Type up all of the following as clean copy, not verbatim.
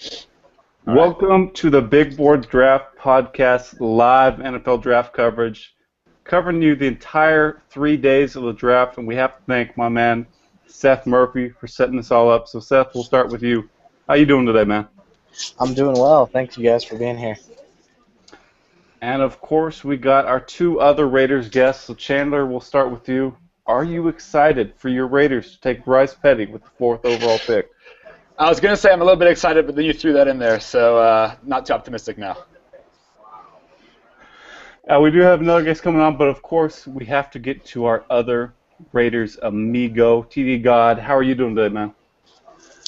All right. Welcome to the Big Board Draft Podcast, live NFL draft coverage, covering you the entire 3 days of the draft, and we have to thank my man Seth Murphy for setting this all up. So, Seth, we'll start with you. How you doing today, man? I'm doing well. Thank you guys for being here. And of course, we got our two other Raiders guests. So, Chandler, we'll start with you. Are you excited for your Raiders to take Bryce Petty with the 4th overall pick? I was going to say I'm a little bit excited, but then you threw that in there, so not too optimistic now. We do have another guest coming on, but of course, we have to get to our other Raiders amigo, TV God. How are you doing today, man?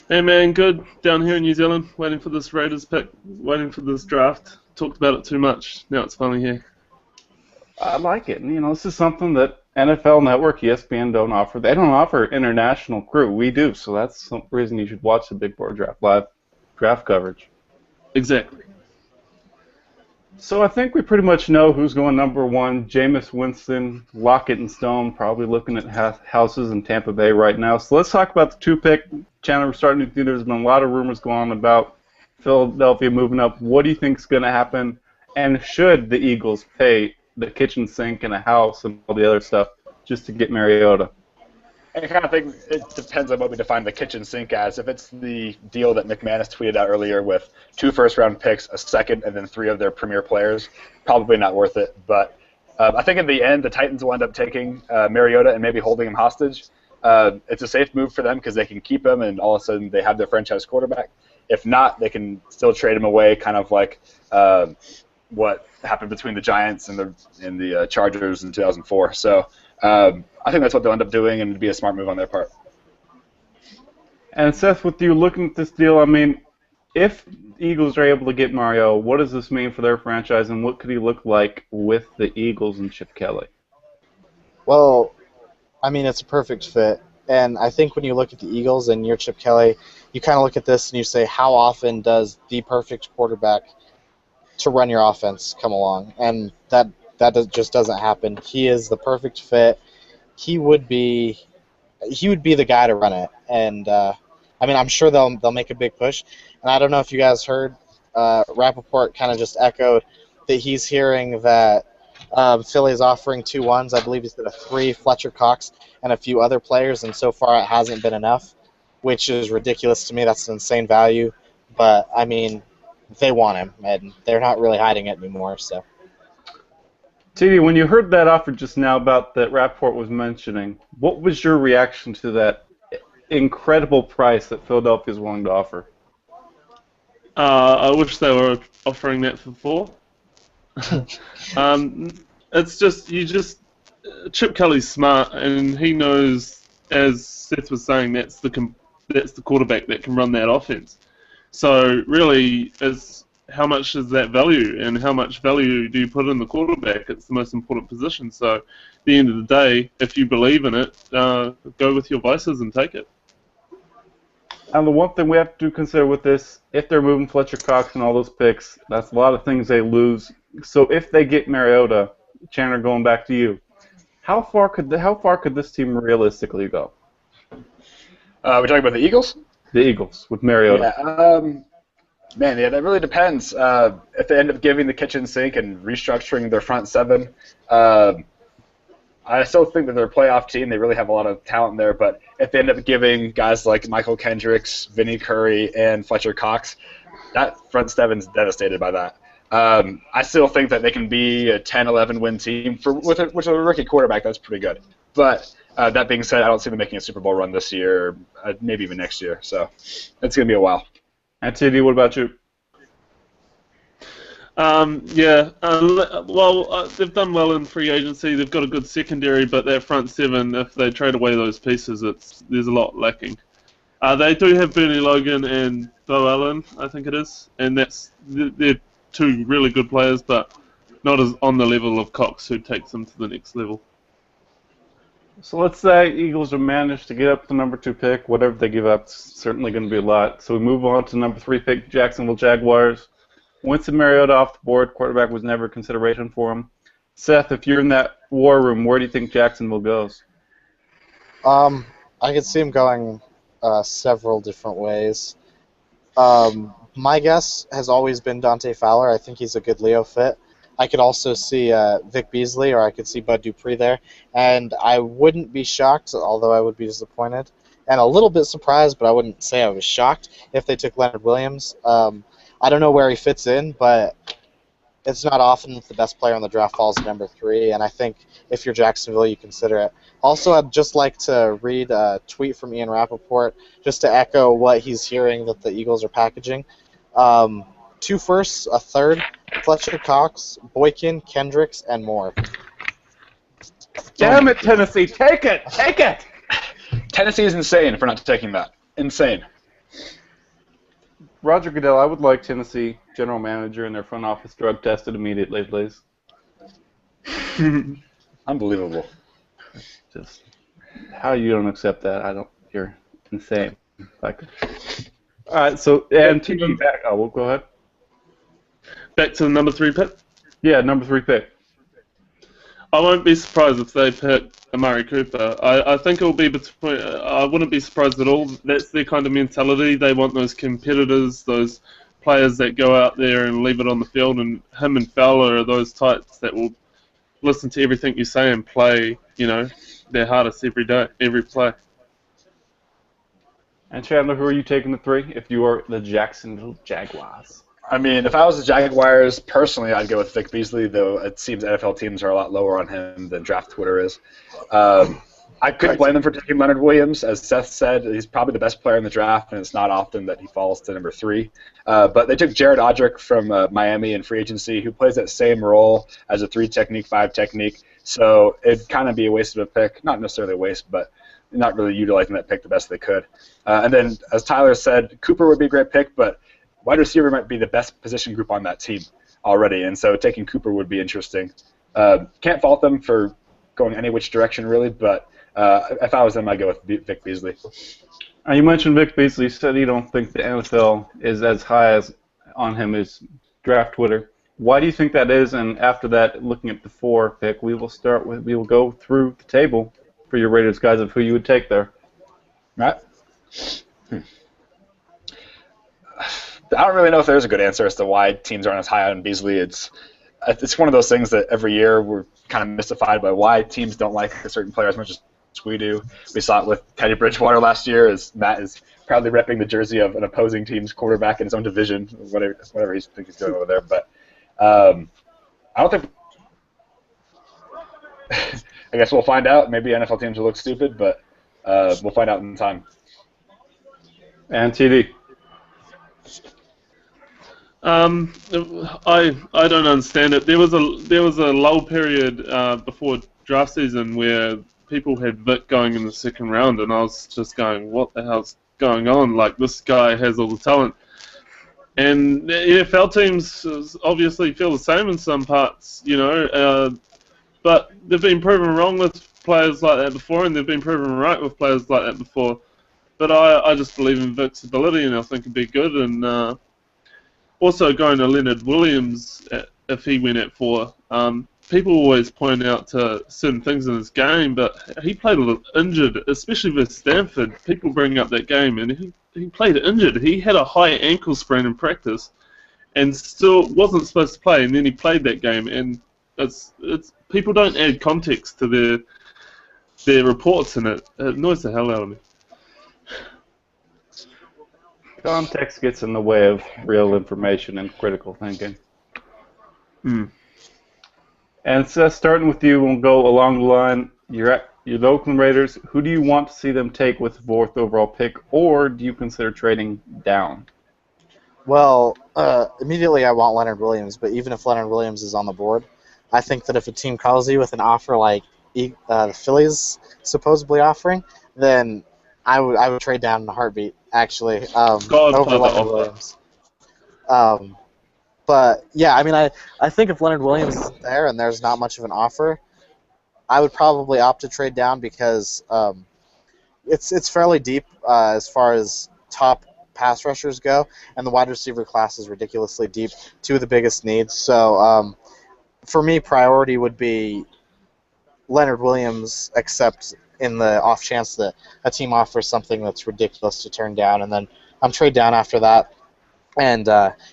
Hey man, good. Down here in New Zealand, waiting for this Raiders pick, waiting for this draft. Talked about it too much. Now it's finally here. I like it. You know, this is something that NFL Network, ESPN don't offer. They don't offer international crew. We do, so that's some reason you should watch the Big Board Draft live draft coverage. Exactly. So I think we pretty much know who's going number one. Jameis Winston, Lockett and Stone, probably looking at houses in Tampa Bay right now. So let's talk about the 2-pick. Chandler, we're starting to do. There's been a lot of rumors going on about Philadelphia moving up. What do you think is going to happen? And should the Eagles pay the kitchen sink and a house and all the other stuff just to get Mariota? I kind of think it depends on what we define the kitchen sink as. If it's the deal that McManus tweeted out earlier with 2 first-round picks, a second, and then 3 of their premier players, probably not worth it. But I think in the end, the Titans will end up taking Mariota and maybe holding him hostage. It's a safe move for them because they can keep him, and all of a sudden they have their franchise quarterback. If not, they can still trade him away, kind of like what happened between the Giants and the Chargers in 2004. So I think that's what they'll end up doing, and it'd be a smart move on their part. And Seth, with you looking at this deal, I mean, if the Eagles are able to get Mario, what does this mean for their franchise, and what could he look like with the Eagles and Chip Kelly? Well, I mean, it's a perfect fit. And I think when you look at the Eagles and you're Chip Kelly, you kind of look at this and you say, how often does the perfect quarterback to run your offense come along? And that just doesn't happen. He is the perfect fit. He would be the guy to run it. And I mean, I'm sure they'll make a big push. And I don't know if you guys heard, Rappaport kind of just echoed that he's hearing that Philly is offering 2 ones. I believe he said a 3, Fletcher Cox, and a few other players. And so far, it hasn't been enough, which is ridiculous to me. That's an insane value. But I mean, they want him, and they're not really hiding it anymore. So. TD, when you heard that offer just now about that Rapport was mentioning, what was your reaction to that incredible price that Philadelphia is willing to offer? I wish they were offering that for 4. It's just Chip Kelly's smart, and he knows, as Seth was saying, that's the quarterback that can run that offense. So really, how much is that value, and how much value do you put in the quarterback? It's the most important position. So at the end of the day, if you believe in it, go with your vices and take it. And the one thing we have to consider with this, if they're moving Fletcher Cox and all those picks, that's a lot of things they lose. So if they get Mariota, Chandler, going back to you, how far could this team realistically go? We're talking about the Eagles? The Eagles with Mariota. Yeah, that really depends. If they end up giving the kitchen sink and restructuring their front 7, I still think that they're a playoff team. They really have a lot of talent there. But if they end up giving guys like Michael Kendricks, Vinnie Curry, and Fletcher Cox, that front 7's devastated by that. I still think that they can be a 10-11 win team with a rookie quarterback. That's pretty good. But that being said, I don't see them making a Super Bowl run this year, maybe even next year. So it's going to be a while. And TD, what about you? They've done well in free agency. They've got a good secondary, but their front 7, if they trade away those pieces, there's a lot lacking. They do have Bernie Logan and Bo Allen, I think it is, and they're 2 really good players, but not as on the level of Cox, who takes them to the next level. So let's say Eagles have managed to get up to the number 2 pick. Whatever they give up, it's certainly going to be a lot. So we move on to number 3 pick, Jacksonville Jaguars. Winston Mariota off the board. Quarterback was never a consideration for him. Seth, if you're in that war room, where do you think Jacksonville goes? I could see him going several different ways. My guess has always been Dante Fowler. I think he's a good Leo fit. I could also see Vic Beasley, or I could see Bud Dupree there, and I wouldn't be shocked, although I would be disappointed, and a little bit surprised, but I wouldn't say I was shocked if they took Leonard Williams. I don't know where he fits in, but it's not often that the best player in the draft falls at number 3, and I think if you're Jacksonville, you consider it. Also, I'd just like to read a tweet from Ian Rappaport just to echo what he's hearing that the Eagles are packaging. 2 firsts, a third, Fletcher Cox, Boykin, Kendricks, and more. Damn it, Tennessee! Take it! Take it! Tennessee is insane for not taking that. Insane. Roger Goodell, I would like Tennessee general manager and their front office drug tested immediately, please. Unbelievable. Just how you don't accept that? I don't. You're insane. Like, all right. So and TV back. Oh, well, go ahead. Back to the number 3 pick. Yeah, number 3 pick. I won't be surprised if they pick Amari Cooper. I think it will be between. I wouldn't be surprised at all. That's their kind of mentality. They want those competitors, those players that go out there and leave it on the field. And him and Fowler are those types that will listen to everything you say and play, their hardest every day, every play. And Chandler, who are you taking at 3 if you are the Jacksonville Jaguars? I mean, if I was the Jaguars, personally, I'd go with Vic Beasley, though it seems NFL teams are a lot lower on him than draft Twitter is. I couldn't blame them for taking Leonard Williams. As Seth said, he's probably the best player in the draft, and it's not often that he falls to number 3. But they took Jared Odrick from Miami in free agency, who plays that same role as a 3 technique, 5 technique. So it'd kind of be a waste of a pick. Not necessarily a waste, but not really utilizing that pick the best they could. And then, as Tyler said, Cooper would be a great pick, but wide receiver might be the best position group on that team already, and so taking Cooper would be interesting. Can't fault them for going any which direction, really, but if I was them, I'd go with Vic Beasley. You mentioned Vic Beasley. You said you don't think the NFL is as high as on him as draft Twitter. Why do you think that is? And after that, looking at the 4 pick, we will go through the table for your Raiders guys of who you would take there. Right? I don't really know if there's a good answer as to why teams aren't as high on Beasley. It's one of those things that every year we're kind of mystified by why teams don't like a certain player as much as we do. We saw it with Teddy Bridgewater last year, as Matt is proudly repping the jersey of an opposing team's quarterback in his own division, whatever he thinks he's doing over there. But I don't think. I guess we'll find out. Maybe NFL teams will look stupid, but we'll find out in time. And TD. I don't understand it. There was a lull period before draft season where people had Vic going in the 2nd round, and I was just going, what the hell's going on? Like, this guy has all the talent. And the NFL teams obviously feel the same in some parts, but they've been proven wrong with players like that before, and they've been proven right with players like that before. But I just believe in Vic's ability, and I think it'd be good. And also going to Leonard Williams, if he went at 4, people always point out to certain things in his game, but he played a little injured, especially with Stanford. People bring up that game, and he played injured. He had a high ankle sprain in practice, and still wasn't supposed to play. And then he played that game, and it's people don't add context to their reports, and it annoys the hell out of me. Context gets in the way of real information and critical thinking. And Seth, starting with you, we'll go along the line. You're the Oakland Raiders. Who do you want to see them take with the 4th overall pick, or do you consider trading down? Well, immediately I want Leonard Williams, but even if Leonard Williams is on the board, I think that if a team calls you with an offer like the Phillies supposedly offering, then I would trade down in a heartbeat, actually, over Leonard Williams. But, yeah, I mean, I think if Leonard Williams is there and there's not much of an offer, I would probably opt to trade down because it's fairly deep as far as top pass rushers go, and the wide receiver class is ridiculously deep, 2 of the biggest needs. So, for me, priority would be Leonard Williams, except in the off chance that a team offers something that's ridiculous to turn down, and then trade down after that. And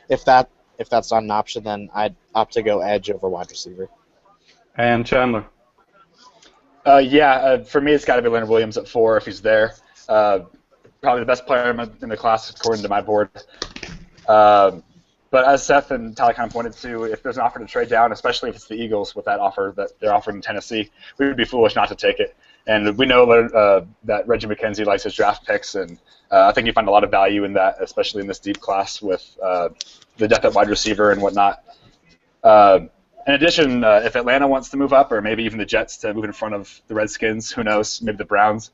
if that's not an option, then I'd opt to go edge over wide receiver. And Chandler. For me, it's got to be Leonard Williams at 4 if he's there. Probably the best player in the class according to my board. But as Seth and Tyler kind of pointed to, if there's an offer to trade down, especially if it's the Eagles with that offer that they're offering in Tennessee, we would be foolish not to take it. And we know that Reggie McKenzie likes his draft picks, and I think you find a lot of value in that, especially in this deep class with the depth at wide receiver and whatnot. In addition, if Atlanta wants to move up, or maybe even the Jets to move in front of the Redskins, who knows, maybe the Browns,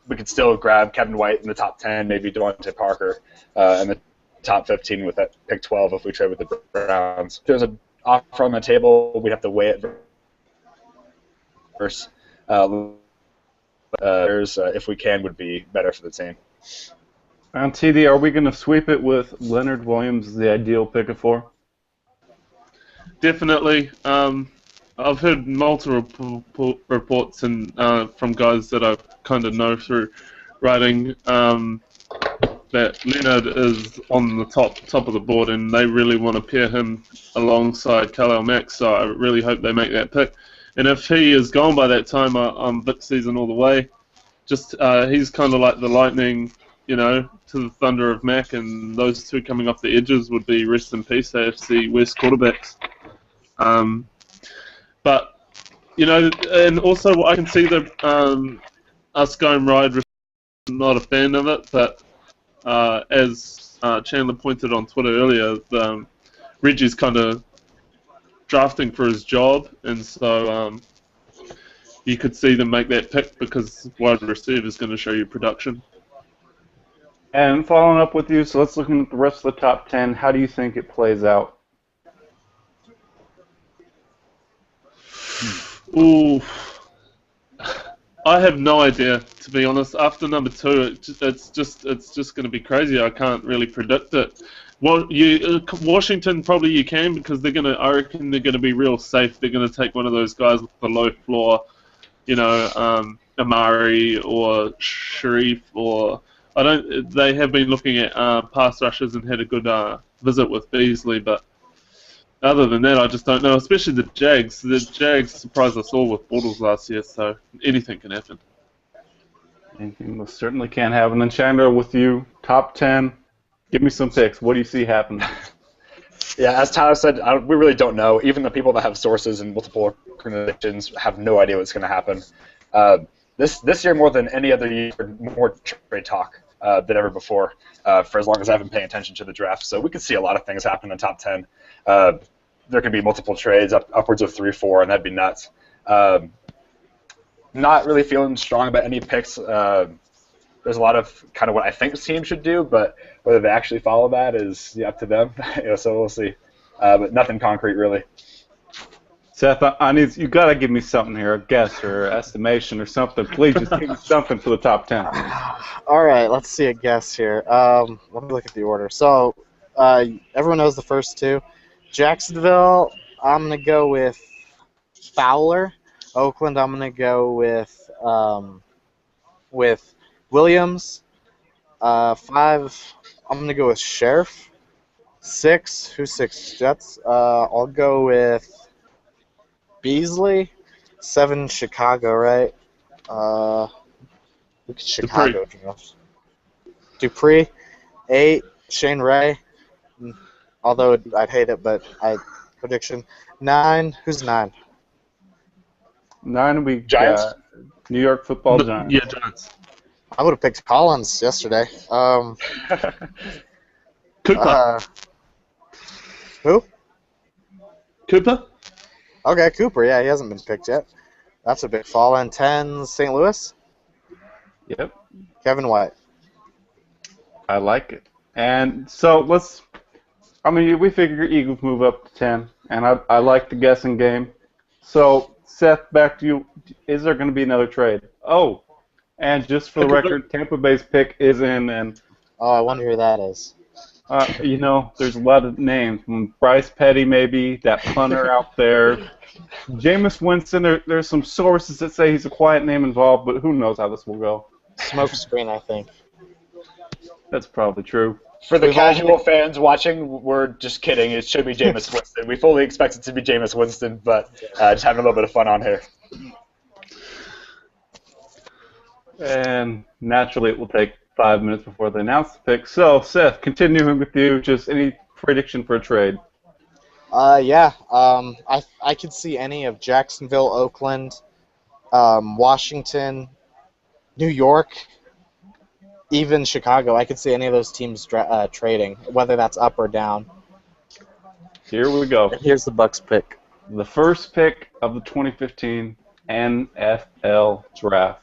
we could still grab Kevin White in the top 10, maybe Devontae Parker in the top 15 with that pick 12 if we trade with the Browns. If there's an offer on the table, we'd have to weigh it versus if we can, would be better for the team. On TD, are we going to sweep it with Leonard Williams as the ideal pick of 4? Definitely. I've heard multiple reports and from guys that I kind of know through writing that Leonard is on the top of the board, and they really want to pair him alongside Khalil Mack. So I really hope they make that pick. And if he is gone by that time, I'm Vic season all the way. Just he's kind of like the lightning, to the thunder of Mack, and those two coming off the edges would be rest in peace AFC West quarterbacks. But and also I can see that us going wide, not a fan of it, but as Chandler pointed on Twitter earlier, Reggie's kind of drafting for his job, and so you could see them make that pick because wide receiver is going to show you production. And following up with you, so let's look at the rest of the top 10. How do you think it plays out? Ooh, I have no idea, to be honest. After number 2, it's just going to be crazy. I can't really predict it. Well, Washington probably you can because I reckon they're going to be real safe. They're going to take one of those guys with the low floor, Amari or Sharif or They have been looking at pass rushes and had a good visit with Beasley, but other than that, I just don't know. Especially the Jags. The Jags surprised us all with Bortles last year, so anything can happen. Anything most certainly can happen. And Chandler, with you, top 10. Give me some picks. What do you see happening? Yeah, as Tyler said, we really don't know. Even the people that have sources in multiple organizations have no idea what's going to happen. This year, more than any other year, more trade talk than ever before, for as long as I've been paying attention to the draft. So we could see a lot of things happen in the top 10. There could be multiple trades, upwards of 3 or 4, and that'd be nuts. Not really feeling strong about any picks. There's a lot of kind of what I think the team should do, but whether they actually follow that is up to them. So we'll see. But nothing concrete, really. Seth, you got to give me something here, a guess or estimation or something. Please just give me something for the top 10. All right, let's see a guess here. Let me look at the order. So everyone knows the first 2. Jacksonville, I'm going to go with Fowler. Oakland, I'm going to go with Williams. 5, I'm going to go with Sheriff. 6, who's 6? Jets. I'll go with Beasley. 7, Chicago, right? Look at Chicago draft. Dupree. 8, Shane Ray. Although I'd hate it, but prediction. 9, who's 9? 9, we Giants. got New York Football Giants. Yeah, Giants. I would have picked Collins yesterday. Cooper. Who? Cooper? Okay, Cooper. Yeah, he hasn't been picked yet. That's a big fall. And 10, St. Louis. Yep. Kevin White. I like it. And so we figure Eagles move up to 10, and I like the guessing game. So, Seth, back to you. Is there going to be another trade? Oh, and just for the record, Tampa Bay's pick is in, and Oh, I wonder who that is. there's a lot of names. Bryce Petty, maybe, that punter out there. Jameis Winston, there's some sources that say he's a quiet name involved, but who knows how this will go. Smoke screen, I think. That's probably true. For the We've all casual fans watching, we're just kidding. It should be Jameis Winston. We fully expect it to be Jameis Winston, but just having a little bit of fun on here. And naturally, it will take 5 minutes before they announce the pick. So, Seth, continuing with you, just any prediction for a trade? Yeah. I could see any of Jacksonville, Oakland, Washington, New York, even Chicago. I could see any of those teams trading, whether that's up or down. Here we go. Here's the Bucks pick. The first pick of the 2015 NFL Draft.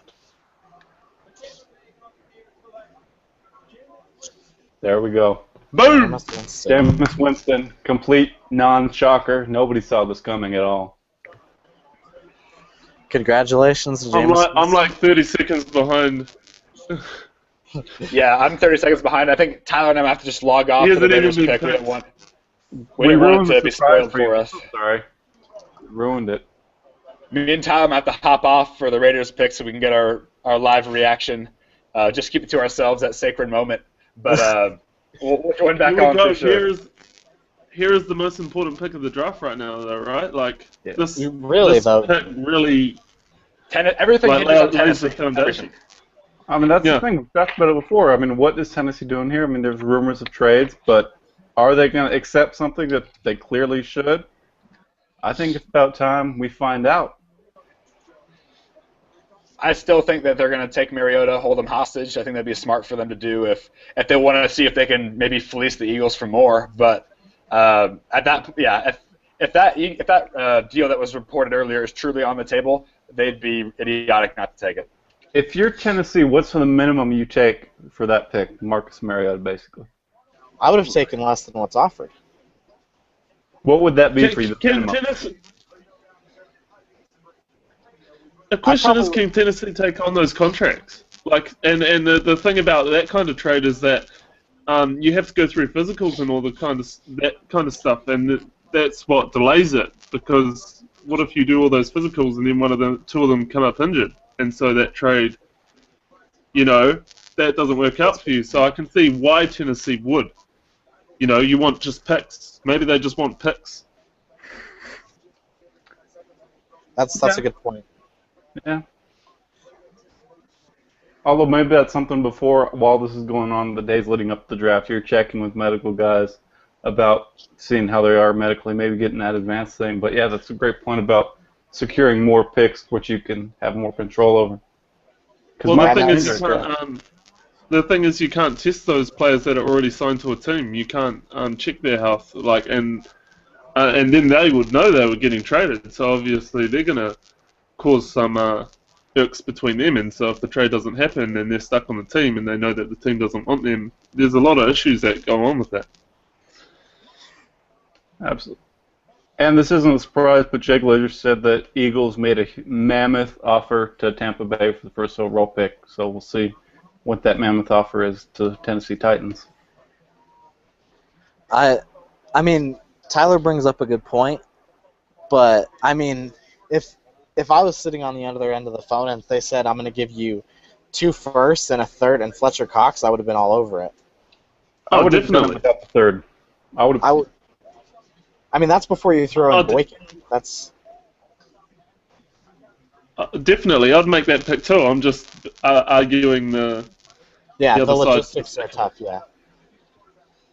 There we go. Boom! Jameis Winston, complete non-shocker. Nobody saw this coming at all. Congratulations to Jameis Winston. I'm like 30 seconds behind. Yeah, I'm 30 seconds behind. I think Tyler and I have to just log off He for the hasn't Raiders even pick. been We didn't want ruined it to the be surprise spoiled for you. us. Sorry. Ruined it. Me and Tyler have to hop off for the Raiders pick so we can get our live reaction. Just keep it to ourselves, that sacred moment. But we'll join back Here we on go. for sure. Here's the most important pick of the draft right now, though, right? Like this pick really Everything hinges on lays the Tennessee. foundation. Everything. I mean, that's the thing. We've talked about it before. I mean, what is Tennessee doing here? I mean, there's rumors of trades, but are they going to accept something that they clearly should? I think it's about time we find out. I still think that they're going to take Mariota, hold him hostage. I think that'd be smart for them to do if they want to see if they can maybe fleece the Eagles for more. But at that, yeah, if that deal that was reported earlier is truly on the table, they'd be idiotic not to take it. If you're Tennessee, what's the minimum you take for that pick, Marcus Mariota, basically? I would have taken less than what's offered. What would that be for you? The question is, can Tennessee take on those contracts? Like, and the thing about that kind of trade is that you have to go through physicals and all that kind of stuff, and that's what delays it. Because what if you do all those physicals and then two of them come up injured, and so that trade, that doesn't work out for you. So I can see why Tennessee would. You want just picks. Maybe they just want picks. That's a good point. Yeah. Although maybe that's something while this is going on, the days leading up to the draft, you're checking with medical guys about seeing how they are medically, maybe getting that advanced thing. But yeah, that's a great point about securing more picks, which you can have more control over. Well, the thing is, you can't test those players that are already signed to a team. You can't check their health, and then they would know they were getting traded. So obviously they're gonna cause some irks between them, and so if the trade doesn't happen and they're stuck on the team and they know that the team doesn't want them, there's a lot of issues that go on with that. Absolutely. And this isn't a surprise, but Jake Glazer said that Eagles made a mammoth offer to Tampa Bay for the first overall pick, so we'll see what that mammoth offer is to Tennessee Titans. I mean, Tyler brings up a good point, but I mean, if I was sitting on the other end of the phone and they said, I'm going to give you 2 firsts and a third and Fletcher Cox, I would have been all over it. I would have done without the third. I mean, that's before you throw in Boykin. That's definitely. I'd make that pick too. I'm just arguing the the logistics are tough. Yeah.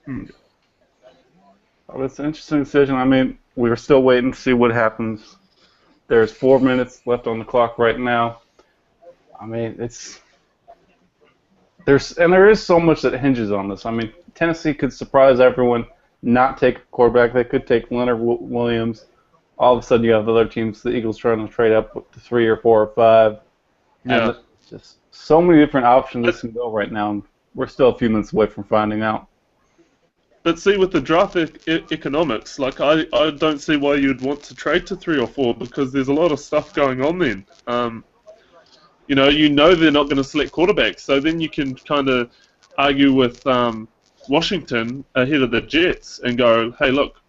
Well, it's an interesting decision. I mean, we're still waiting to see what happens. There's 4 minutes left on the clock right now. I mean, there is so much that hinges on this. I mean, Tennessee could surprise everyone, not take a quarterback. They could take Leonard Williams. All of a sudden, you have other teams, the Eagles, trying to trade up to 3 or 4 or 5. Yeah. And just so many different options this can go right now. And we're still a few minutes away from finding out. But see, with the draft economics, like I don't see why you'd want to trade to 3 or 4 because there's a lot of stuff going on then. You know they're not going to select quarterbacks, so then you can kind of argue with Washington ahead of the Jets and go, hey, look,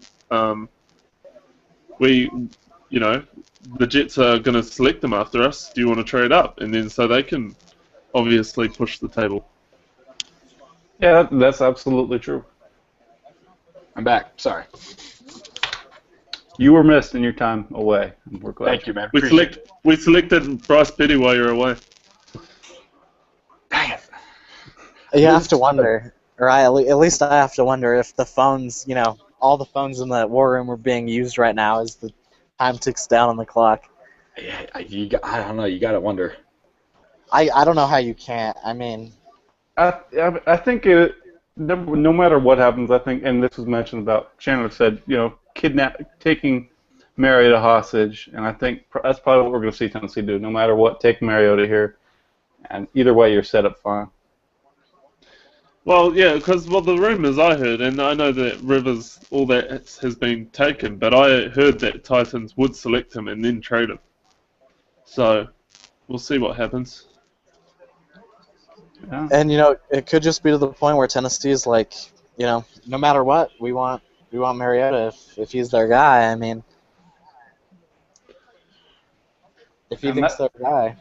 the Jets are going to select them after us. Do you want to trade up? And then so they can obviously push the table. Yeah, that's absolutely true. I'm back. Sorry. You were missed in your time away, and we're glad. Thank you, man. Appreciate it. We selected Bryce Petty while you were away. Dang it. You have to wonder, or at least I have to wonder if the phones, all the phones in the war room are being used right now as the time ticks down on the clock. Yeah, I don't know. You got to wonder. I don't know how you can't. I mean, I think no matter what happens, I think, and this was mentioned about Chandler said, taking Mariota hostage, and I think that's probably what we're going to see Tennessee do. No matter what, take Mariota here, and either way, you're set up fine. Well, yeah, because the rumours I heard, and I know that Rivers, all that has been taken, but I heard that Titans would select him and then trade him. So, we'll see what happens. Yeah. And it could just be to the point where Tennessee's like, no matter what, we want Mariota if he's their guy. I mean, if he thinks they're the guy.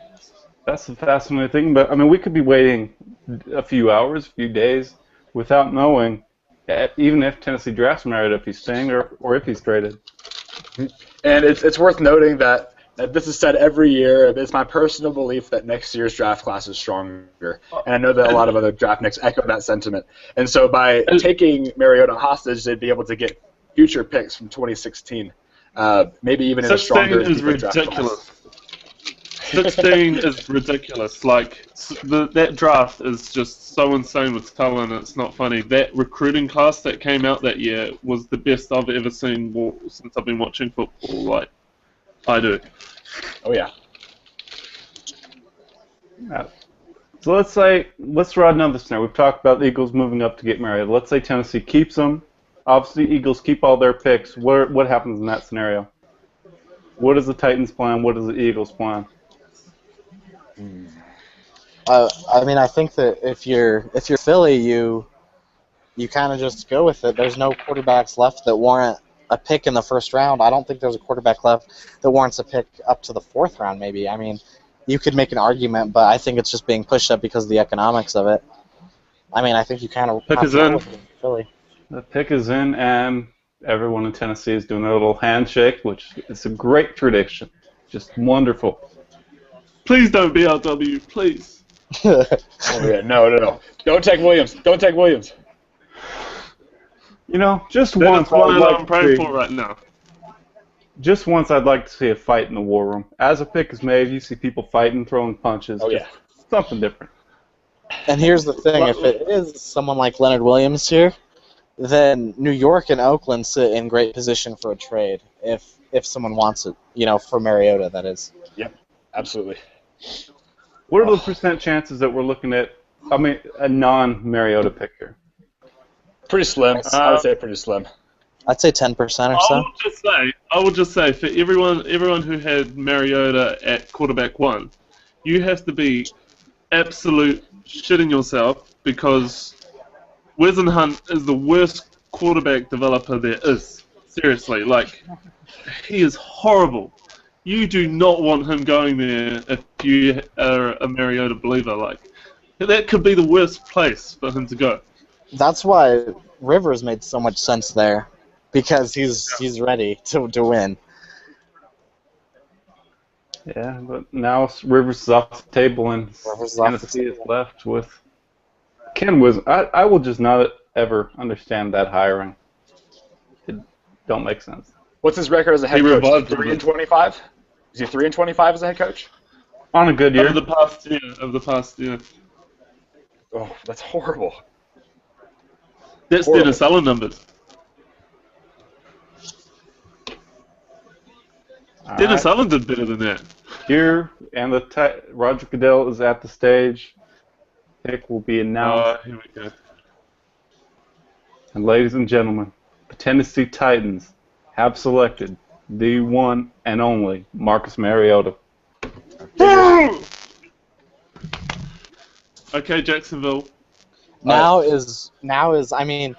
That's the fascinating thing, but I mean, we could be waiting a few hours, a few days, without knowing, even if Tennessee drafts Mariota, if he's staying or if he's traded. And it's worth noting that this is said every year. It's my personal belief that next year's draft class is stronger, and I know that a lot of other draft nicks echo that sentiment. And so by taking Mariota hostage, they'd be able to get future picks from 2016, maybe even in a stronger draft class. 16 is ridiculous. Like, that draft is just so insane with talent, it's not funny. That recruiting class that came out that year was the best I've ever seen since I've been watching football. Like, I do. Oh, yeah. So let's run another scenario. We've talked about the Eagles moving up to get Mariota. Let's say Tennessee keeps them. Obviously, Eagles keep all their picks. What happens in that scenario? What is the Titans' plan? What is the Eagles' plan? I mean, I think that if you're Philly, you kind of just go with it. There's no quarterbacks left that warrant a pick in the first round. I don't think there's a quarterback left that warrants a pick up to the fourth round, maybe. I mean, you could make an argument, but I think it's just being pushed up because of the economics of it. I mean, I think you kind of pick is in. Philly. The pick is in, and everyone in Tennessee is doing a little handshake, which is a great tradition. Just wonderful. Please don't BLW, please. Oh, yeah, no. Don't take Williams. Don't take Williams. Just that once. That's what I'm praying for right now. Just once, I'd like to see a fight in the war room. As a pick is made, you see people fighting, throwing punches. Oh, yeah. Something different. And here's the thing: if it is someone like Leonard Williams here, then New York and Oakland sit in great position for a trade if someone wants it. For Mariota, that is. Yep, absolutely. What are the percent chances that we're looking at? I mean, a non-Mariota pick here. Pretty slim. I would say pretty slim. I'd say 10% or so. I would just say for everyone who had Mariota at quarterback 1, you have to be absolute shitting yourself because Hunt is the worst quarterback developer there is. Seriously, like, he is horrible. You do not want him going there if you are a Mariota believer. Like, that could be the worst place for him to go. That's why Rivers made so much sense there, because he's ready to win. Yeah, but now Rivers is off the table and Tennessee is left with Ken Wisdom. I will just not ever understand that hiring. It don't make sense. What's his record as a head coach? 3-25? Is he 3-25 as a head coach? On a good year. Of the past year. Oh, that's horrible. That's Dennis Allen numbers. Dennis Allen did better than that. Here, and Roger Goodell is at the stage. Pick will be announced. Here we go. And ladies and gentlemen, the Tennessee Titans have selected the one and only Marcus Mariota. Okay, Jacksonville. Now is I mean,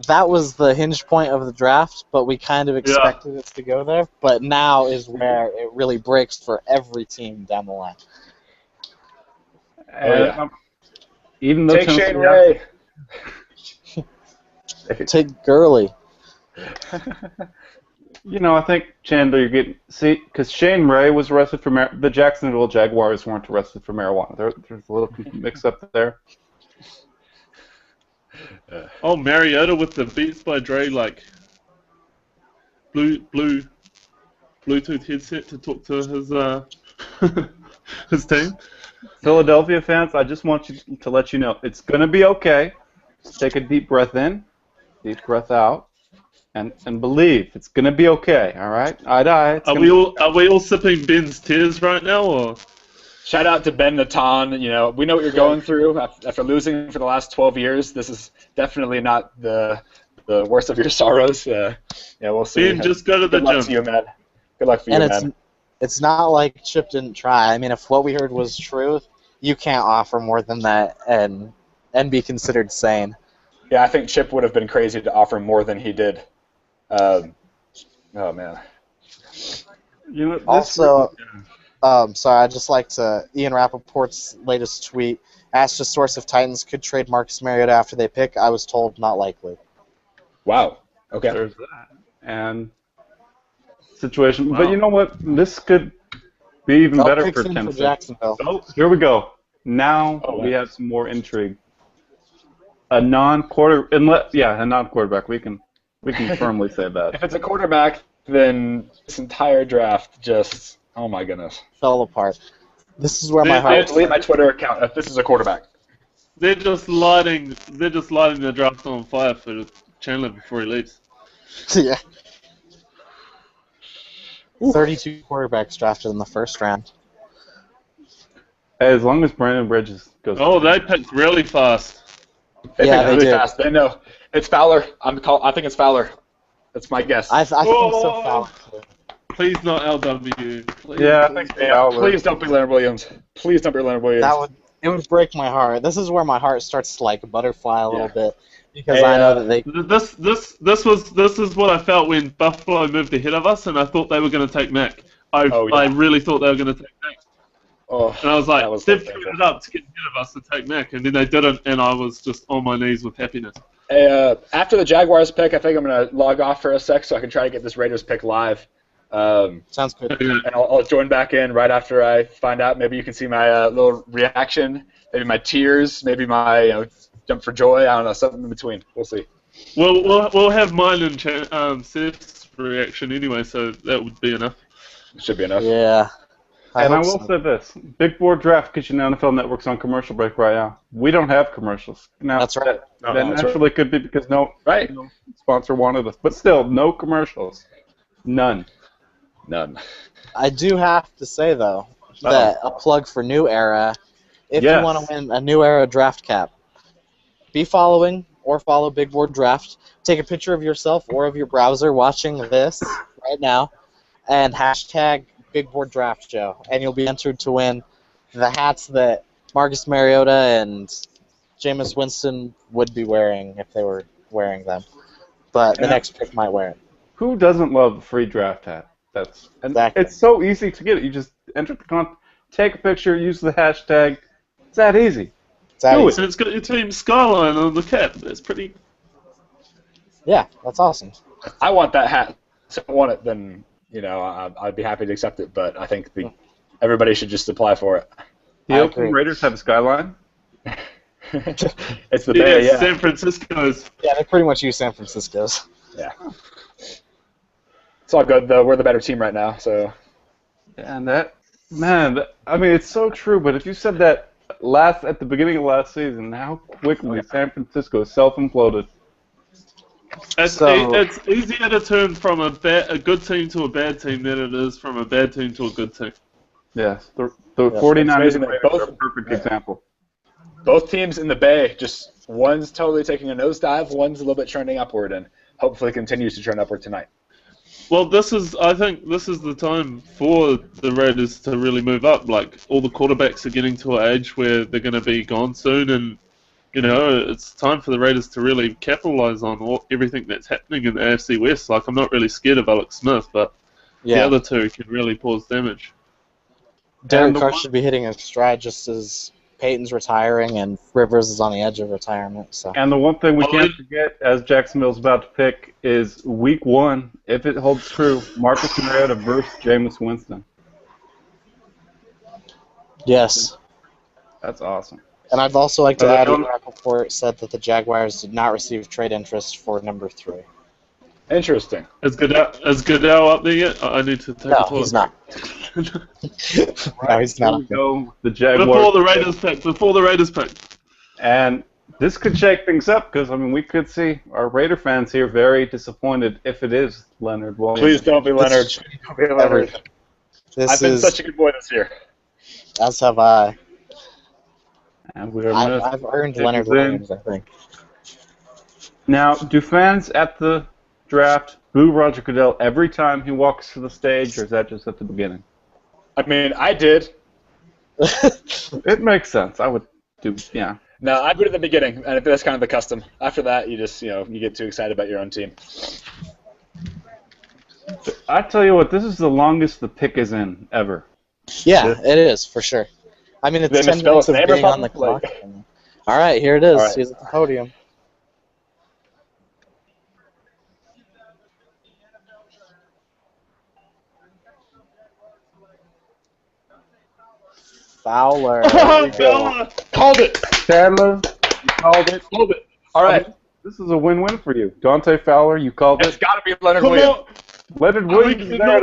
that was the hinge point of the draft, but we kind of expected it to go there. But now is where it really breaks for every team down the line. Even though Take Shane Ray. Take Gurley. You know, I think, Chandler, you're getting... See, because Shane Ray was arrested for... The Jacksonville Jaguars weren't arrested for marijuana. There's a little mix-up there. Oh, Mariota with the Beats by Dre, like, Bluetooth headset to talk to his his team. Philadelphia fans, I just want you to let you know, it's going to be okay. Just take a deep breath in, deep breath out, and believe it's going to be okay, all right? Are we all sipping Ben's tears right now, or? Shout out to Ben Natan. You know, we know what you're going through after losing for the last 12 years. This is definitely not the worst of your sorrows. Yeah, we'll see. Ben, just go to the Good gym. luck to you, man. Good luck for you, man. It's not like Chip didn't try. I mean, if what we heard was truth, you can't offer more than that and be considered sane. Yeah, I think Chip would have been crazy to offer more than he did. Oh man. You know, Also, sorry, I'd just like to... Ian Rappaport's latest tweet asked a source if Titans could trade Marcus Mariota after they pick. I was told not likely. Wow. Okay. There's that. And situation. Wow. But you know what? This could be even better for Tennessee. Tennessee. Jacksonville. Oh, here we go. Now we have some more intrigue. A non-quarterback. We can firmly say that. If it's a quarterback, then this entire draft just, oh my goodness. Fell apart. This is where my I heart... have to delete my Twitter account if this is a quarterback. They're just lighting the draft on fire for Chandler before he leaves. Yeah. 32 quarterbacks drafted in the first round. As long as Brandon Bridges goes. Oh, they picked really fast. They Yeah, pick they really did. fast. They know it's Fowler. I think it's Fowler. That's my guess. I think it's so foul. Please not LW. Please. Yeah, I think Please don't be Leonard Williams. Please don't be Leonard Williams. It would break my heart. This is where my heart starts to like butterfly a little bit because Hey, I know that they... This is what I felt when Buffalo moved ahead of us, and I thought they were going to take Mac. I really thought they were going to take Mac. Oh, And I was like, that was they've so given it up to get ahead of us to take Mac, and then they didn't, and I was just on my knees with happiness. Hey, after the Jaguars pick, I think I'm going to log off for a sec so I can try to get this Raiders pick live. Sounds good. And I'll join back in right after I find out. Maybe you can see my little reaction, maybe my tears, maybe my jump for joy. I don't know, something in between. We'll see. We'll have mine and Seth's reaction anyway, so that would be enough. Should be enough. Yeah. I will say this. BigBoardDraft, because you know NFL Network's on commercial break right now. We don't have commercials. Now, That's right. That naturally could be because no sponsor wanted us. But still, no commercials. None. I do have to say, though, that a plug for New Era, if you want to win a New Era draft cap, be following or follow Big Board Draft. Take a picture of yourself or of your browser watching this right now, and hashtag Big Board Draft Show, and you'll be entered to win the hats that Marcus Mariota and Jameis Winston would be wearing if they were wearing them. But the next pick might wear it. Who doesn't love a free draft hat? Exactly. It's so easy to get it. You just enter the take a picture, use the hashtag. It's that easy. And it's got your team skyline on the cap. That's pretty. Yeah, that's awesome. I want that hat. So if I want it, then I'd be happy to accept it. But I think everybody should just apply for it. The Oakland Raiders have a skyline. It's the Bay, yeah. San Francisco's. Yeah, they pretty much use San Francisco's. Yeah. It's all good though. We're the better team right now, so. And I mean, it's so true. But if you said that at the beginning of last season, how quickly San Francisco self-imploded. It's easier to turn from a good team to a bad team than it is from a bad team to a good team. Yes, the 49ers are a perfect example. Both teams in the Bay, just one's totally taking a nosedive, one's a little bit trending upward, and hopefully continues to trend upward tonight. Well, I think this is the time for the Raiders to really move up. Like, all the quarterbacks are getting to an age where they're going to be gone soon, and it's time for the Raiders to really capitalize on everything that's happening in the AFC West. Like, I'm not really scared of Alex Smith, but the other two can really cause damage. Derek Carr should be hitting a stride just as Peyton's retiring, and Rivers is on the edge of retirement. So. And the one thing we can't forget, as Jacksonville's about to pick, is Week 1, if it holds true, Marcus Mariota versus Jameis Winston. Yes. That's awesome. And I'd also like to add, Rappaport said that the Jaguars did not receive trade interest for number 3. Interesting. Is Goodell up there yet? I need to take a No, pause. he's not. No, he's Here not. we go. The Jaguars. Before the Raiders pick. And this could shake things up because, I mean, we could see our Raider fans here very disappointed if it is Leonard Williams. Please don't be Leonard. Don't be Leonard. I've been such a good boy this year. As have I. And we are I've earned Leonard Williams, I think. Now, do fans at the draft boo Roger Goodell every time he walks to the stage, or is that just at the beginning? I mean, I did. It makes sense. I would do, yeah. No, I booed at the beginning, and that's kind of the custom. After that, you just, you get too excited about your own team. I tell you what, this is the longest the pick is in ever. Yeah, it is, for sure. I mean, it's Did I 10 misspell minutes his of name or being on the something? clock. All right, here it is. All right. He's at the podium. Fowler. Oh, Fowler. Called it. Chandler, you called it. Called it. All right. This is a win-win for you. Dante Fowler, you called It's it. got to be Leonard Come Williams. on. Leonard Williams is there.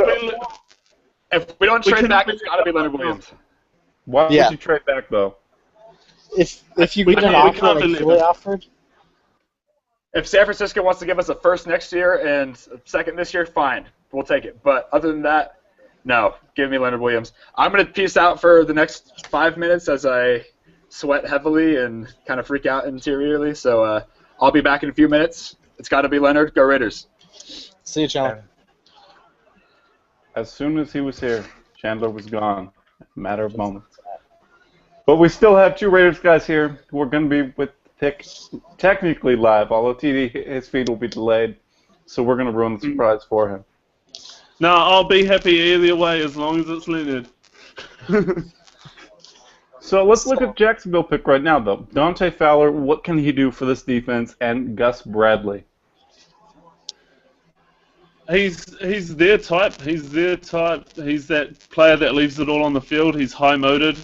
If we don't We trade can- back, it's got to be Leonard Williams. Why Yeah. would you trade back, though? If you We get an can't- we offer can't like believe Philly it. offered, If San Francisco wants to give us a first next year and a second this year, fine. We'll take it. But other than that, no. Give me Leonard Williams. I'm going to peace out for the next 5 minutes as I sweat heavily and kind of freak out interiorly. So I'll be back in a few minutes. It's got to be Leonard. Go Raiders. see you, Chandler. As soon as he was here, Chandler was gone. A matter of moments. But we still have 2 Raiders guys here who are going to be with the pick technically live, although TD, his feed will be delayed. So we're going to ruin the surprise for him. No, I'll be happy either way as long as it's Leonard. So let's look at Jacksonville pick right now, though. Dante Fowler, what can he do for this defense? And Gus Bradley. He's their type. He's their type. He's that player that leaves it all on the field. He's high-moted.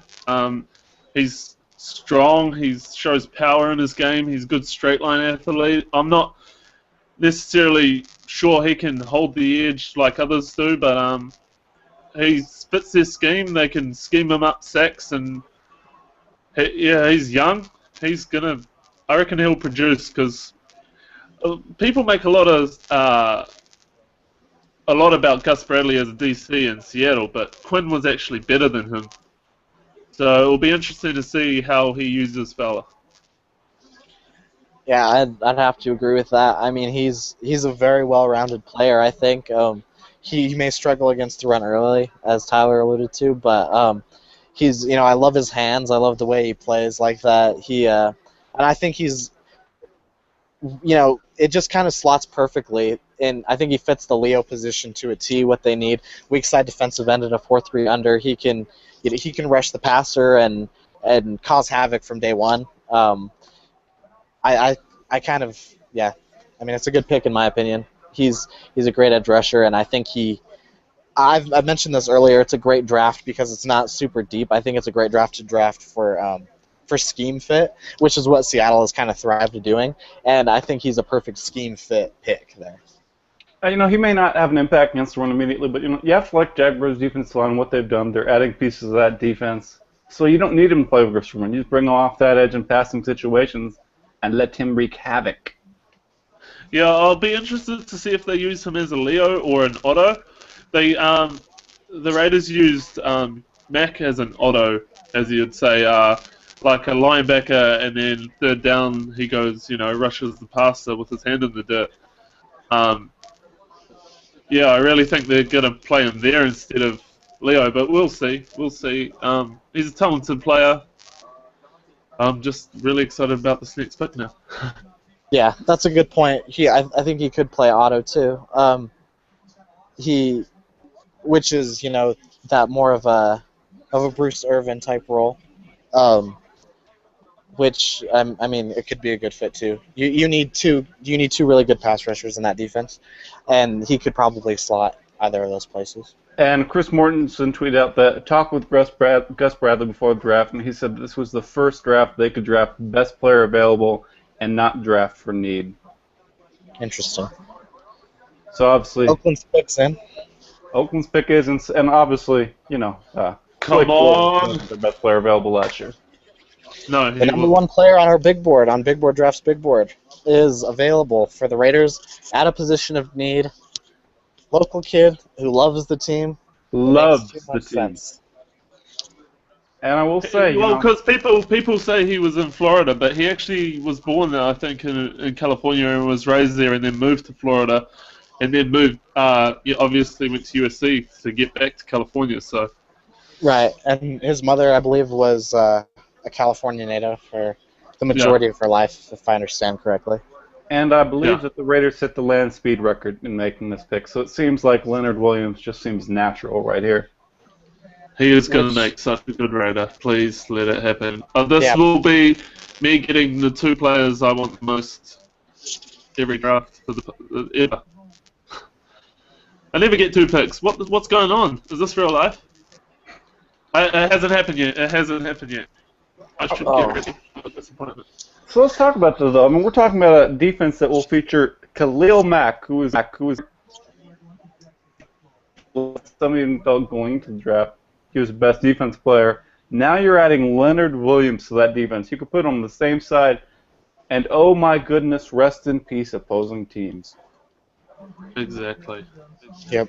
He's strong. He shows power in his game. He's a good straight-line athlete. I'm not necessarily sure he can hold the edge like others do, but he fits their scheme. They can scheme him up sacks, and he's young. He's gonna. I reckon he'll produce because people make a lot about Gus Bradley as a DC in Seattle, but Quinn was actually better than him. So it'll be interesting to see how he uses Fowler. Yeah, I'd have to agree with that. I mean, he's a very well-rounded player, I think. He may struggle against the run early, as Tyler alluded to, but he's, I love his hands. I love the way he plays like that. And I think he's, it just kind of slots perfectly, and I think he fits the Leo position to a T, what they need. Weak side defensive end in a 4-3 under. He can rush the passer and cause havoc from day one. I kind of, yeah. I mean, it's a good pick in my opinion. He's a great edge rusher, and I think I've mentioned this earlier. It's a great draft because it's not super deep. I think it's a great draft to draft for scheme fit, which is what Seattle has kind of thrived at doing, and I think he's a perfect scheme fit pick there. He may not have an impact against the run immediately, but you have to like Jaguars' defensive line, what they've done. They're adding pieces of that defense, so you don't need him to play with Griffin. You just bring him off that edge in passing situations and let him wreak havoc. Yeah, I'll be interested to see if they use him as a Leo or an Otto. The Raiders used Mac as an Otto, as you'd say, like a linebacker, and then third down he goes, rushes the passer with his hand in the dirt. Yeah, I really think they're going to play him there instead of Leo, but we'll see. We'll see. He's a talented player. I'm just really excited about this next pick now. Yeah, that's a good point. I think he could play Otto too. Which is that more of a Bruce Irvin type role. which I mean, it could be a good fit too. You need two really good pass rushers in that defense, and he could probably slot either of those places. And Chris Mortensen tweeted out that talked with Gus Bradley before the draft, and he said this was the first draft they could draft best player available and not draft for need. Interesting. So obviously, Oakland's pick's in. Oakland's pick is, and obviously, Come on. the best player available last year. No, The number one player on our big board, on BigBoardDraft's big board, is available for the Raiders at a position of need. Local kid who loves the team. Loves Makes too the much team. sense. And I will say, well, because people say he was in Florida, but he actually was born there, I think, in California and was raised there, and then moved to Florida, and then moved. Obviously went to USC to get back to California. So. Right, and his mother, I believe, was a California native for the majority of her life, if I understand correctly. And I believe that the Raiders hit the land speed record in making this pick, so it seems like Leonard Williams just seems natural right here. He is going to make such a good Raider. Please let it happen. This will be me getting the two players I want the most every draft ever. I never get two picks. What's going on? Is this real life? It hasn't happened yet. It hasn't happened yet. I should get ready for disappointment. So let's talk about this, though. I mean, we're talking about a defense that will feature Khalil Mack, who is somebody felt going to the draft. He was the best defense player. Now you're adding Leonard Williams to that defense. You could put him on the same side, and oh my goodness, rest in peace, opposing teams. Exactly. Yep.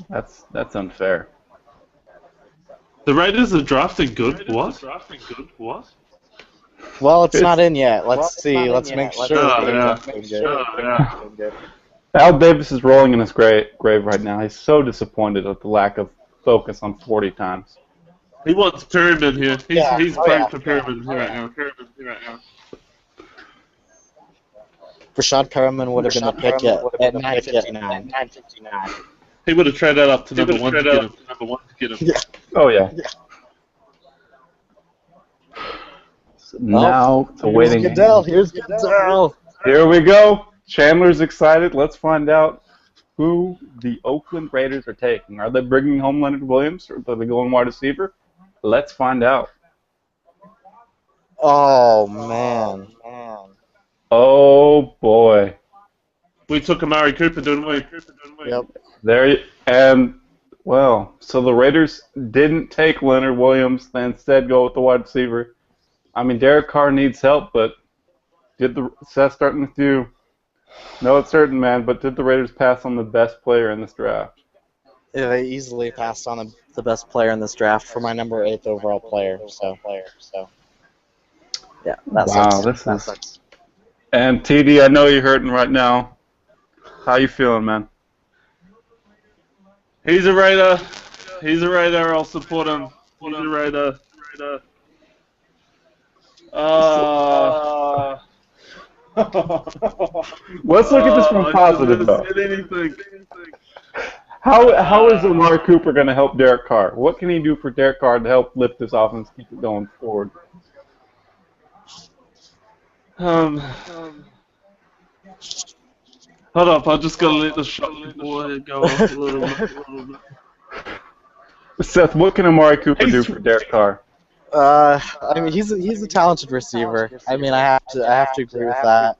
That's unfair. The Raiders are drafting good. What? Well, it's not in yet. Let's see. Let's make sure. Al Davis is rolling in his grave right now. He's so disappointed at the lack of focus on 40 times. He wants Perryman here. He's praying for Perryman here right now. Rashad Perriman would have been the pick at 9:59. He would have traded up to number one to get him. Yeah. Oh, yeah. So now, the waiting. Here's Goodell. Here we go. Chandler's excited. Let's find out who the Oakland Raiders are taking. Are they bringing home Leonard Williams, or are they going wide receiver? Let's find out. Oh, man. Oh, boy. We took Amari Cooper, didn't we? Yep. So the Raiders didn't take Leonard Williams. They instead go with the wide receiver. I mean, Derek Carr needs help, but Seth, starting with you. No, it's certain, man, but did the Raiders pass on the best player in this draft? Yeah, they easily passed on the best player in this draft for my number 8 overall player. So yeah, that sucks. And TD, I know you're hurting right now. How you feeling, man? He's a Raider. I'll support him. He's a Raider. Let's look at this from positive, though. How is Amari Cooper going to help Derek Carr? What can he do for Derek Carr to help lift this offense, keep it going forward? Hold up, I just gotta let the shot boy go up a little bit. Seth, what can Amari Cooper do for Derek Carr? I mean, he's a talented receiver. I mean, I have to agree with that.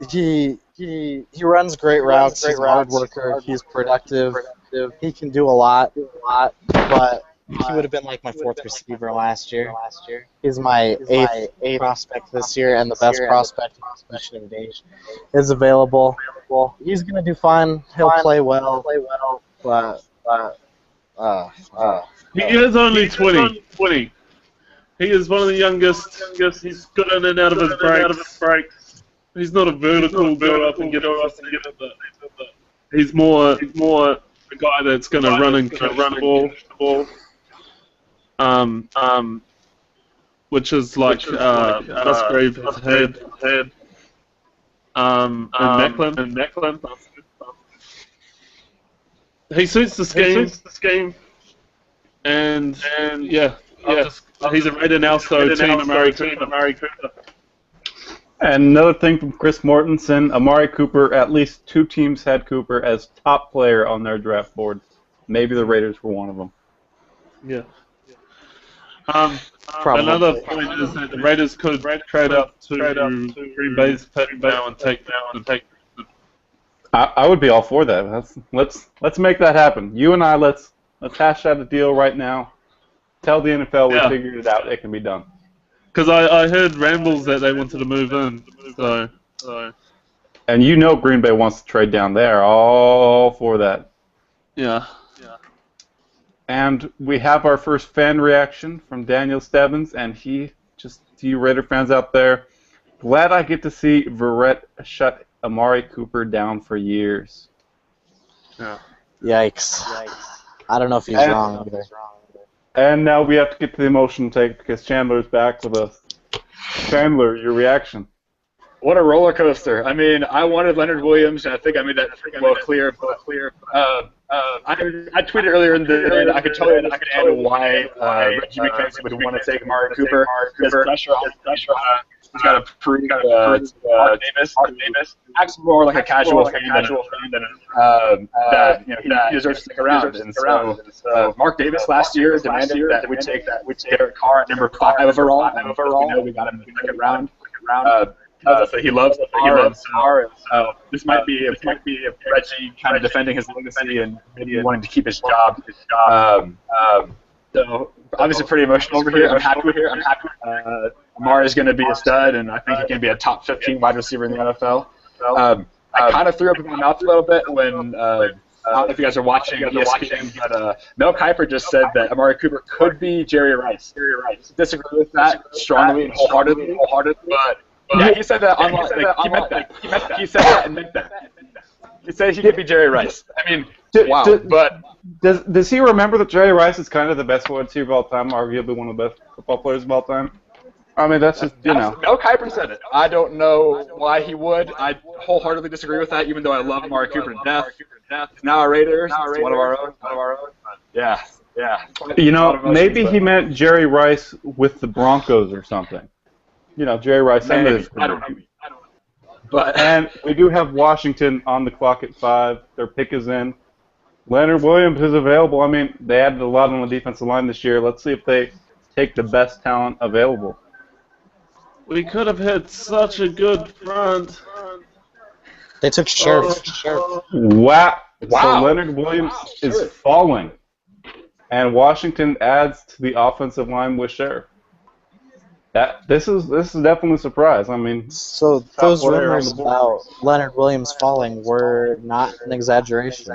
He runs great routes. He's a hard worker. He's productive. He can do a lot, but he would have been like my 4th receiver last year. He's my 8th prospect this year, and the best prospect in the position of age is available. He's gonna do fine. He'll play well, but he is only 20. He is one of the youngest. He's good in and out of his breaks. He's not a vertical go up and get up. He's more a guy that's going to run and catch the ball. Which is like Musgrave has had. And Macklin. He suits the scheme. And yeah, He's a Raider now, so team Amari Cooper. And another thing from Chris Mortensen, Amari Cooper, at least 2 teams had Cooper as top player on their draft board. Maybe the Raiders were one of them. Yeah. Probably. Another point is that the Raiders could trade up to Green Bay's pick now and take. I would be all for that. Let's make that happen. You and I, let's hash out a deal right now. Tell the NFL we figured it out. It can be done. Because I heard rambles that they wanted to move in. So. And you know Green Bay wants to trade down there. All for that. Yeah. And we have our first fan reaction from Daniel Stebbins, and he, just to you Raider fans out there, glad I get to see Verrett shut Amari Cooper down for years. Yeah. Yikes. I don't know if he's wrong either. And now we have to get to the emotional take because Chandler's back with us. Chandler, your reaction. What a roller coaster. I mean, I wanted Leonard Williams, and I think I made that well clear. I tweeted earlier in the day that I could totally understand why Reggie McKenzie would want to take Amari Cooper. There's pressure on he's got to prove Mark Davis. Acts more like a casual fan than that he deserves to stick around. And so Mark Davis last year demanded that we take Derek Carr at number 5 overall. We know we got him in the second round. So he loves Carr. This might be Reggie kind of defending his legacy and maybe wanting to keep his job. So obviously pretty emotional over here. I'm happy. Amari is going to be a stud, and I think he can be a top 15 wide receiver in the NFL. I kind of threw up in my mouth a little bit when I don't know if you guys are watching ESPN, but Mel Kiper just said that Amari Cooper could be Jerry Rice. Disagree with that strongly and wholeheartedly, but. Yeah, he said that online. He meant that. He said that and meant that. He said he could be Jerry Rice. I mean, wow. But does he remember that Jerry Rice is kind of the best wide receiver of all time, arguably one of the best football players of all time? I mean, that's just, Mel Kiper said it. I don't know why he would. I wholeheartedly disagree with that, even though I love Amari Cooper to death. He's now a Raider. He's one of our own. Yeah. Maybe he meant Jerry Rice with the Broncos or something. Jerry Rice. I don't know. But and we do have Washington on the clock at 5. Their pick is in. Leonard Williams is available. I mean, they added a lot on the defensive line this year. Let's see if they take the best talent available. We could have had such a good front. They took Sheriff. Wow. So Leonard Williams is falling. And Washington adds to the offensive line with Sheriff. This is definitely a surprise. I mean, so those rumors about Leonard Williams falling were not an exaggeration.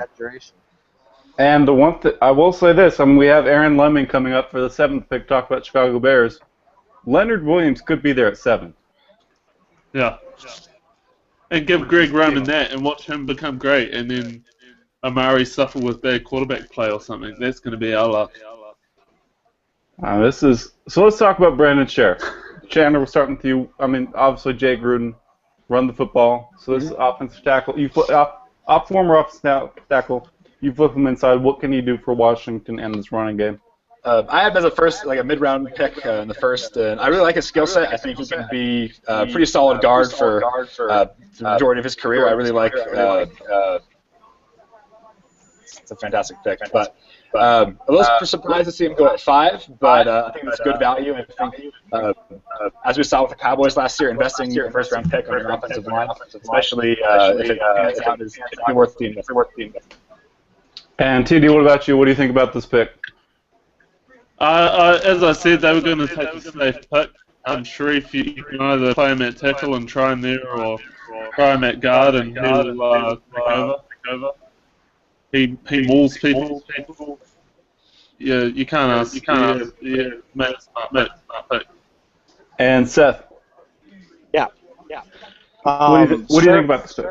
And the one I will say this: we have Aaron Lemming coming up for the 7th pick. Talk about Chicago Bears. Leonard Williams could be there at 7. Yeah. And give Greg Roman that, and watch him become great, and then Amari suffer with bad quarterback play or something. That's going to be our luck. So let's talk about Brandon Sheriff. Chandler, we're starting with you. I mean, obviously Jay Gruden run the football. So this is offensive tackle. You former offensive tackle. You flip him inside. What can you do for Washington and this running game? I have him as a mid-round pick in the first. And I really like his skill set. I think he can be a pretty solid guard for the majority of his career. I really like. It's a fantastic pick, but. A little surprised to see him go at 5, but I think that's good value. And I think, as we saw with the Cowboys last year, investing your first-round pick on your offensive line, especially if it pans out, is worth the investment. And TD, what about you? What do you think about this pick? As I said, they were going to take a safe pick. Sharif, you can either play him at tackle and try him there, or try him at guard and he'll take over. He mauls people. Yeah, you can't ask. Yeah, mate, smart pick. And Seth. Yeah. What do you think about this pick?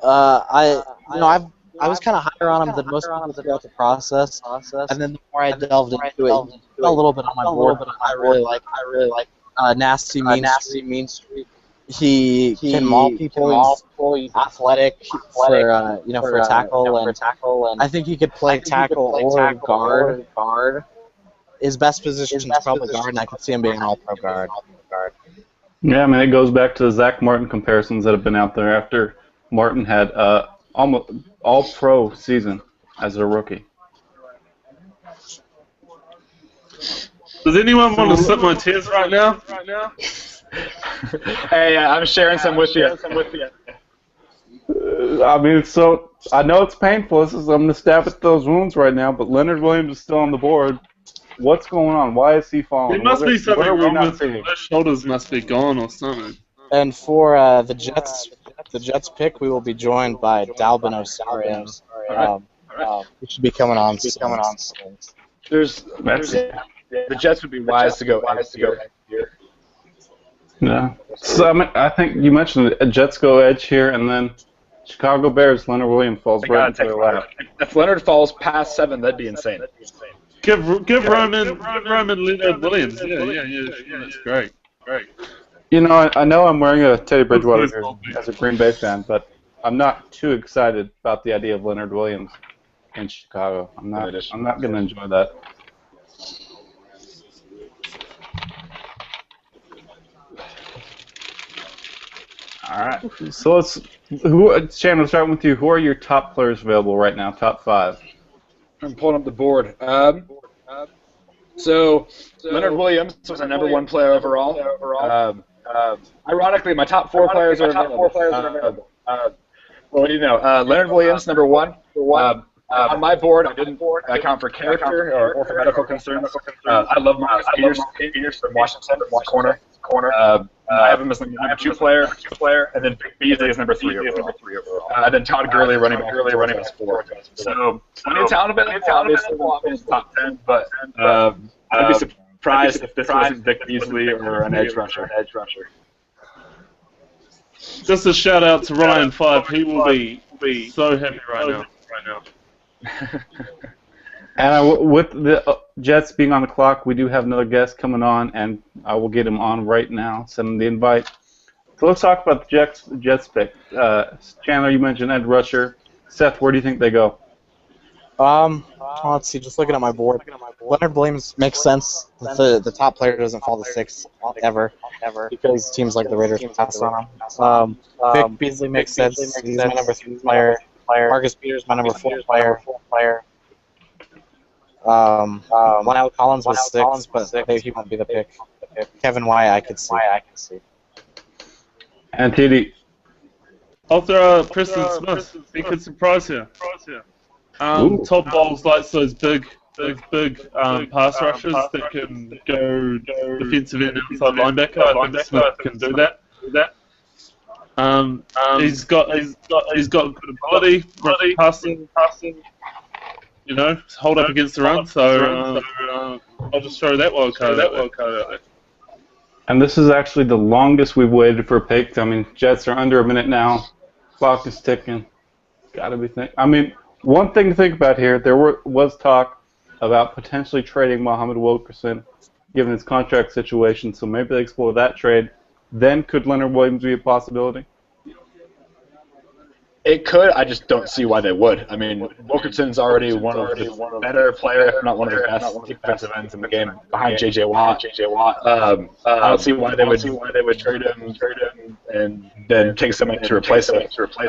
I was kind of higher on him than most people throughout the process, and then the more I delved into it, a little bit on my board. But I really like Nasty Mean Street. He can maul people. He's athletic for a tackle, and I think he could play tackle or guard. his best position is probably guard, and I could see him being an all-pro guard. Yeah, I mean, it goes back to the Zach Martin comparisons that have been out there after Martin had almost all-pro season as a rookie. Does anyone want to sip my tears right now? Hey, I'm sharing some with you. I mean, so I know it's painful. I'm going to stab at those wounds right now, but Leonard Williams is still on the board. What's going on? Why is he falling? There must be something wrong with seeing? him. His shoulders must be gone or something. And for the Jets pick, we will be joined by Dalvin O'Sullivan. He should be coming on soon. The Jets would be wise to go here. Yeah. So I think you mentioned the Jets go edge here, and then Chicago Bears, Leonard Williams falls right into their lap. If Leonard falls past 7, that'd be insane. Give Roman Leonard Williams. Yeah, that's great. You know, I know I'm wearing a Teddy Bridgewater jersey as a Green Bay fan, but I'm not too excited about the idea of Leonard Williams in Chicago. I'm not going to enjoy that. All right. So Chandler, starting with you. Who are your top players available right now? Top 5. I'm pulling up the board. So Leonard Williams was a number 1 player overall. Ironically, my top 4 players are available. Well, what do you know? Leonard Williams, number 1. On my board, I didn't account for character or for medical concerns. I love Marcus Peters from Washington, corner. I have him as number 2 player, and then Beasley is number 3 overall. And then Todd Gurley running back as 4. So plenty of talent available, obviously top 10, but I'd be surprised if this wasn't Vic Beasley or an edge rusher. Just a shout out to Ryan 5. He will be so happy right now. And with the Jets being on the clock, we do have another guest coming on, and I will get him on right now. Send him the invite. So let's talk about the Jets pick. Chandler, you mentioned edge rusher. Seth, where do you think they go? Let's see. Just looking at my board, Leonard Williams makes sense. The top player doesn't fall to 6 ever because teams like the Raiders pass on him. Vic Beasley makes sense. He's my number 3 player. Marcus Peters, my number 4 player. Lyle Collins was 6, but he won't be the pick. Kevin White, I could see. And TD. I'll throw out Preston Smith. He could surprise here. Todd Bowles likes those big pass rushers that can go defensive end inside linebacker. I think Smith can do that. He's got good ability, passing. You know, hold up against the run. So I'll just throw that wild card out there. And this is actually the longest we've waited for a pick. I mean, Jets are under a minute now. Clock is ticking. Gotta be thinking. I mean, one thing to think about here, there was talk about potentially trading Muhammad Wilkerson given his contract situation, so maybe they explore that trade. Then could Leonard Williams be a possibility? It could. I just don't see why they would. I mean, Wilkerson's already one of the better players, if not one of the best defensive ends in the game, behind J.J. Watt. I don't see why they would trade him and then take someone to replace him.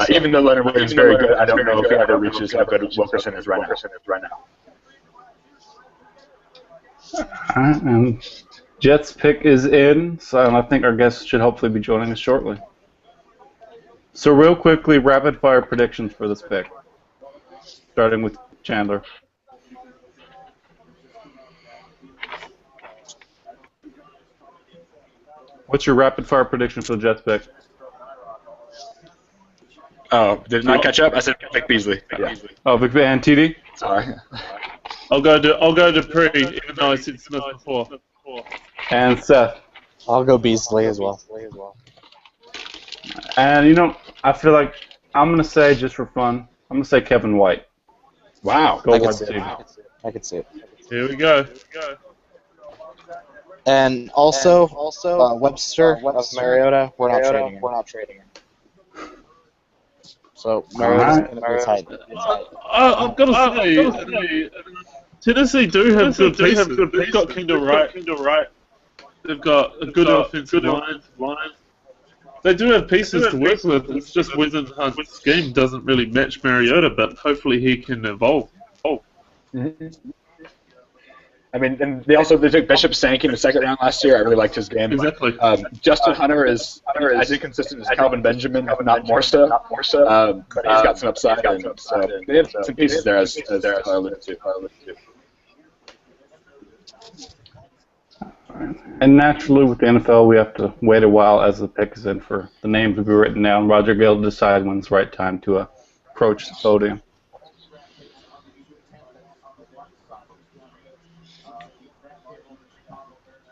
Even though Leonard Williams is very good, I don't know if he ever reaches how good Wilkerson is right now. All right, and Jets pick is in, so I think our guests should hopefully be joining us shortly. So real quickly, rapid-fire predictions for this pick, starting with Chandler. What's your rapid-fire prediction for the Jets pick? Oh, did not catch up? I said Vic Beasley. Yeah. Oh, Vic and TD? Sorry. I'll go to Pre, even though I said Smith before. And Seth? I'll go Beasley as well. And, you know, I feel like I'm going to say, just for fun, I'm going to say Kevin White. Wow. Go I wide could see receiver. it. I could see it. Here we go. And also Webster of Mariota, we're not trading him. So Mariota's going to be tight. I've got to say, Tennessee do have good pieces. They've got Kendall Wright. They've got a good offensive line. They do have pieces to work with. It's just Wisenhunt's scheme doesn't really match Mariota, but hopefully he can evolve. I mean, and they took Bishop Sankey in the second round last year. I really liked his game. Exactly. Justin Hunter is as inconsistent as Calvin Benjamin, if not more so. But he's got some upside. So they have some pieces there, as I alluded to. And naturally, with the NFL, we have to wait a while as the pick is in for the names to be written down. Roger Gale to decide when it's the right time to approach the podium.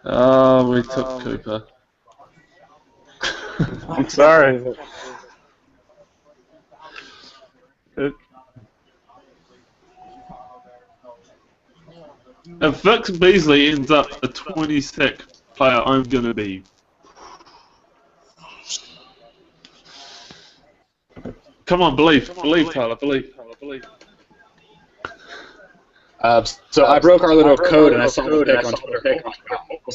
Oh, we took Cooper. I'm sorry. If Vic Beasley ends up a 26 player, I'm going to be... Come on, believe, Tyler, believe. So I broke our little code, and I saw the pick on Twitter. We'll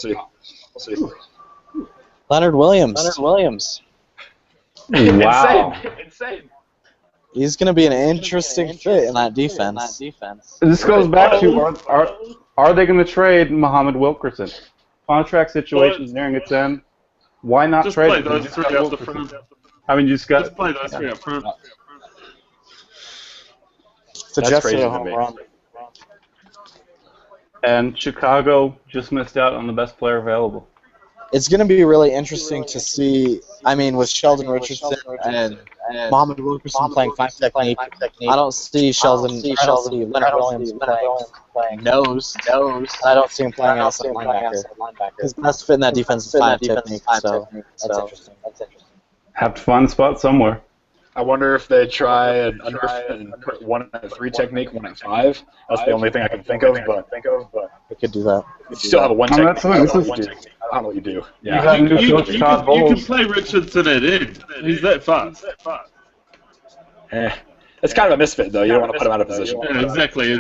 see. Leonard Williams. Wow. Insane. He's going to be an interesting fit in that defense. This goes back to are they going to trade Muhammad Wilkerson? Contract situation's nearing its end. Why not trade play him? those three up the front. I mean, you just got. Just play those three up front. The That's Jets crazy are a to home me. run. And Chicago just missed out on the best player available. It's going to be really interesting to see. I mean, with Sheldon Richardson and Muhammad Wilkerson playing five technique, I don't see Leonard Williams playing nose. I don't see him playing outside linebacker. His best fit in that defense is five technique, so that's interesting. Have to find a spot somewhere. I wonder if they try and underfit and put one at 3 technique, one at 5. That's the only thing I can think of. But We could do that. you still have a one I mean, technique. that's I what don't know what you do. You Yeah. got a new coach, Todd You Bowles. can play Richardson at end. He's that fast. It's kind of a misfit, though. You don't want to put him out of position. Yeah, exactly.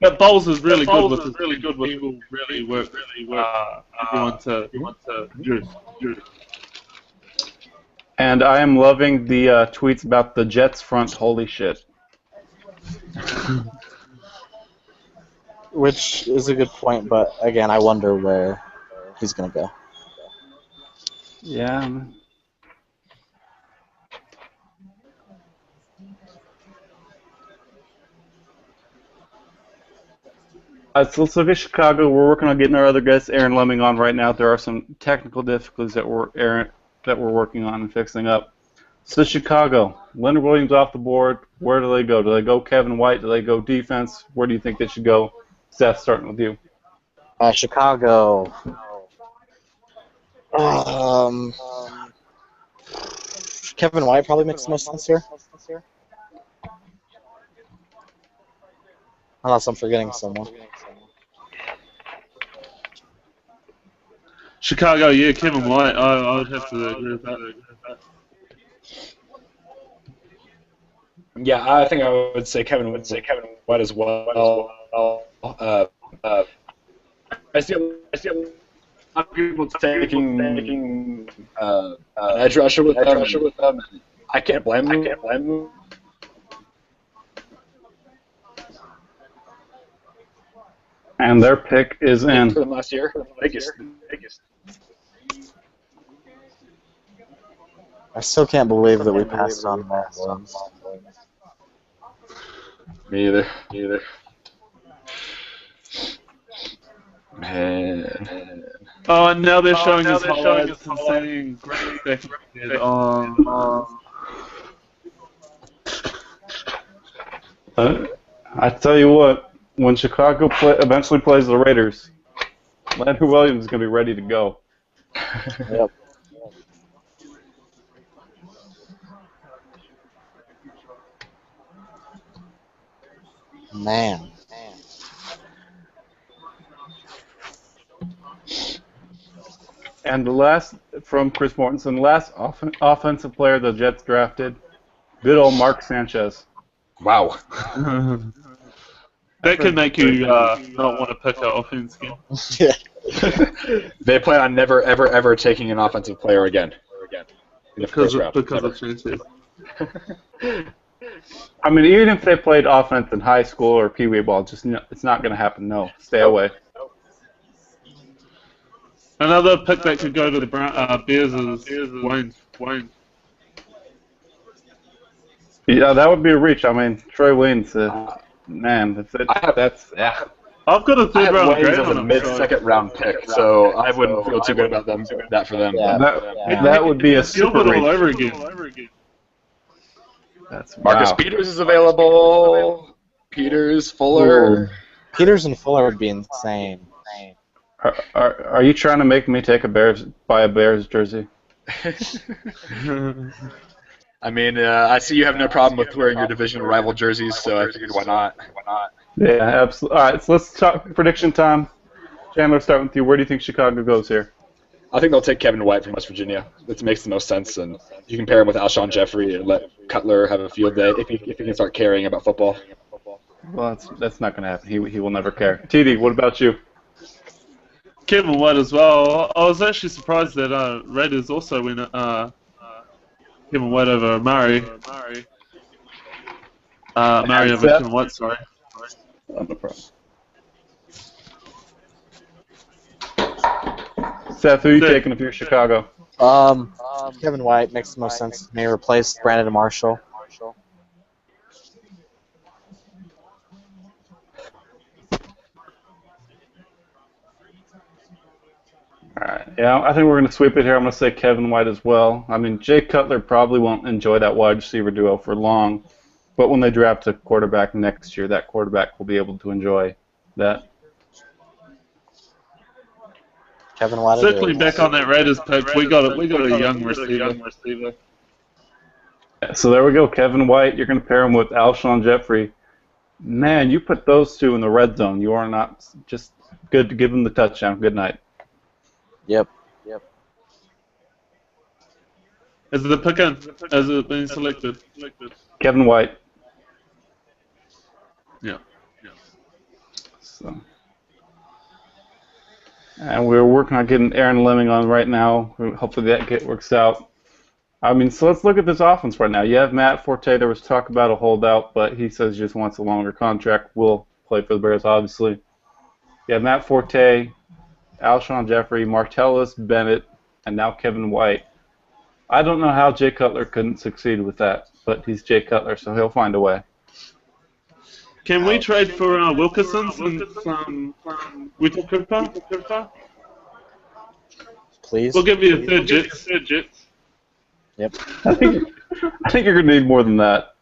But Bowles is really good with his He will really work everyone to use. And I am loving the tweets about the Jets front. Holy shit. Which is a good point, but again, I wonder where he's going to go. Yeah. So let's look at Chicago. We're working on getting our other guest, Aaron Lemming, on right now. There are some technical difficulties that we're working on and fixing up. So Chicago, Leonard Williams off the board. Where do they go? Do they go Kevin White? Do they go defense? Where do you think they should go? Seth, starting with you. Chicago. Kevin White probably makes the most sense here. Unless I'm forgetting someone. Chicago, yeah, Kevin White. I would have to agree with that. Yeah, I think I would say Kevin White as well. I see a lot of people taking an edge rusher with them. I can't blame them. And their pick is in. For them last year, biggest. I still can't believe that we passed on that one. Me either. Man. Oh, and now they're showing us highlights and saying great second. I tell you what, when Chicago eventually plays the Raiders, Leonard Williams is going to be ready to go. Yep. Man. And the last, from Chris Mortensen, last offensive player the Jets drafted, good old Mark Sanchez. Wow. That can make you not want to pick our offense again. Yeah. They plan on never, ever, ever taking an offensive player again. In the first round. Because Never. of Sanchez. I mean, even if they played offense in high school or Pee Wee ball, it's not going to happen. No, stay away. Another pick that could go to the Bears is Wayne. Yeah, that would be a reach. I mean, Troy Wayne's, man, that's yeah. I've got a I third have round Waynes grade as on a him. mid-second round pick, so I wouldn't feel too good about that for them. Yeah. That would be a Steal super it all reach. over again. That's Marcus wow. Peters is available. Peters, Fuller. Peters and Fuller would be insane. Are you trying to make me buy a Bears jersey? I mean, I see you have no problem with wearing your divisional rival jerseys, so I figured why not? Yeah, absolutely. All right, so let's talk prediction time. Chandler, start with you. Where do you think Chicago goes here? I think they'll take Kevin White from West Virginia. It makes the most sense, and you can pair him with Alshon Jeffrey and let Cutler have a field day if he can start caring about football. Well, that's not going to happen. He will never care. TD, what about you? Kevin White as well. I was actually surprised that Raiders also went Kevin White over Murray. Murray over Kevin White, sorry. No problem. Seth, who are you taking if you're Chicago? Kevin White makes the most sense to me. Replace Brandon Marshall. All right. Yeah, I think we're going to sweep it here. I'm going to say Kevin White as well. I mean, Jay Cutler probably won't enjoy that wide receiver duo for long, but when they draft a quarterback next year, that quarterback will be able to enjoy that. Kevin White. Circling back on that Raiders pick, we got a young receiver. So there we go, Kevin White. You're going to pair him with Alshon Jeffrey. Man, you put those two in the red zone. You are not just good to give them the touchdown. Good night. Yep. Is the pick in? Has it been selected? Kevin White. Yeah. So. And we're working on getting Aaron Lemming on right now. Hopefully that works out. I mean, so let's look at this offense right now. You have Matt Forte. There was talk about a holdout, but he says he just wants a longer contract. Will play for the Bears, obviously. You have Matt Forte, Alshon Jeffrey, Martellus Bennett, and now Kevin White. I don't know how Jay Cutler couldn't succeed with that, but he's Jay Cutler, so he'll find a way. Can we trade for Wilkerson from Witokirpa? Please. We'll give you a third jet. Yep. I think you're going to need more than that.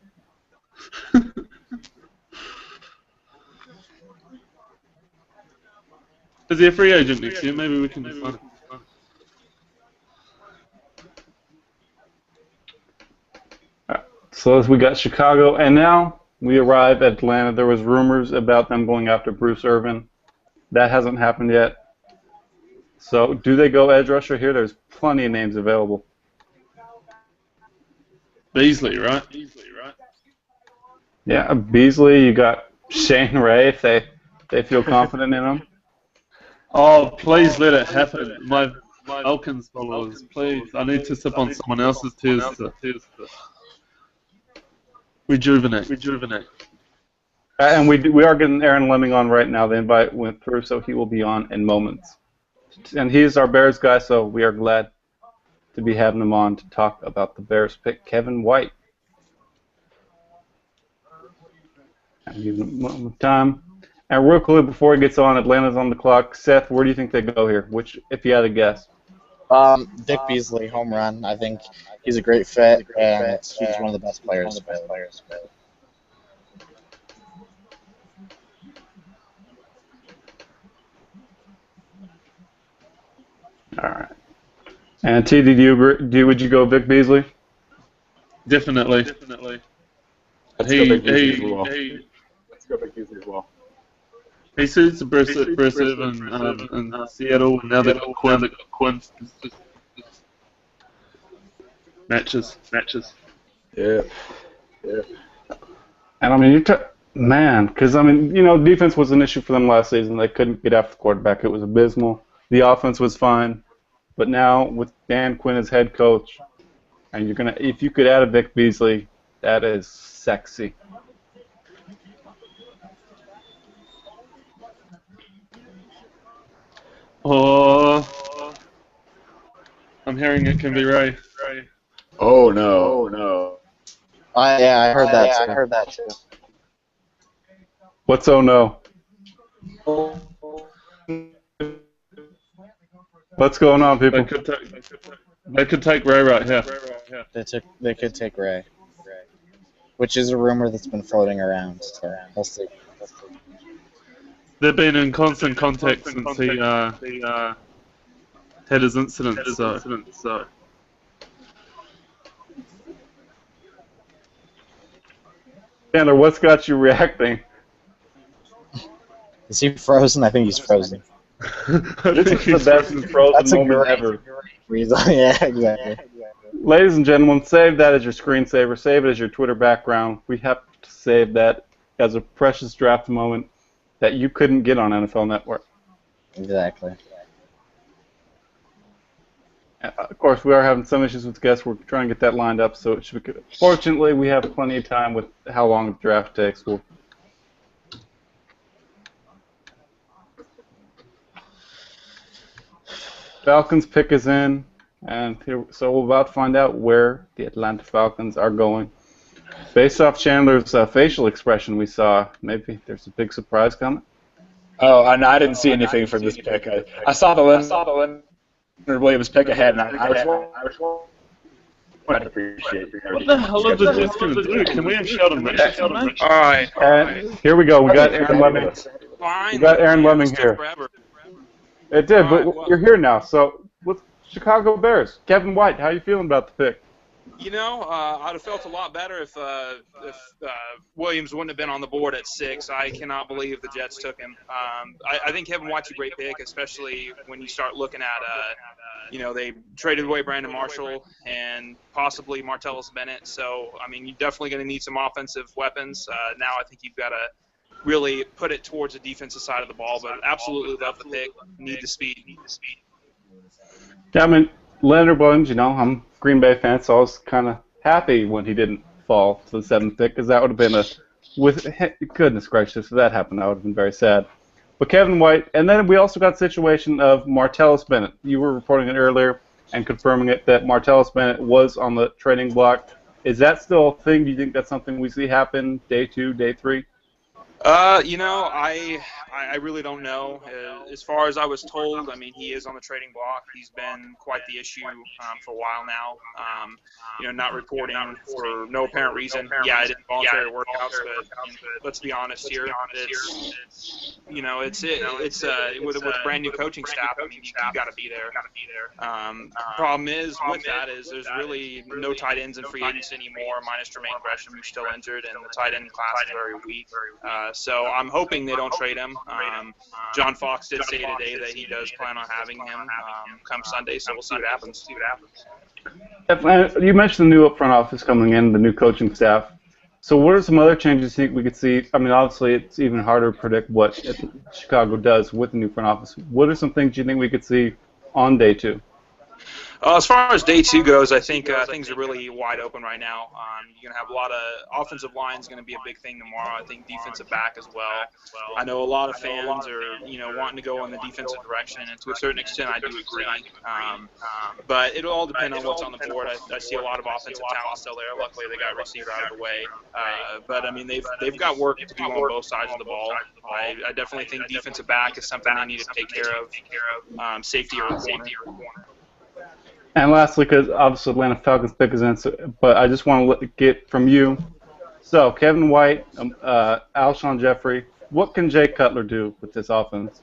Is he a free agent next year? Maybe we can find him. So as we got Chicago, and now we arrive at Atlanta. There was rumors about them going after Bruce Irvin. That hasn't happened yet. So do they go edge rusher here? There's plenty of names available. Beasley, right? Yeah, Beasley. You got Shane Ray if they feel confident in him. Oh, please let it happen. My Elkins followers, please. I need to sip on someone else's tears to rejuvenate. And we are getting Aaron Lemming on right now. The invite went through, so he will be on in moments. And he's our Bears guy, so we are glad to be having him on to talk about the Bears pick, Kevin White. I'll give him a moment of time. And real quickly before he gets on, Atlanta's on the clock. Seth, where do you think they go here? Which, if you had a guess? Vic Beasley, home run. I think he's a great fit, and he's one of the best players. All right. And T, did you agree? Would you go Vic Beasley? Definitely. Let's go Big Beasley as well. He suits aggressive in Seattle, and now they've got Quinn. Matches. Yeah. And I mean, Man, because, I mean, defense was an issue for them last season. They couldn't get after the quarterback. It was abysmal. The offense was fine. But now, with Dan Quinn as head coach, and if you could add a Vic Beasley, that is sexy. Oh, I'm hearing it can be Ray. Oh no. Yeah, I heard that too. What's oh no? What's going on, people? They could take Ray right here. They could take Ray, which is a rumor that's been floating around. So we'll see. They've been in constant contact since he had his incident. So. Chandler, what's got you reacting? Is he frozen? I think he's frozen. This is the best frozen moment ever. Yeah, exactly. Ladies and gentlemen, save that as your screensaver. Save it as your Twitter background. We have to save that as a precious draft moment that you couldn't get on NFL Network. Exactly. Of course, we are having some issues with guests. We're trying to get that lined up, so it should be good. Fortunately, we have plenty of time with how long the draft takes. Falcons pick is in, and so we're about to find out where the Atlanta Falcons are going. Based off Chandler's facial expression we saw, maybe there's a big surprise coming. Oh, and I didn't see anything from this pick. I saw the Leonard Williams pick ahead, and I was I'd appreciate it. What the hell are the Jets going to do? Can we have Sheldon Rich? All right. And here we go. We got Aaron Lemming. Fine. We got Aaron Lemming here. Forever. It did, All but right, well- you're here now. So with Chicago Bears, Kevin White, how you feeling about the pick? I'd have felt a lot better if Williams wouldn't have been on the board at 6. I cannot believe the Jets took him. I think Kevin White's a great pick, especially when you start looking at, they traded away Brandon Marshall and possibly Martellus Bennett. So, I mean, you're definitely going to need some offensive weapons. Now I think you've got to really put it towards the defensive side of the ball, but absolutely love the pick. Need the speed. Yeah, I mean, Leonard Williams, I'm a Green Bay fan, so I was kind of happy when he didn't fall to the 7th pick, because that would have been goodness gracious, if that happened, I would have been very sad. But Kevin White, and then we also got the situation of Martellus Bennett. You were reporting it earlier and confirming it that Martellus Bennett was on the trading block. Is that still a thing? Do you think that's something we see happen day 2, day 3? I really don't know. As far as I was told, I mean, he is on the trading block. He's been quite the issue for a while now. Not reporting for no apparent reason. Yeah, I did voluntary workouts, but let's be honest here. It's with a brand new coaching staff. I mean, you got to be there. Problem is with that is there's really no tight ends in free agency anymore, minus Jermaine Gresham, who's still injured, and the tight end class is very weak. So I'm hoping they don't trade him. John Fox did say today that he does plan on having him come Sunday, so we'll see what happens. You mentioned the new front office coming in, the new coaching staff. So what are some other changes you think we could see? I mean, obviously it's even harder to predict what Chicago does with the new front office. What are some things you think we could see on day 2? As far as day 2 goes, I think things are really wide open right now. You're going to have a lot of offensive line is going to be a big thing tomorrow. I think defensive back as well. I know a lot of fans are, wanting to go in the defensive direction, and to a certain extent I do agree. But it'll all depend on what's on the board. I see a lot of offensive talent still there. Luckily, they got receiver out of the way. But, I mean, they've got work to do on both sides of the ball. I definitely think defensive back is something they need to take care of. Safety or corner. And lastly, because obviously Atlanta Falcons pick is in, but I just want to get from you. So, Kevin White, Alshon Jeffrey, what can Jay Cutler do with this offense?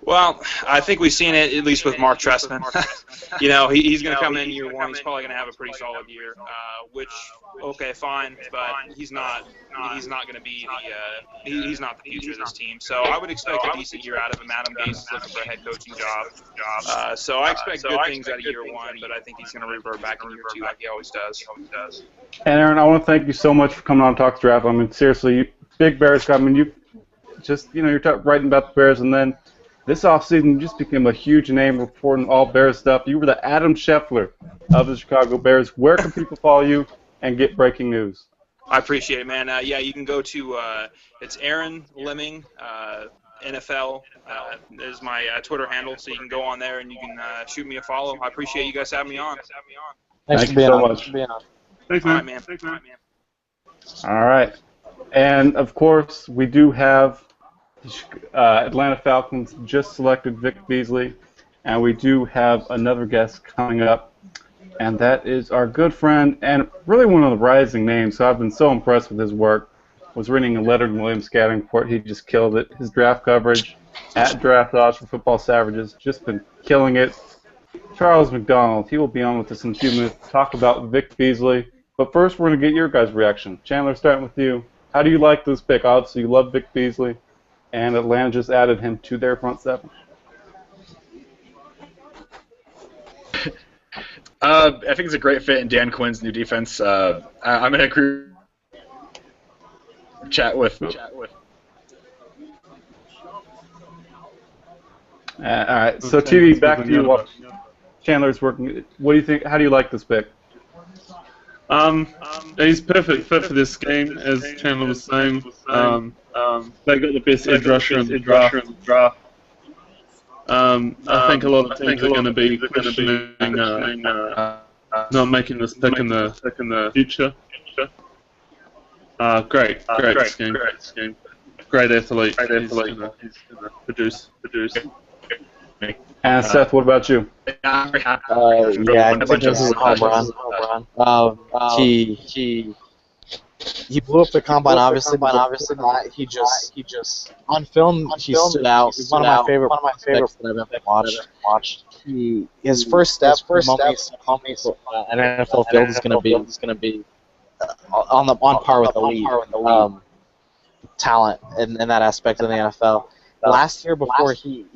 Well, I think we've seen it at least with Mark Trestman. He's going to come in year 1. He's probably going to have a pretty solid year, which okay, fine, but he's not going to be he's not the future of this team. So I would expect a decent year out of him. Adam Gase is looking for a head coaching job. So I expect good things out of year 1, but I think he's going to revert back in year 2 like he always does. And Aaron, I want to thank you so much for coming on to Talk Draft. I mean, seriously, big Bears guy. I mean, you're writing about the Bears, and then this offseason you just became a huge name reporting all Bears stuff. You were the Adam Scheffler of the Chicago Bears. Where can people follow you and get breaking news? I appreciate it, man. Yeah, you can go to it's Aaron Lemming NFL is my Twitter handle, so you can go on there and you can shoot me a follow. I appreciate you guys having me on. Thanks Thank for you being so on. much. Thanks, All man. right, man. All right, man. All right. And, of course, we do have Atlanta Falcons just selected Vic Beasley, and we do have another guest coming up, and that is our good friend and really one of the rising names. So I've been so impressed with his work. Was reading a Leonard Williams scouting report. He just killed it. His draft coverage at Draft Odds for Football Savages, just been killing it. Charles McDonald, he will be on with us in a few minutes to talk about Vic Beasley. But first, we're going to get your guys' reaction. Chandler, starting with you. How do you like this pick? Obviously, you love Vic Beasley, and Atlanta just added him to their front seven. I think it's a great fit in Dan Quinn's new defense. I'm in a group chat with. All right, so TV, back to you. While Chandler's working. What do you think? How do you like this pick? He's perfect fit for this game, as Chandler was saying. They got the best edge rusher in the draft. I think a lot of teams are going to be questioning not making this pick in the future. Great scheme. Great athlete. He's going to produce. And Seth, what about you? Yeah, I think this is a home run. He blew up the combine, obviously, but not. He just on film he stood out. He's one of my favorite picks that I've ever watched. His first step, an NFL field is going to be on par with elite talent in that aspect of the NFL. Last year, before he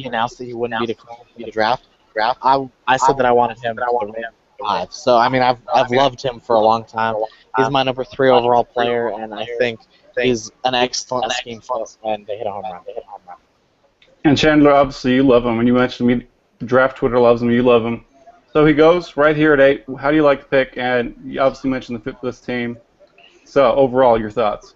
announced that he wouldn't be declared for the draft, I said that I wanted him for the 5. So I mean, I've loved him for a long time. He's my number 3 overall player, and I think he's an excellent scheme fit, and they hit a home run. And Chandler, obviously you love him. When you mentioned me, Draft Twitter loves him. You love him. So he goes right here at 8. How do you like the pick? And you obviously mentioned the fit for this team. So overall, your thoughts?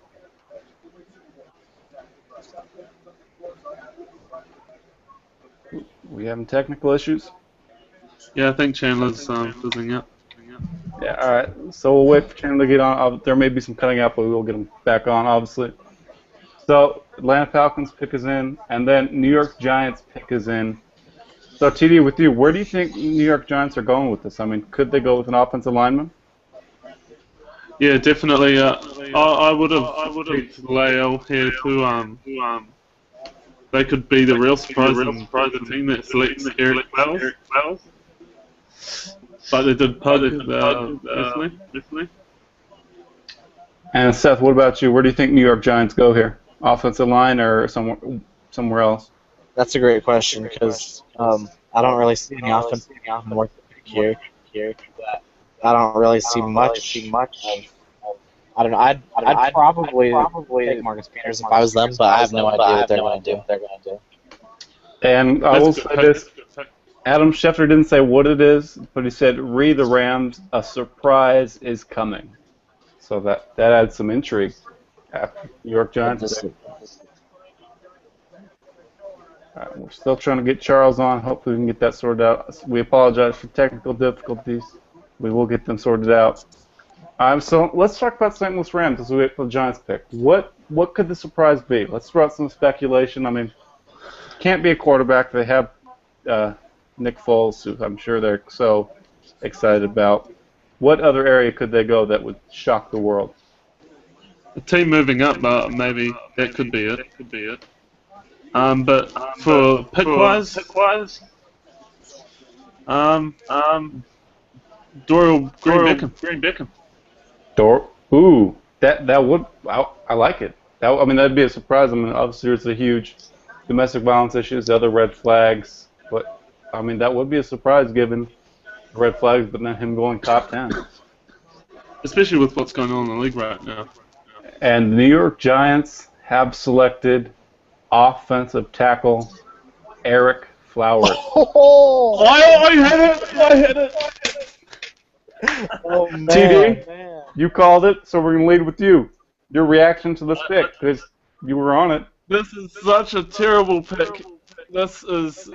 We having technical issues? Yeah, I think Chandler's fizzing up. Yeah, all right. So we'll wait for Chandler to get on. There may be some cutting out, but we will get him back on, obviously. So Atlanta Falcons pick is in, and then New York Giants pick is in. So TD, with you, where do you think New York Giants are going with this? I mean, could they go with an offensive lineman? Yeah, definitely. I would have picked Lael here too. They could be the real surprise and the team that selects Eric Wells. But they did Pug recently. And Seth, what about you? Where do you think New York Giants go here? Offensive line or somewhere else? That's a great question because I don't really see any offensive work here. I don't really see much. I don't know. I'd probably take Marcus Peters if I was them, but I have no idea what they're going to do. And I will say this. Adam Schefter didn't say what it is, but he said, read the Rams, a surprise is coming. So that adds some intrigue after New York Giants. All right, we're still trying to get Charles on. Hopefully we can get that sorted out. We apologize for technical difficulties. We will get them sorted out. So let's talk about St. Louis Rams as we wait for the Giants pick. What could the surprise be? Let's throw out some speculation. I mean, can't be a quarterback. They have Nick Foles, who I'm sure they're so excited about. What other area could they go that would shock the world? A team moving up, maybe that could be it. But for pick-wise, Doyle Green Beckham. Ooh, that would I like it. That'd be a surprise. I mean, obviously there's the huge domestic violence issues, the other red flags, but I mean that would be a surprise given the red flags, but then him going top 10. Especially with what's going on in the league right now. And the New York Giants have selected offensive tackle Eric Flowers. Oh, I hit it! I hit it! oh man. TD, you called it, so we're going to lead with you. Your reaction to this pick, because you were on it. This is such a terrible pick. This is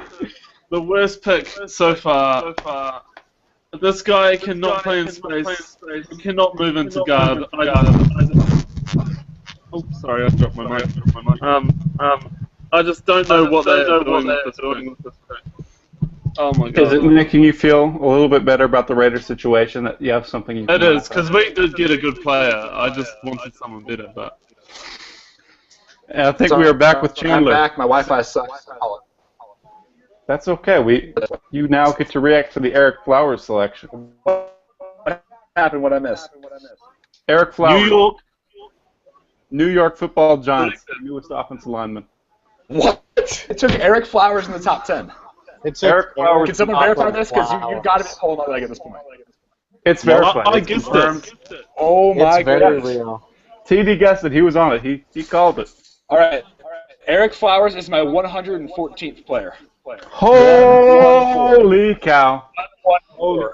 the worst pick so far. This guy cannot play in space. He cannot move into guard. Oh, sorry, I dropped my mic. I just don't know what they're doing with this pick. Oh my god. Is it making you feel a little bit better about the Raiders situation that you have something you can It is, because we did get a good player. I just wanted someone better, but... And I think we are back with Chandler. I'm back. My Wi-Fi sucks. That's okay. You now get to react to the Eric Flowers selection. What happened? What I missed? Eric Flowers, New York. New York Football Giants, newest offensive lineman. What? It took Eric Flowers in the top 10. It's Eric Flowers. Can someone verify this? Because you've got to be pulling my leg at this point. It's verified. I It's guessed confirmed. it. Oh my It's very goodness. real. TD guessed it. He was on it. He called it. All right. Eric Flowers is my 114th player. Holy cow.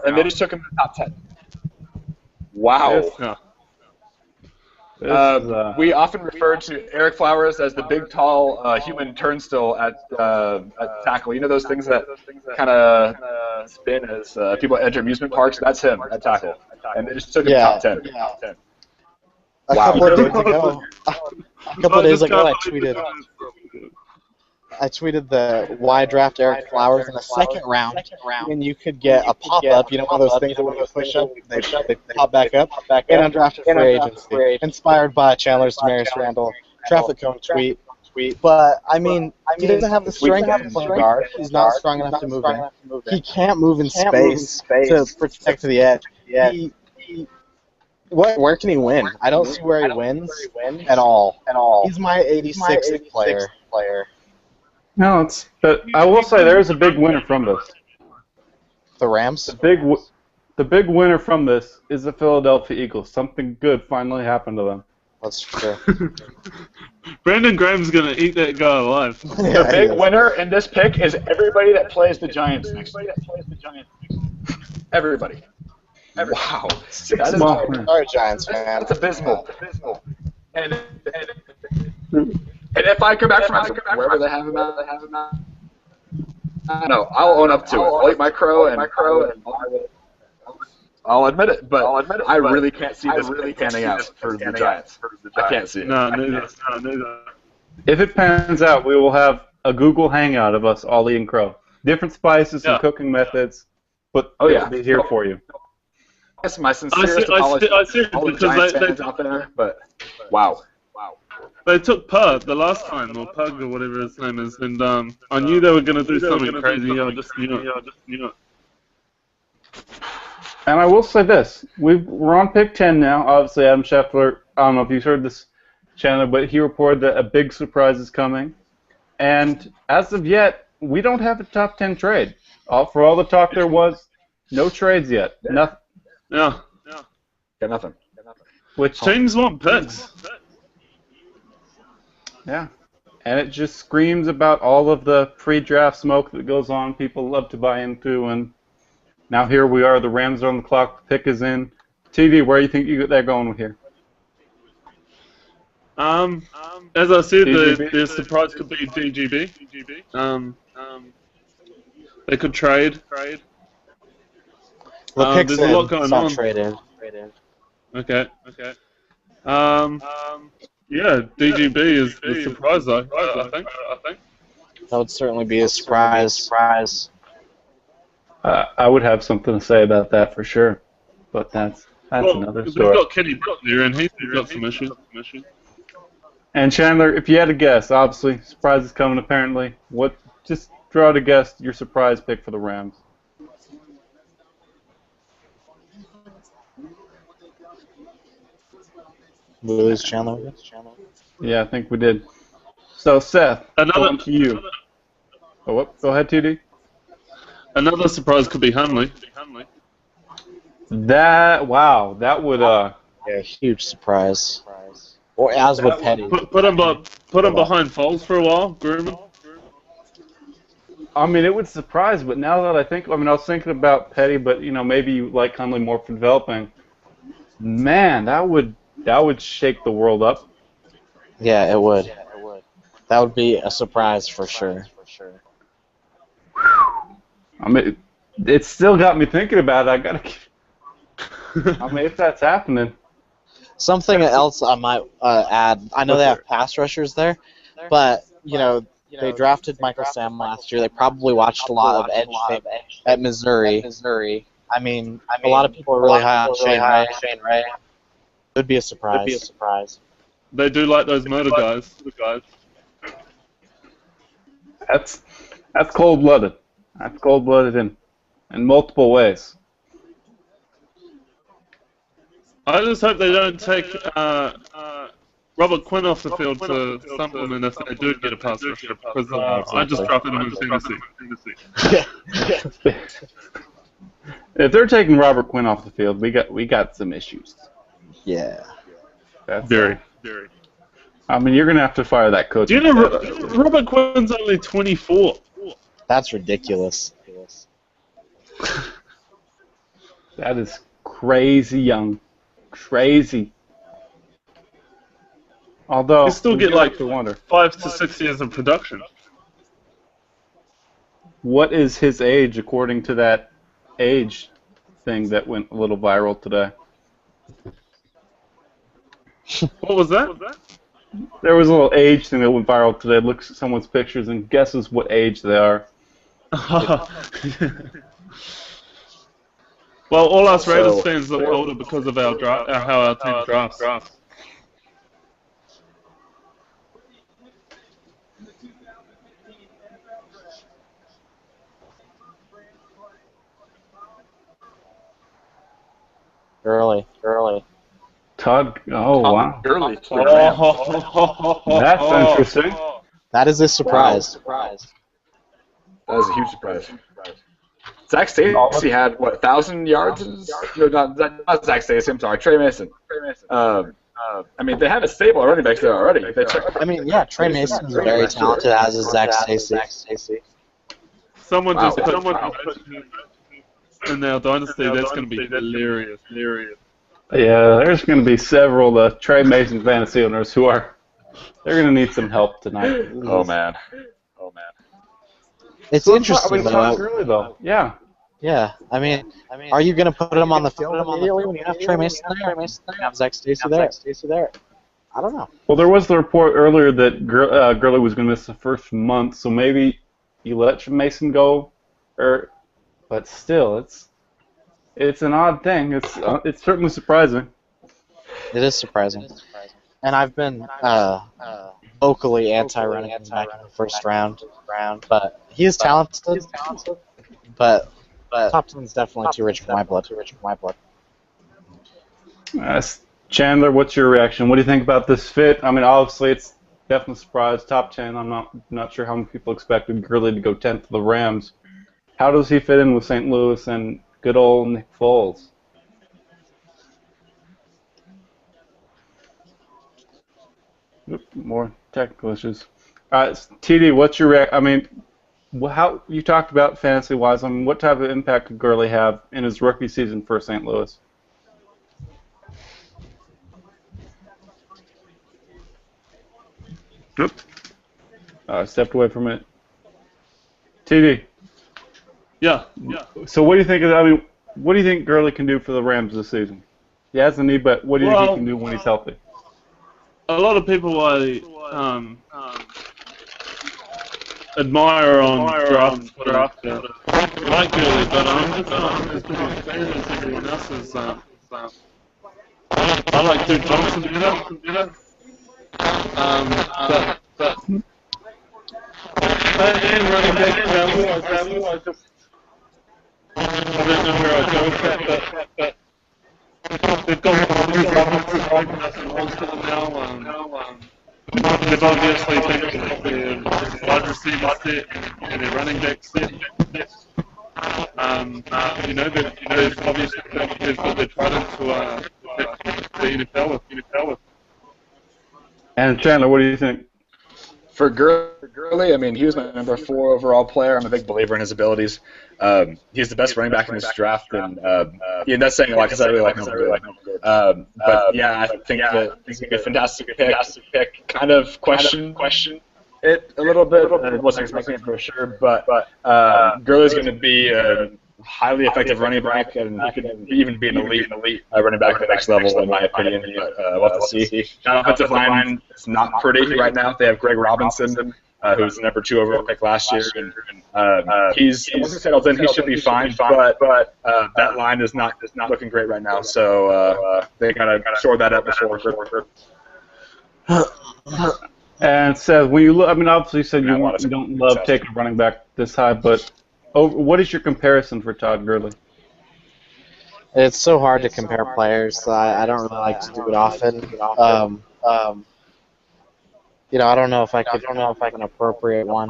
And they just took him to the top 10. Wow. Yeah. We often refer to Eric Flowers as the big, tall human turnstile at tackle. You know those things that kind of spin as people enter amusement parks? That's him at tackle. And they just took him top 10. Yeah. Wow. A couple of days ago, I tweeted the why draft Eric Flowers in the second round, and you could get a pop-up, you know, one of those things that when you push up, they pop back up, and undrafted free agency, inspired by Chandler's Damaris Randall traffic cone tweet. But, I mean, he doesn't have the strength to play guard. He's not strong enough to move in. He can't move in space to protect the edge. Where can he win? I don't see where he wins at all. He's my 86th player. No, but I will say there is a big winner from this. The Rams? The big winner from this is the Philadelphia Eagles. Something good finally happened to them. That's true. Brandon Graham's going to eat that guy alive. The big winner in this pick is everybody that plays the Giants next year. Everybody. Wow. That is Sorry, Giants fan. That's abysmal. And if I come back from wherever they have him at, I don't know. I'll own up to it. I'll eat my crow and I'll admit it. But I really can't see this really panning out for the Giants. I can't see it. No, neither. If it pans out, we will have a Google Hangout of us all eating crow. Different spices and cooking methods, but it'll be here for you. Yes, my sincerest apologies to all the Giants fans out there, but wow. They took Pug the last time, or Pug or whatever his name is, and I knew they were going to do something crazy. I just knew it. And I will say this. We're on pick 10 now. Obviously, Adam Scheffler, I don't know if you've heard this, Chandler, but he reported that a big surprise is coming. And as of yet, we don't have a top 10 trade. For all the talk there was, no trades yet. Nothing. Yeah. Got nothing. Which teams want picks. Yeah. And it just screams about all of the pre-draft smoke that goes on. People love to buy into, and now here we are. The Rams are on the clock. The pick is in. TV, where do you think they're going with here? As I said, the surprise could be DGB. They could trade. The pick's there's a lot going on. traded. Okay. Yeah, DGB is the surprise, though. I think. That would certainly be a surprise. I would have something to say about that for sure, but that's another story. We've got Kenny Brook there, and he's got some issues. And Chandler, if you had a guess, obviously surprise is coming. Apparently, just draw out a guess. Your surprise pick for the Rams. We lose Chandler. Yeah, I think we did. So Seth, going to you. Go ahead, TD. Another surprise could be Hunley. That would Yeah, huge surprise. Or as with Petty. Put him behind Foles for a while, groom. I mean, it would surprise, but now that I think, I was thinking about Petty, but maybe you like Hundley more for developing. Man, that would shake the world up. Yeah, it would. That would be a surprise for sure. I mean, it's still got me thinking about it. I gotta. If that's happening. Something else I might add. I know they have pass rushers there, but they drafted Michael Sam last year. They probably watched a lot of edge tape at Missouri. I mean, a lot of people are really high on Shane Ray. It would be a surprise. They do like those motor guys. That's cold-blooded. That's cold-blooded in multiple ways. I just hope they don't take Robert Quinn off the field to supplement if they do get a pass rusher. Because I just drafted him in Tennessee. If they're taking Robert Quinn off the field, we got some issues. Yeah. That's Very. You're gonna have to fire that coach. Do you know Robert Quinn's only 24? That's ridiculous. That is crazy young. Crazy. Although You still get like to wonder 5 to 6 years of production. what is his age according to that age thing that went a little viral today. What was that? There was a little age thing that went viral today. Looks at someone's pictures and guesses what age they are. Well, all us Raiders fans look older because of our how our team drafts. Early. Todd, wow. Early. That's interesting. That is a surprise. That was a huge surprise. Zach Stacy had, 1,000 yards? No, not Zach Stacy, I'm sorry, Trey Mason. They have a stable of running backs there already. Trey Mason is very talented, as is Zach Stacy. Someone just put in our dynasty. That's going to be hilarious. Yeah, there's going to be several Trey Mason fantasy owners who they're going to need some help tonight. Oh man. It's interesting though. Yeah. Yeah, are you going to put him on the field immediately when you have Trey Mason there? Have Zach Stacy there? I don't know. Well, there was the report earlier that Gurley was going to miss the first month, so maybe you let Mason go, but still, it's an odd thing. It's certainly surprising. It is surprising. And I've been vocally anti-running back in the first round, but he is talented. But top 10 is definitely too rich for my blood. Chandler, what's your reaction? What do you think about this fit? Obviously it's definitely a surprise. Top 10. I'm not sure how many people expected Gurley to go 10th to the Rams. How does he fit in with St. Louis and good old Nick Foles? More technical issues. TD, what's your reaction? How you talked about fantasy-wise. What type of impact could Gurley have in his rookie season for St. Louis? Oops. I stepped away from it. TD. Yeah. So what do you think what do you think Gurley can do for the Rams this season? He has a knee, but what do you think he can do when he's healthy? A lot of people admire on draft like Gurley, but I'm just as big a fan as everyone else is. I like Duke Johnson better. And running back travel, I don't know where I go with that, but they've got now. They've obviously been their wide receiver set and their running back set. They've obviously they've got their try into the NFL with. And Chandler, what do you think? For Gurley, I mean, he was my number 4 overall player. I'm a big believer in his abilities. He's the best running back in this draft, and that's saying a lot because I really like him. But yeah, I think that he's going to be a fantastic pick. Kind of question it a little bit. I wasn't expecting it for sure, but Gurley's going to be a highly effective running back, and he could even be an elite running back at the next level, in my opinion. But we'll have to see. That offensive line is not pretty right now. They have Greg Robinson, who's the number 2 overall pick last year, and he's once he settles in, he should be fine. But that line is not looking great right now, so they gotta shore that up before. And Seth, when you look, I mean, obviously you said you don't love taking a running back this high, but what is your comparison for Todd Gurley? It's so hard to compare players, so I don't really like to do it often. I don't know if I can appropriate one.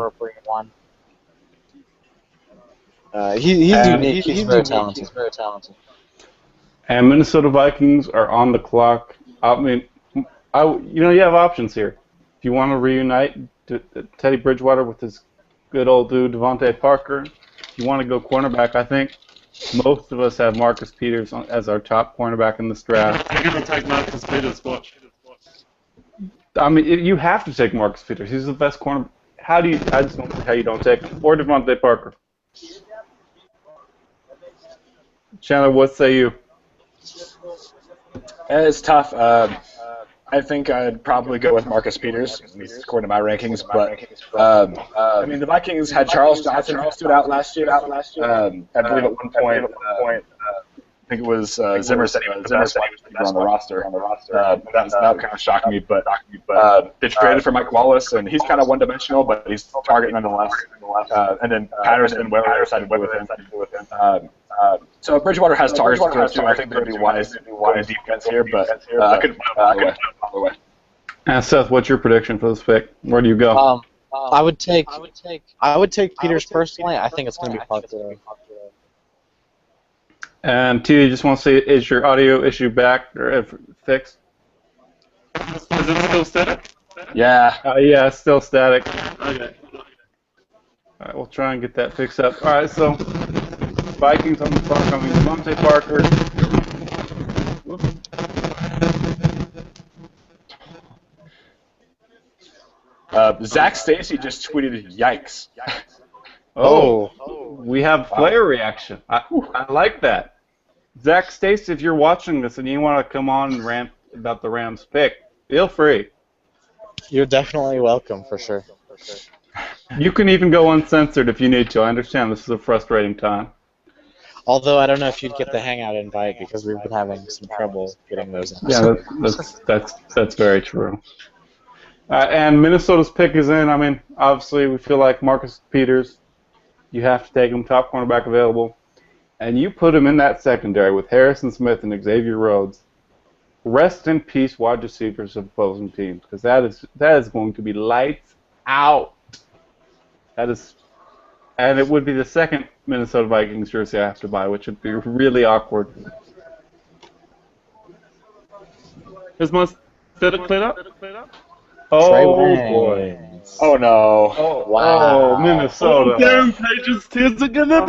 He's unique. He's very talented. And Minnesota Vikings are on the clock. I mean, you have options here. If you want to reunite Teddy Bridgewater with his good old dude Devontae Parker, if you want to go cornerback, I think most of us have Marcus Peters as our top cornerback in this draft. I'm going to take Marcus Peters. Watch. I mean, you have to take Marcus Peters. He's the best corner. I just don't see how you don't take him. Or Devontae Parker. Chandler, what say you? It's tough. I think I'd probably go with Marcus Peters, at least according to my rankings. But I mean, the Vikings had Charles Johnson who stood out last year. I believe at one point, I think it was Zimmer said he was the best wide receiver on the roster. That kind of shocked me. But they traded for Mike Wallace, and he's kind of one-dimensional, but he's target nonetheless. And then Patterson and Weber decided to go with him. So Bridgewater has targets to throw to. I think they're going to be wise defense here, but I couldn't find a way. And Seth, what's your prediction for this pick? Where do you go? I would take Peters personally. I think it's going to be Parker. And T, just want to say, is your audio issue back or fixed? Is it still static? Yeah. Yeah, it's still static. Okay. All right, we'll try and get that fixed up. All right, so Vikings on the clock coming. Devontae Parker. Zach Stacy just tweeted, "Yikes!" Oh, we have player reaction. I like that. Zach Stacy, if you're watching this and you want to come on and rant about the Rams pick, feel free. You're definitely welcome, for sure. You can even go uncensored if you need to. I understand this is a frustrating time. Although I don't know if you'd get the Hangout invite because we've been having some trouble getting those in. Yeah, that's very true. And Minnesota's pick is in. I mean, obviously we feel like Marcus Peters, you have to take him, top cornerback available. And you put him in that secondary with Harrison Smith and Xavier Rhodes. Rest in peace, wide receivers of opposing teams, because that is going to be lights out. And it would be the second Minnesota Vikings jersey I have to buy, which would be really awkward. Is my static cleared up? Oh boy! Oh no! Oh wow! Oh, Minnesota! Darren Page's tears are gonna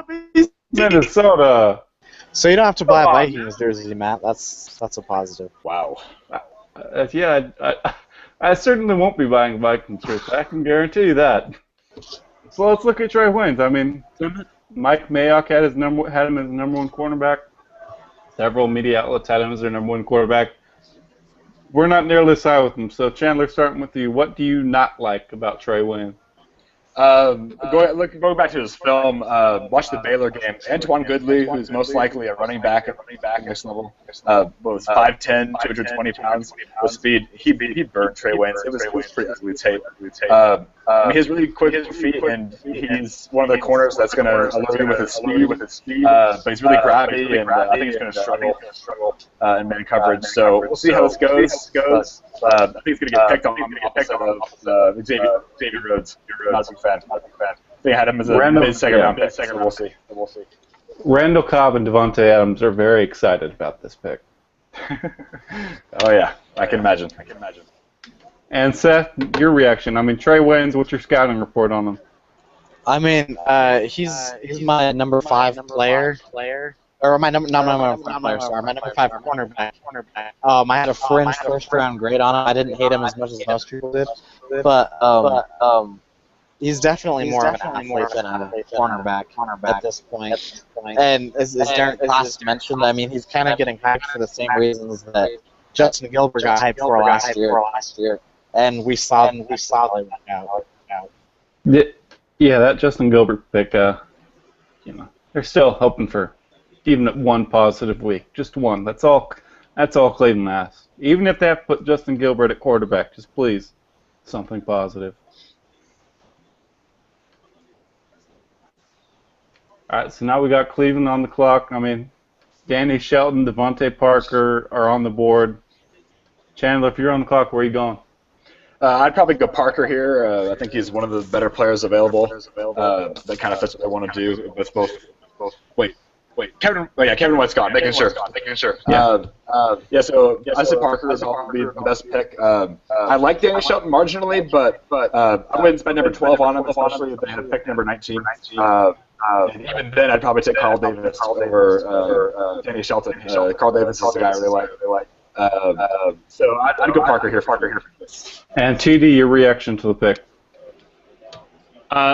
be Minnesota. So you don't have to buy a Vikings jersey, Matt. That's a positive. Wow. Yeah, I certainly won't be buying Vikings jersey. I can guarantee you that. So let's look at Trey Waynes. I mean, Mike Mayock had him as number 1 cornerback. Several media outlets had him as their number 1 quarterback. We're not nearly as high with him. So Chandler, starting with you, what do you not like about Trey Waynes? Going back to his film, watch the Baylor game. Antoine Goodley, who's most likely a running back at next level, was 5'10", 220 pounds with speed. He burned Trey Waynes. It was pretty ugly tape. I mean, he has really quick feet, and he's one of the corners that's going to alert you with his speed. But he's really grabby, and I think he's going to struggle in man coverage. So we'll see how this goes. I think he's going to get picked on the opposite of Xavier Rhodes. Not a big fan. They had him as a mid-second round pick, so we'll see. Randall Cobb and Devontae Adams are very excited about this pick. Oh yeah, I can imagine. And Seth, your reaction. I mean, Trey Waynes, what's your scouting report on him? I mean, he's my number 5 player. Or my number, not my number 5 player, sorry, my number 5 cornerback. I had a fringe first-round grade on him. I didn't hate him as much as most people did, but he's definitely more of an athlete than a cornerback at this point. And as Darren Class mentioned, I mean, he's kind of getting hyped for the same reasons that Justin Gilbert got hyped for last year. And we saw them work out. Yeah, that Justin Gilbert pick, they're still hoping for even one positive week, just one. That's all Cleveland asks. Even if they have to put Justin Gilbert at quarterback, just please, something positive. All right, so now we got Cleveland on the clock. I mean, Danny Shelton, Devontae Parker are on the board. Chandler, if you're on the clock, where are you going? I'd probably go Parker here. I think he's one of the better players available. That kind of fits what they want to do with both. Kevin White's gone. Making sure. Yeah. So I say Parker is probably the best pick. I like Danny Shelton marginally, but I wouldn't spend number 12 on him, especially if they had picked number 19. And even then, I'd probably take Carl Davis over Danny Shelton. Carl Davis is the guy I really like. So I'd go Parker here. And TD, your reaction to the pick?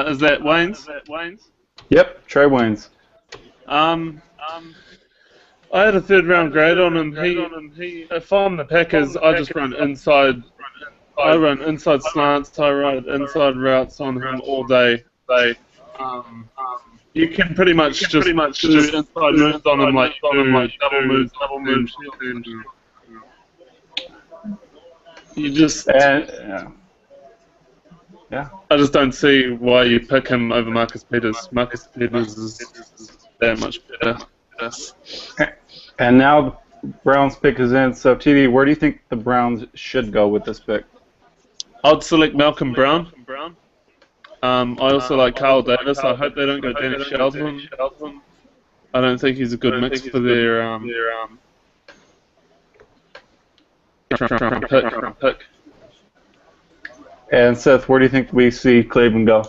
Is that Waynes? Yep, Trey Waynes. I had a 3rd round grade on him. If I'm the Packers, I just run inside. I run inside slants. I run inside routes on him all day. You can pretty much just do inside moves on him, like double moves. You just Yeah. I just don't see why you pick him over Marcus Peters. Marcus Peters is that much better. And now the Browns pick is in. So, TD, where do you think the Browns should go with this pick? I'd select Malcolm Brown. I also like Carl Davis. I hope they don't go Danny Shelton. I don't think he's a good mix for their pick. And Seth, where do you think we see Cleveland go?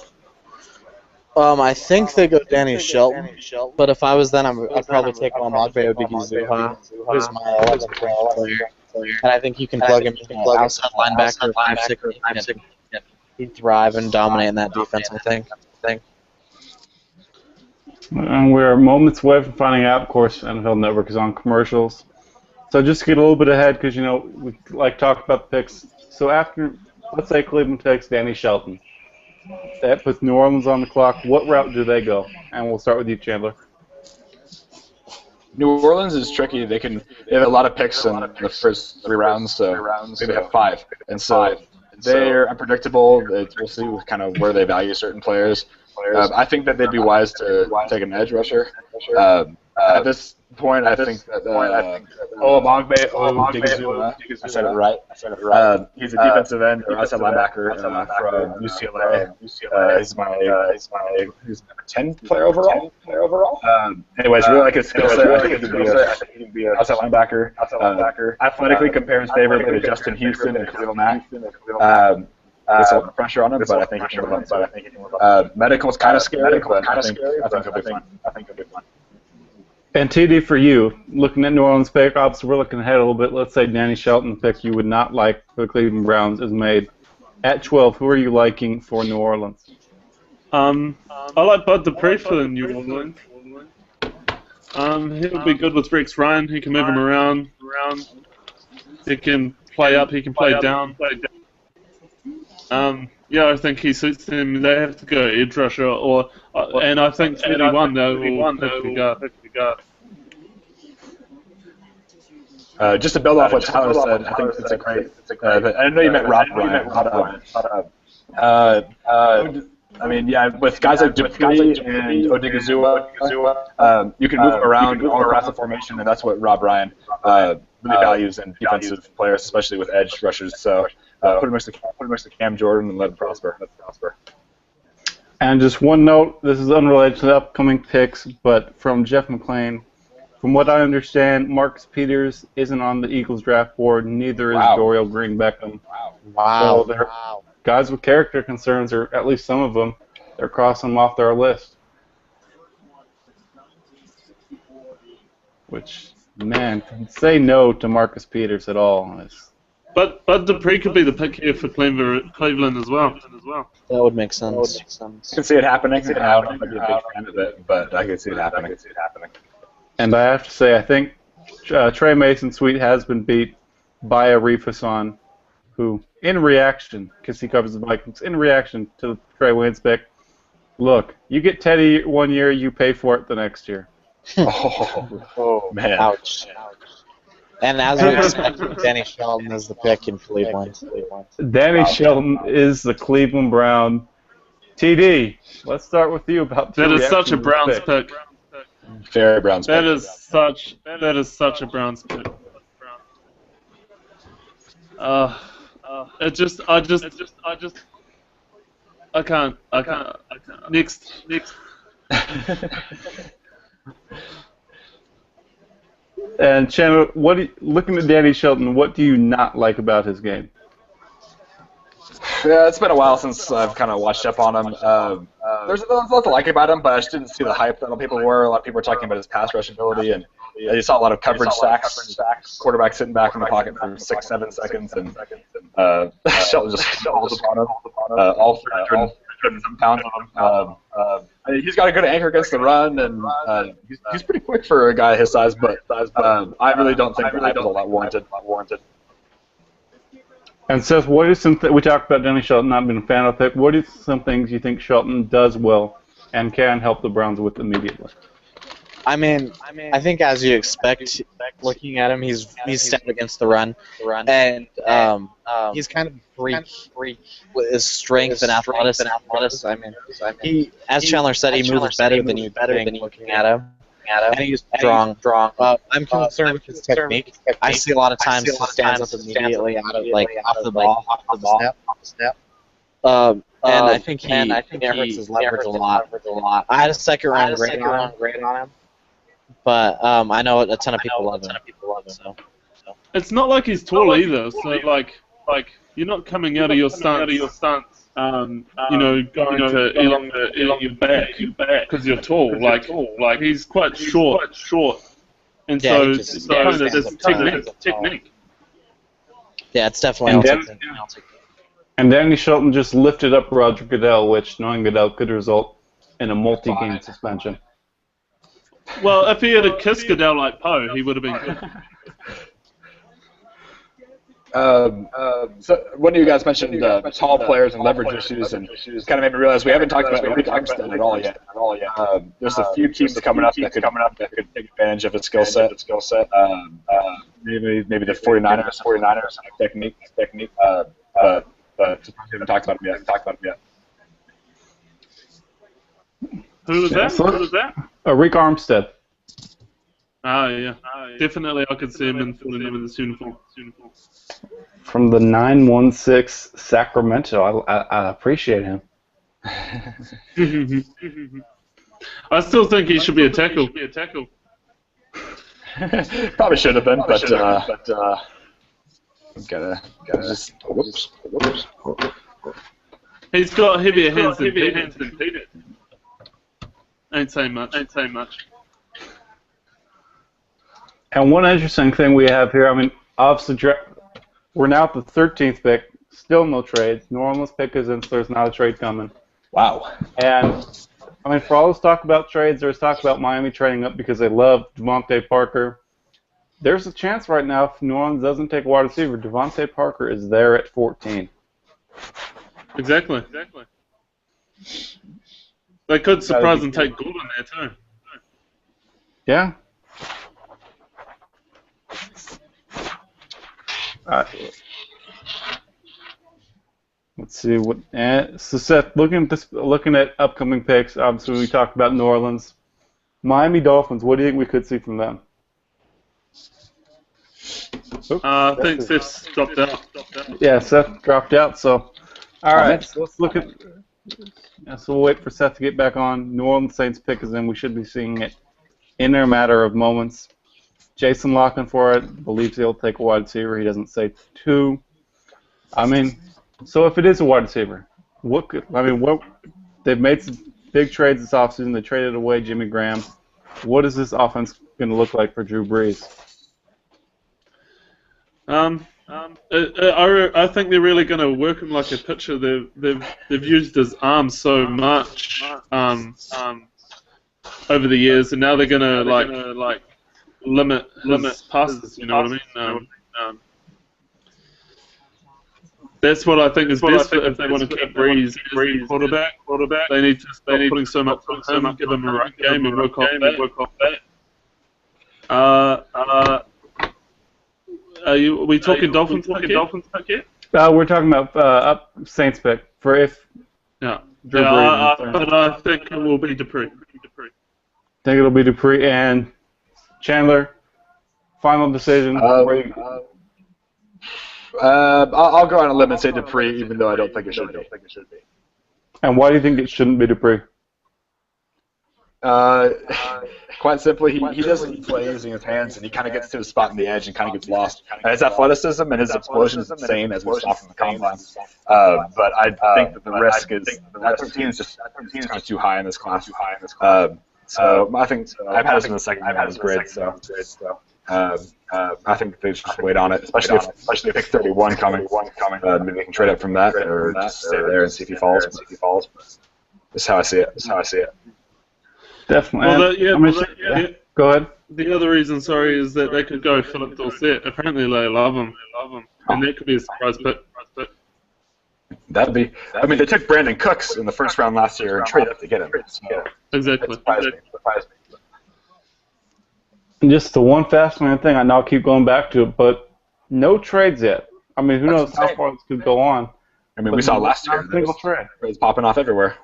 I think they go Danny Shelton, but if I was them, I'd probably take Olamide Odighizuwa, who's my 11th ranked player. And I think you can plug him in outside linebacker, 5'6". He'd thrive and dominate in that defense, I think. And we're moments away from finding out. Of course, NFL Network is on commercials. So just to get a little bit ahead, because, we like talk about the picks. So after, let's say Cleveland takes Danny Shelton. That puts New Orleans on the clock. What route do they go? And we'll start with you, Chandler. New Orleans is tricky. They have a lot of picks in the first 3 rounds, so maybe they have 5. And so they're unpredictable. We'll see kind of where they value certain players. I think that they'd be wise to take an edge rusher. At this point, I think that Olamide Odighizuwa, I said it right. He's a defensive end or outside linebacker from UCLA. He's my 10 player overall. Anyways, really like his skill set. I think he could be an outside linebacker. Athletically compares favorably to Justin Houston and Khalil Mack. There's a lot of pressure on him, but I think he can live up. Medical's kind of scary, but I think he'll be fine. And TD, for you, looking at New Orleans pick, obviously we're looking ahead a little bit. Let's say Danny Shelton pick you would not like for the Cleveland Browns is made. At 12, who are you liking for New Orleans? I like Bud Dupree for New Orleans. He'll be good with Rex Ryan. He can move him around. He can play up. He can play down. I think he suits them. They have to go edge rusher, and I think 31 though will pick the guard. Just to build off what Tyler said, I think it's a great. I know you meant Rob Ryan. With guys like Dupree and Odighizuwa, you can move them around all across the formation, and that's what Rob Ryan really values in defensive players, especially with edge rushers. So put him next to Cam Jordan and let him prosper. And just one note, this is unrelated to the upcoming picks, but from Jeff McClain, from what I understand, Marcus Peters isn't on the Eagles draft board. Neither is Dorial Green-Beckham. Wow. So guys with character concerns, or at least some of them, they're crossing them off their list. Which, man, can say no to Marcus Peters at all. But Dupree could be the pick here for Cleveland as well. That would make sense. I can see it happening. I don't know if I'd be a big fan of it, but I can see it happening. And I have to say, I think Trey Mason-Sweet has been beat by a Refason, who, in reaction, because he covers the Vikings, in reaction to Trey Wayne's pick, look, you get Teddy 1 year, you pay for it the next year. Oh man. Ouch. And as we expected, Danny Shelton is the pick in Cleveland. Danny Shelton is the Cleveland Brown. TD, let's start with you about that is such a Browns pick. Very Browns pick. That is such a Browns pick. I can't. Next. And Chandler, looking at Danny Shelton, what do you not like about his game? Yeah, it's been a while since I've kind of watched up on him. There's a lot to like about him, but I just didn't see the hype that a lot of people were. A lot of people were talking about his pass rush ability, and you saw a lot of coverage sacks, quarterback sitting back in the pocket for 6-7 seconds, and Shelton just falls upon him. All 300 pounds of him. He's got a good anchor against the run, and he's pretty quick for a guy his size, but I really don't think the hype is a lot warranted. And Seth, what is we talked about Danny Shelton not being a fan of it. What is some things you think Shelton does well and can help the Browns with immediately? I mean, I think as you expect, looking at him, he's stout against the run, and he's kind of a freak with his strength and athleticism. I mean, he, as Chandler said, he moves better than you'd think looking at him. And he's strong. I'm concerned with his technique. I see a lot of times he stands up immediately out of off the ball, off the snap. And I think he hurts his leverage a lot. I had a second round grade on him, but I know a ton of people love him. So it's not like he's tall either. So like you're not coming out of your stance. Going to elongate your back because you're tall. Like he's quite short, and so it's kind of this technique. Yeah, it's definitely. And Danny Shelton just lifted up Roger Goodell, which, knowing Goodell, could result in a multi-game suspension. Well, if he had kissed Goodell like Poe, he would have been good. So one of you guys mentioned tall players and leverage issues, and kind of made me realize we haven't talked about Eric Armstead at all yet. There's a few teams coming up that could take advantage of his skill set. Maybe the 49ers technique. But we haven't talked about him yet. Who was that? Rick Armstead. Yeah. Definitely I could see him in this uniform. From the 916 Sacramento. I appreciate him. I still think he should be a tackle. Probably should have been, but gotta just whoops. He's got heavier hands than Peter. Ain't saying much. And one interesting thing we have here, I mean, obviously, we're now at the 13th pick, still no trades. New Orleans pick is in, so there's not a trade coming. Wow. And, I mean, for all this talk about trades, there's talk about Miami trading up because they love Devontae Parker. There's a chance right now if New Orleans doesn't take a wide receiver, Devontae Parker is there at 14. Exactly. They could surprise and take Gordon there, too. Yeah. Let's see what. So Seth, looking at upcoming picks. Obviously, we talked about New Orleans, Miami Dolphins. What do you think we could see from them? I think Seth's dropped out. Yeah, Seth dropped out. So, all right. So let's look at. Yeah, so we'll wait for Seth to get back on. New Orleans Saints pick is in. We should be seeing it in a matter of moments. Jason locking for it, believes he'll take a wide receiver. He doesn't say two. I mean, so if it is a wide receiver, what they've made some big trades this offseason. They traded away Jimmy Graham. What is this offense going to look like for Drew Brees? I think they're really going to work him like a pitcher. They've used his arm so much over the years, and now they're going to limit his passes. You know what I mean? That's what I think is best if they want to keep Brees as quarterback. They need to stop putting so much on him, give him a run game, and work off that. Are we talking Dolphins pick yet? We're talking about Saints pick for if. Yeah. Drew Brees But I think it will be Dupree. Think it'll be Dupree and Chandler. Final decision. I'll go on a limb and say Dupree, even though I don't think it should be. And why do you think it shouldn't be Dupree? Quite simply, he doesn't play using his hands, and he kind of gets to his spot on the edge and kind of gets lost. His athleticism and his explosion is insane, as we saw from the combine. But I think that the risk is that 13 is just kind of too high in this class. So I think I've had this in the second half of his grade. So I think they should just wait on it, especially if pick 31 coming. Maybe they can trade up from that, or just stay there and see if he falls. That's how I see it. Definitely. Go ahead. The other reason, is that they could go Philip Dorsett. Apparently they love him, and that could be a surprise pick. That'd be. I mean, they took Brandon Cooks in the first round last year and traded up to get him. Exactly. Surprised me. And just the one fascinating thing, I know I'll keep going back to it, but no trades yet. I mean, who knows how far this could go on. I mean, we saw last year. Single trade. Trades popping off everywhere.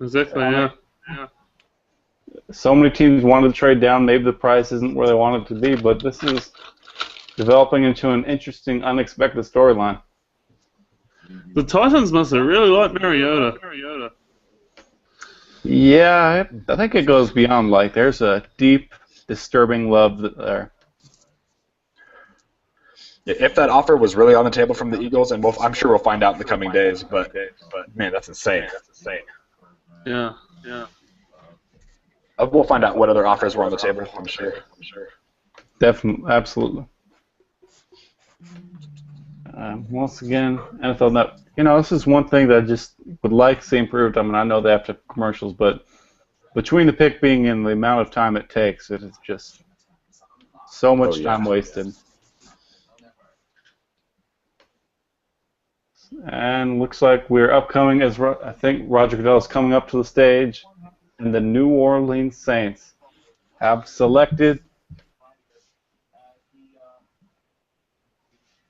Exactly, yeah. So many teams wanted to trade down. Maybe the price isn't where they want it to be, but this is developing into an interesting, unexpected storyline. The Titans must have really liked Mariota. Yeah, I think it goes beyond like. There's a deep, disturbing love there. Yeah, if that offer was really on the table from the Eagles, and I'm sure we'll find out in the coming days, but man, that's insane. Yeah. We'll find out what other offers were on the table, I'm sure. Definitely, absolutely. Once again, NFL Net. This is one thing that I just would like to see improved. I mean, I know they have to have commercials, but between the pick being and the amount of time it takes, it is just so much time wasted. And looks like we're upcoming as I think Roger Goodell is coming up to the stage, and the New Orleans Saints have selected.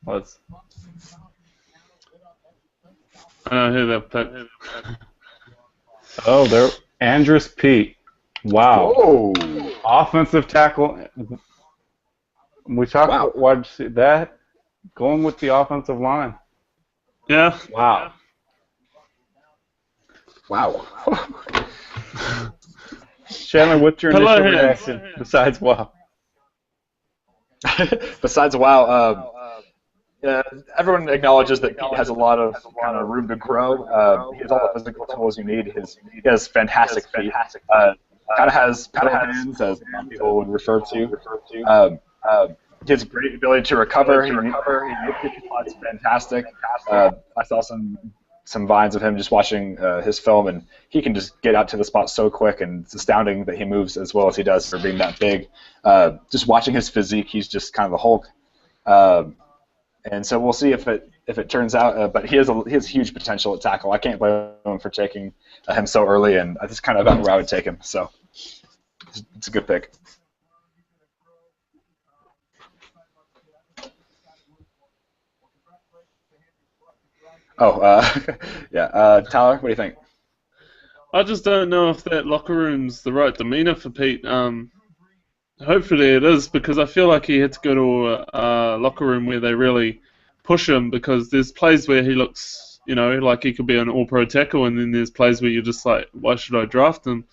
I hear that pick. Oh, there, Andrus Peat. Wow. Whoa. Offensive tackle. We talked about wide receiver. That going with the offensive line. Yeah. Wow. Chandler, what's your initial reaction besides wow? Besides wow, everyone acknowledges that Pete has a lot of room to grow. He has all the physical tools you need. He has fantastic feet. Kind of has hands, as people would refer to. He has great ability to recover. He is fantastic. I saw some vines of him just watching his film, and he can just get out to the spot so quick, and it's astounding that he moves as well as he does for being that big. Just watching his physique, he's just kind of the Hulk. And so we'll see if it turns out. But he has huge potential at tackle. I can't blame him for taking him so early, and that's kind of about where I would take him. So it's a good pick. Yeah. Tyler, what do you think? I just don't know if that locker room's the right demeanor for Pete. Hopefully it is, because I feel like he had to go to a locker room where they really push him, because there's plays where he looks, like he could be an all-pro tackle, and then there's plays where you're just like, why should I draft him?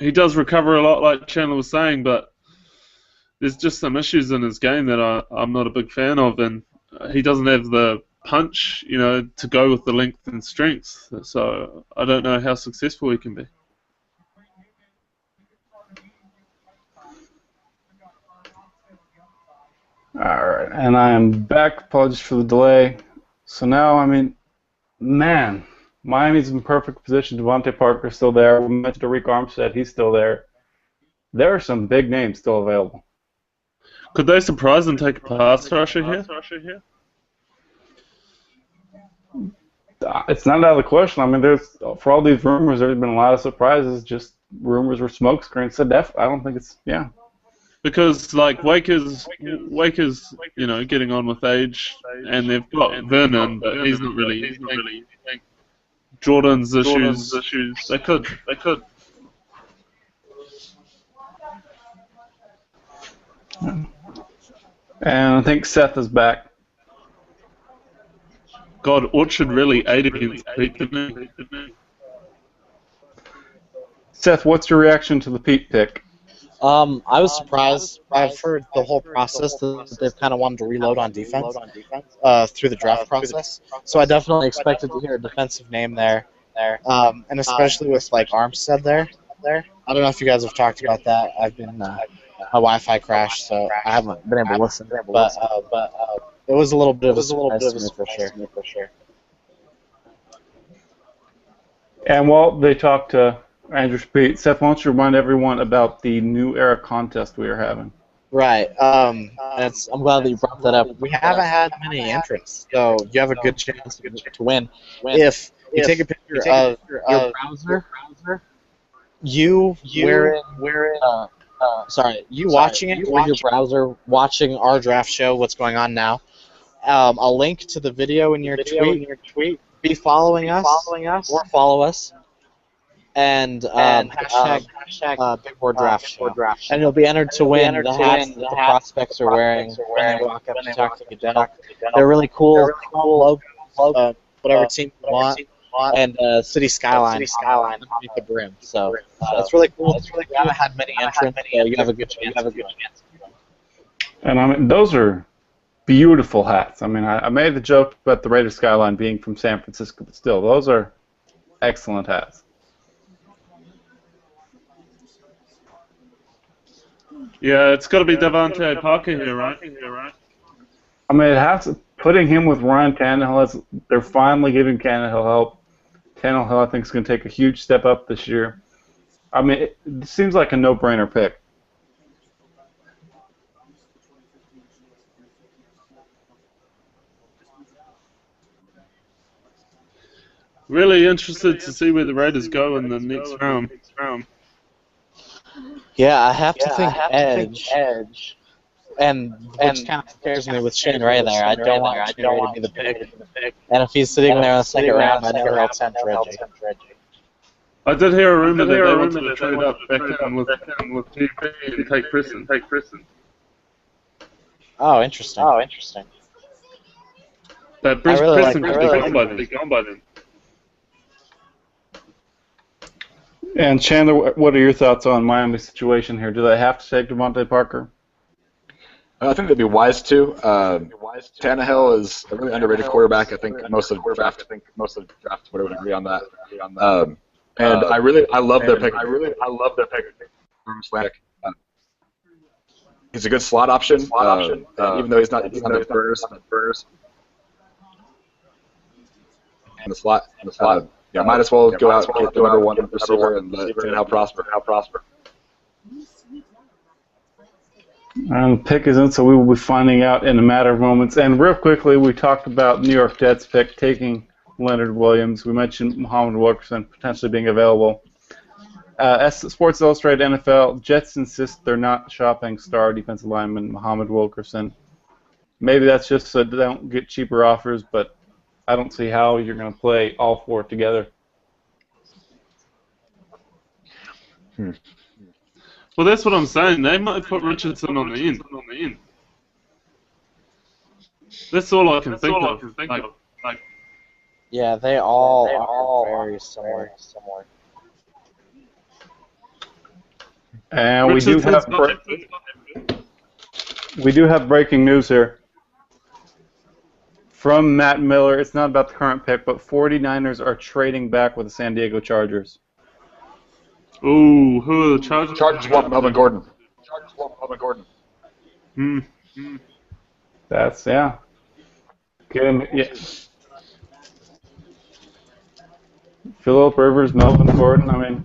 he does recover a lot, like Chandler was saying, but there's just some issues in his game that I'm not a big fan of, and he doesn't have the punch, to go with the length and strength. So I don't know how successful he can be. All right, and I am back. Apologies for the delay. So now, man, Miami's in perfect position. Devontae Parker's still there. We mentioned Tariq Armstead. He's still there. There are some big names still available. Could they surprise and take a pass rusher here? It's not out of the question. There's for all these rumors, there's been a lot of surprises. Just rumors were smoke screens. So I don't think it's Because Wake is getting on with age, and they've got Vernon, but he's not really. Jordan's issues. They could. And I think Seth is back. God, Orchard really ate against Pete, didn't he? Seth, what's your reaction to the Pete pick? I was surprised. I've heard the whole process that they've kind of wanted to reload on defense through the draft process. So I definitely expected to hear a defensive name there. And especially with Armstead there. I don't know if you guys have talked about that. I've been my Wi-Fi crashed, so I haven't been able to listen. But it was a little bit of a surprise to me for sure. And while they talk to Andrew Pete, Seth, why don't you remind everyone about the New Era contest we are having? Right. I'm glad that you brought that up. We haven't had many entrants, so you have a good chance to win. If you take a picture of your browser, you watching it with your browser, watching our draft show, what's going on now, a link to the video in your tweet, be following us or follow us, and hashtag BigBoardDraft show. And you'll be entered to win the hats that the prospects are wearing when they walk up to talk to Goodell. They're really cool logo, whatever team you want, and city skyline underneath the brim. So it's really cool. We haven't had many entrants, so you have a good chance. And those are beautiful hats. I made the joke about the Raiders skyline being from San Francisco, but still, those are excellent hats. Yeah, it's got to be Devontae Parker here, right? It has putting him with Ryan Tannehill. They're finally giving Tannehill help. Tannehill, I think, is going to take a huge step up this year. It seems like a no-brainer pick. Really interested to see where the Raiders go in the next round. Yeah, I have to think edge. And which kind of scares me with Shane Ray there. I don't want Shane Ray to be the pick. And if he's sitting there in the second round, I know he'll tempt Reggie. I did hear a rumor that they wanted to trade up back in with TP and take Preston. Oh, interesting. But Bruce Preston could be gone by then. And Chandler, what are your thoughts on Miami's situation here? Do they have to take Devontae Parker? I think they'd be wise to. Tannehill is a really underrated quarterback. I think most of the draft would agree on that. And I love their pick. He's a good slot option. Even though he's not the first. In the slot. Might as well go out and get the number one receiver and let Tannehill prosper. And the pick is in, so we will be finding out in a matter of moments. And real quickly, we talked about New York Jets pick taking Leonard Williams. We mentioned Muhammad Wilkerson potentially being available. Sports Illustrated NFL, Jets insist they're not shopping star defensive lineman Muhammad Wilkerson. Maybe that's just so they don't get cheaper offers, but I don't see how you're going to play all four together. Well, that's what I'm saying. They might put Richardson on the end. That's all I can think of. Yeah, they all are very similar. And Richardson's we do have breaking news here. From Matt Miller, it's not about the current pick, but 49ers are trading back with the San Diego Chargers. Ooh, who are the Chargers? Chargers want Melvin Gordon. Chargers want Melvin Gordon. That's, yeah. Get him, yeah. Phillip Rivers, Melvin Gordon. I mean,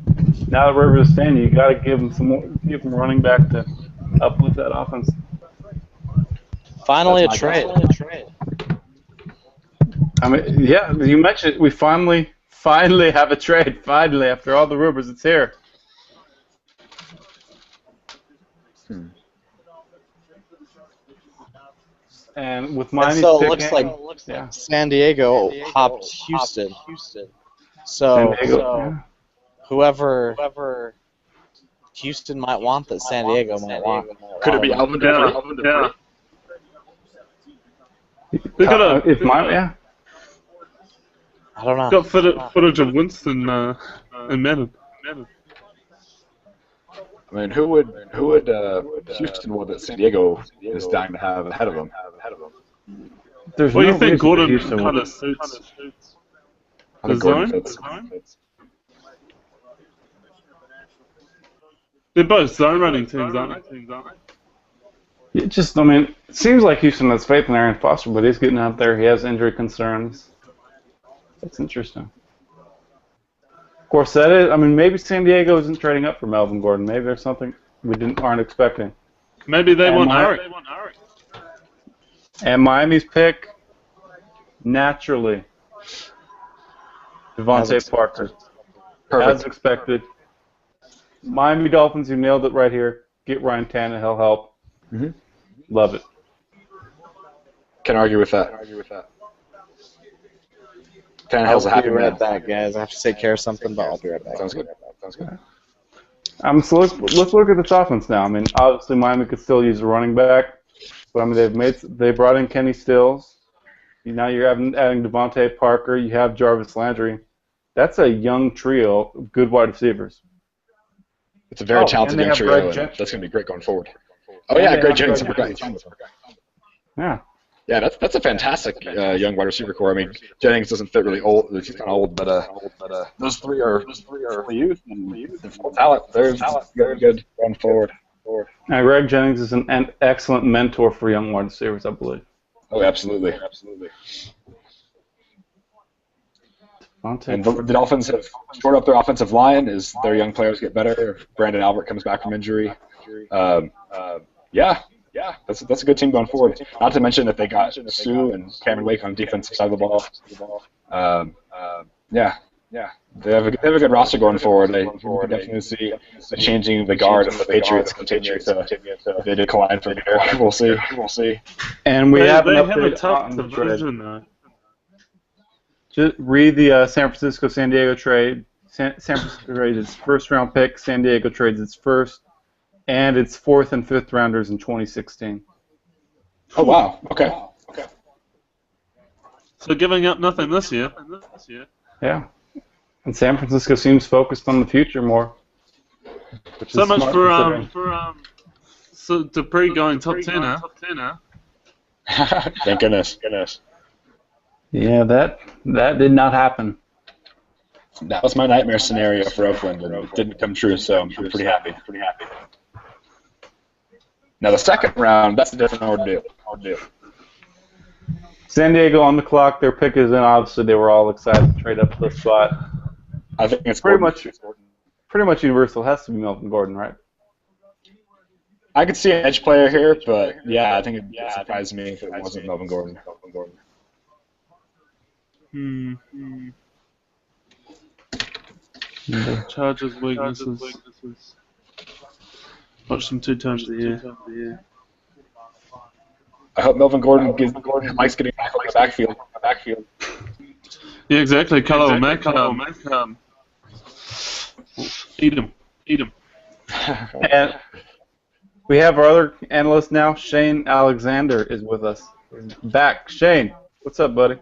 now that Rivers is staying, you got to give him some more, give him running back to uplift that offense. Finally a trade. I mean, yeah, you mentioned it. We finally have a trade. Finally, after all the rumors, it's here. And with Miami, so it looks like San Diego hopped Houston. So whoever Houston might want that San Diego might want. Could it be Alvin Dupree? Yeah. They got I don't know. got footage of Winston and Madden. I mean, who would Houston want that San Diego is dying to have ahead of them? There's Well, no you think reason Gordon Houston kind would. of suits I the think Gordon zone? fits. They're both zone running teams, aren't they? It just, I mean, it seems like Houston has faith in Arian Foster, but he's getting out there. He has injury concerns. That's interesting. Of course, that is. I mean, maybe San Diego isn't trading up for Melvin Gordon. Maybe there's something we aren't expecting. Maybe they want Arik. And Miami's pick, naturally, Devontae Parker. Perfect. As expected. Miami Dolphins, you nailed it right here. Get Ryan Tannehill help. Love it. Can't argue with that. Tannehill's a happy I'll be man. right back, guys. I have to take care of something, but I'll be right back. Sounds good. So let's look at this offense now. I mean, obviously Miami could still use a running back, but I mean they brought in Kenny Stills. Now you're adding Devontae Parker. You have Jarvis Landry. That's a young trio of good wide receivers. It's a very talented young trio, and that's going to be great going forward. Oh yeah, Greg Jennings. Yeah. Yeah, that's a fantastic young wide receiver core. I mean, Jennings doesn't fit really old. He's kind of old, but those three are youth and they're full talent. They're very good going forward. Now, Greg Jennings is an excellent mentor for young wide receivers, I believe. Oh, absolutely. And the Dolphins have shored up their offensive line as their young players get better. If Brandon Albert comes back from injury. Yeah, that's a good team going forward. Not to mention that they got Sue and Cameron Wake on the defensive side of the ball. They have a good roster going forward. They can definitely see the changing of the guard if the Patriots continue to they decline from here. We'll see. And we have a tough division though. Just read the San Francisco-San Diego trade. San Francisco trades its first-round pick. San Diego trades its first and its fourth and fifth rounders in 2016. Oh wow! Okay. So giving up nothing this year. Yeah. And San Francisco seems focused on the future more. So much for so Dupree going top 10 now. Thank goodness. Yeah, that did not happen. That was my nightmare scenario for Oakland, and it didn't come true. So I'm pretty happy. Now the second round, that's a different ordeal. San Diego on the clock. Their pick is in. Obviously, they were all excited to trade up to the spot. I think it's pretty much universal. It has to be Melvin Gordon, right? I could see an edge player here, but yeah, I think it would surprise me if it wasn't Melvin Gordon. Chargers weaknesses. Watch them 2 times a year. I hope Melvin Gordon likes getting back on the backfield. Yeah, exactly. Khalil Mack. Eat him. And we have our other analyst now. Shane Alexander is with us. Back. Shane, what's up, buddy?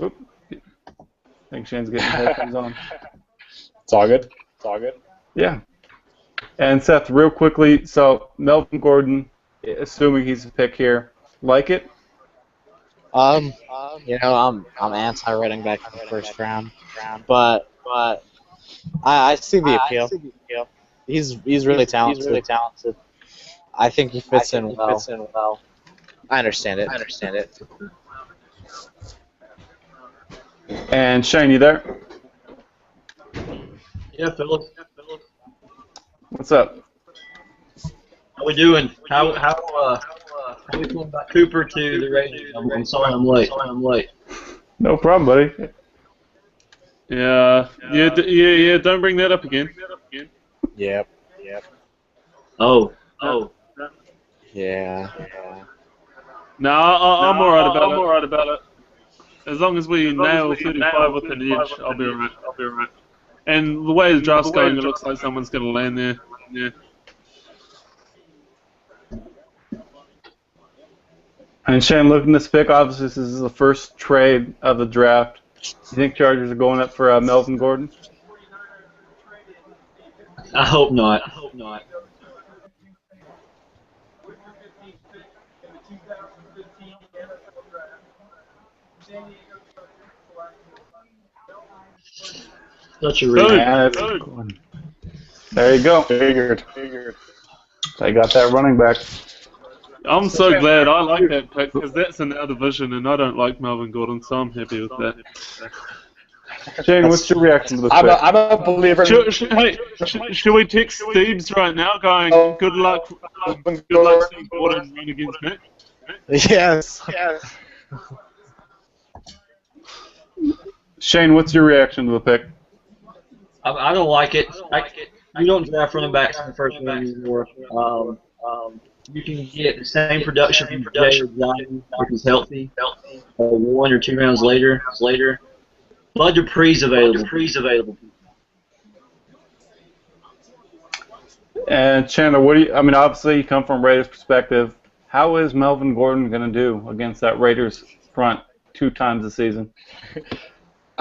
Oop. I think Shane's getting headphones on. It's all good. It's all good. Yeah. And Seth, real quickly, so Melvin Gordon, assuming he's a pick here, like it? I'm anti-running back in the first round, but I see the appeal. He's really talented. I think he fits in well. I understand it. And Shane, you there? Yeah, Philip. What's up? How we doing? How we feeling about Cooper to the Raiders? I'm sorry I'm late. No problem, buddy. Yeah. Don't bring that up again. Yep. Oh. Yeah. No, I'm alright about it. As long as we nail 35 with an edge, I'll be alright. And the way the draft's going, it looks like someone's going to land there. Yeah. And Shane, looking at this pick, obviously this is the first trade of the draft. You think Chargers are going up for Melvin Gordon? I hope not. Such a reach. There you go. Figured. They got that running back. I'm so glad I like that pick because that's in our division and I don't like Melvin Gordon, so I'm happy with that. Shane, what's your reaction to this I'm pick? a believer. Should we text Steves right now going, good luck seeing Gordon run against Mick? Yes. Shane, what's your reaction to the pick? I don't like it. You don't draft running backs in the first round anymore. You can get the same production from Jay or Johnny if he's healthy, 1 or 2 rounds later. Bud Dupree's available. And Chandler, obviously you come from Raiders perspective. How is Melvin Gordon going to do against that Raiders front 2 times a season?